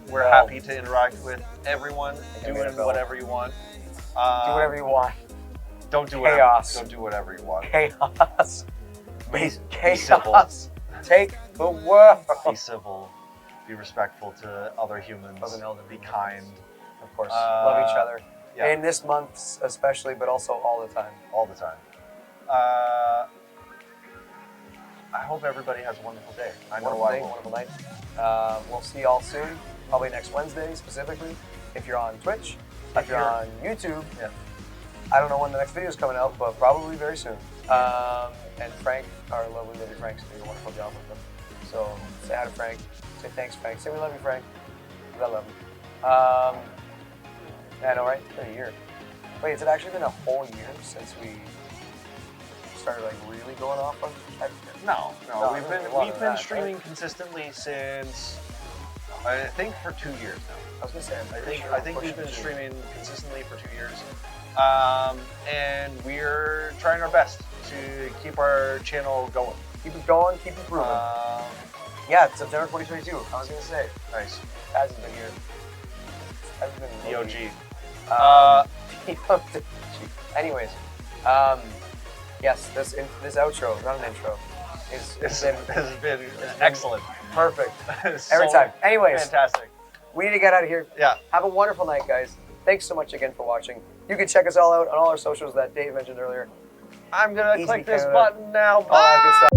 A: We're
F: Well,
A: happy to interact with everyone,
F: I made a
A: doing
F: bell.
A: whatever you want.
F: do whatever you want.
A: Don't do
F: Chaos.
A: Don't do whatever you want.
F: Chaos.
A: Be
F: Chaos. Take the world.
A: Be civil. Be respectful to other humans.
F: As an elder.
A: Be kind.
F: Of course. Love each other.
A: Yeah.
F: In this month especially, but also all the time.
A: All the time. I hope everybody has a wonderful day. I know
F: Wonderful
A: I
F: day,
A: will.
F: wonderful night. We'll see y'all soon. Probably next Wednesday specifically. If you're on Twitch, if you're on YouTube,
A: Yeah.
F: I don't know when the next video is coming out, but probably very soon. And Frank, our lovely Frank's doing a wonderful job with them. So say hi to Frank. Say thanks, Frank. Say we love you, Frank. I love him. I know, right? It's been a year. Wait, has it actually been a whole year since we started like really going off on?
A: No,
F: No,
A: we've
F: it's
A: been
F: been longer than that,
A: streaming consistently since I think for 2 years now.
F: I was gonna say, I'm
A: I
F: pretty
A: think
F: sure
A: I
F: we're
A: think we've
F: pushing
A: been
F: two.
A: streaming consistently for 2 years, and we're trying our best to keep our channel going.
F: Keep it going, keep improving. Yeah, it's September 2022. I was gonna say,
A: Nice.
F: Taz has been here. Taz has been
A: DOG.
F: DOG. Anyways, yes, this outro, not an intro, is
A: This
F: been
A: has been excellent.
F: perfect
A: It's
F: every
A: so
F: time. Anyways,
A: fantastic.
F: we need to get out of here.
A: Yeah.
F: Have a wonderful night, guys. Thanks so much again for watching. You can check us all out on all our socials that Dave mentioned earlier.
A: I'm gonna
F: Easy
A: click this
F: Canada.
A: button now.
F: All that good
A: Bye.
F: stuff.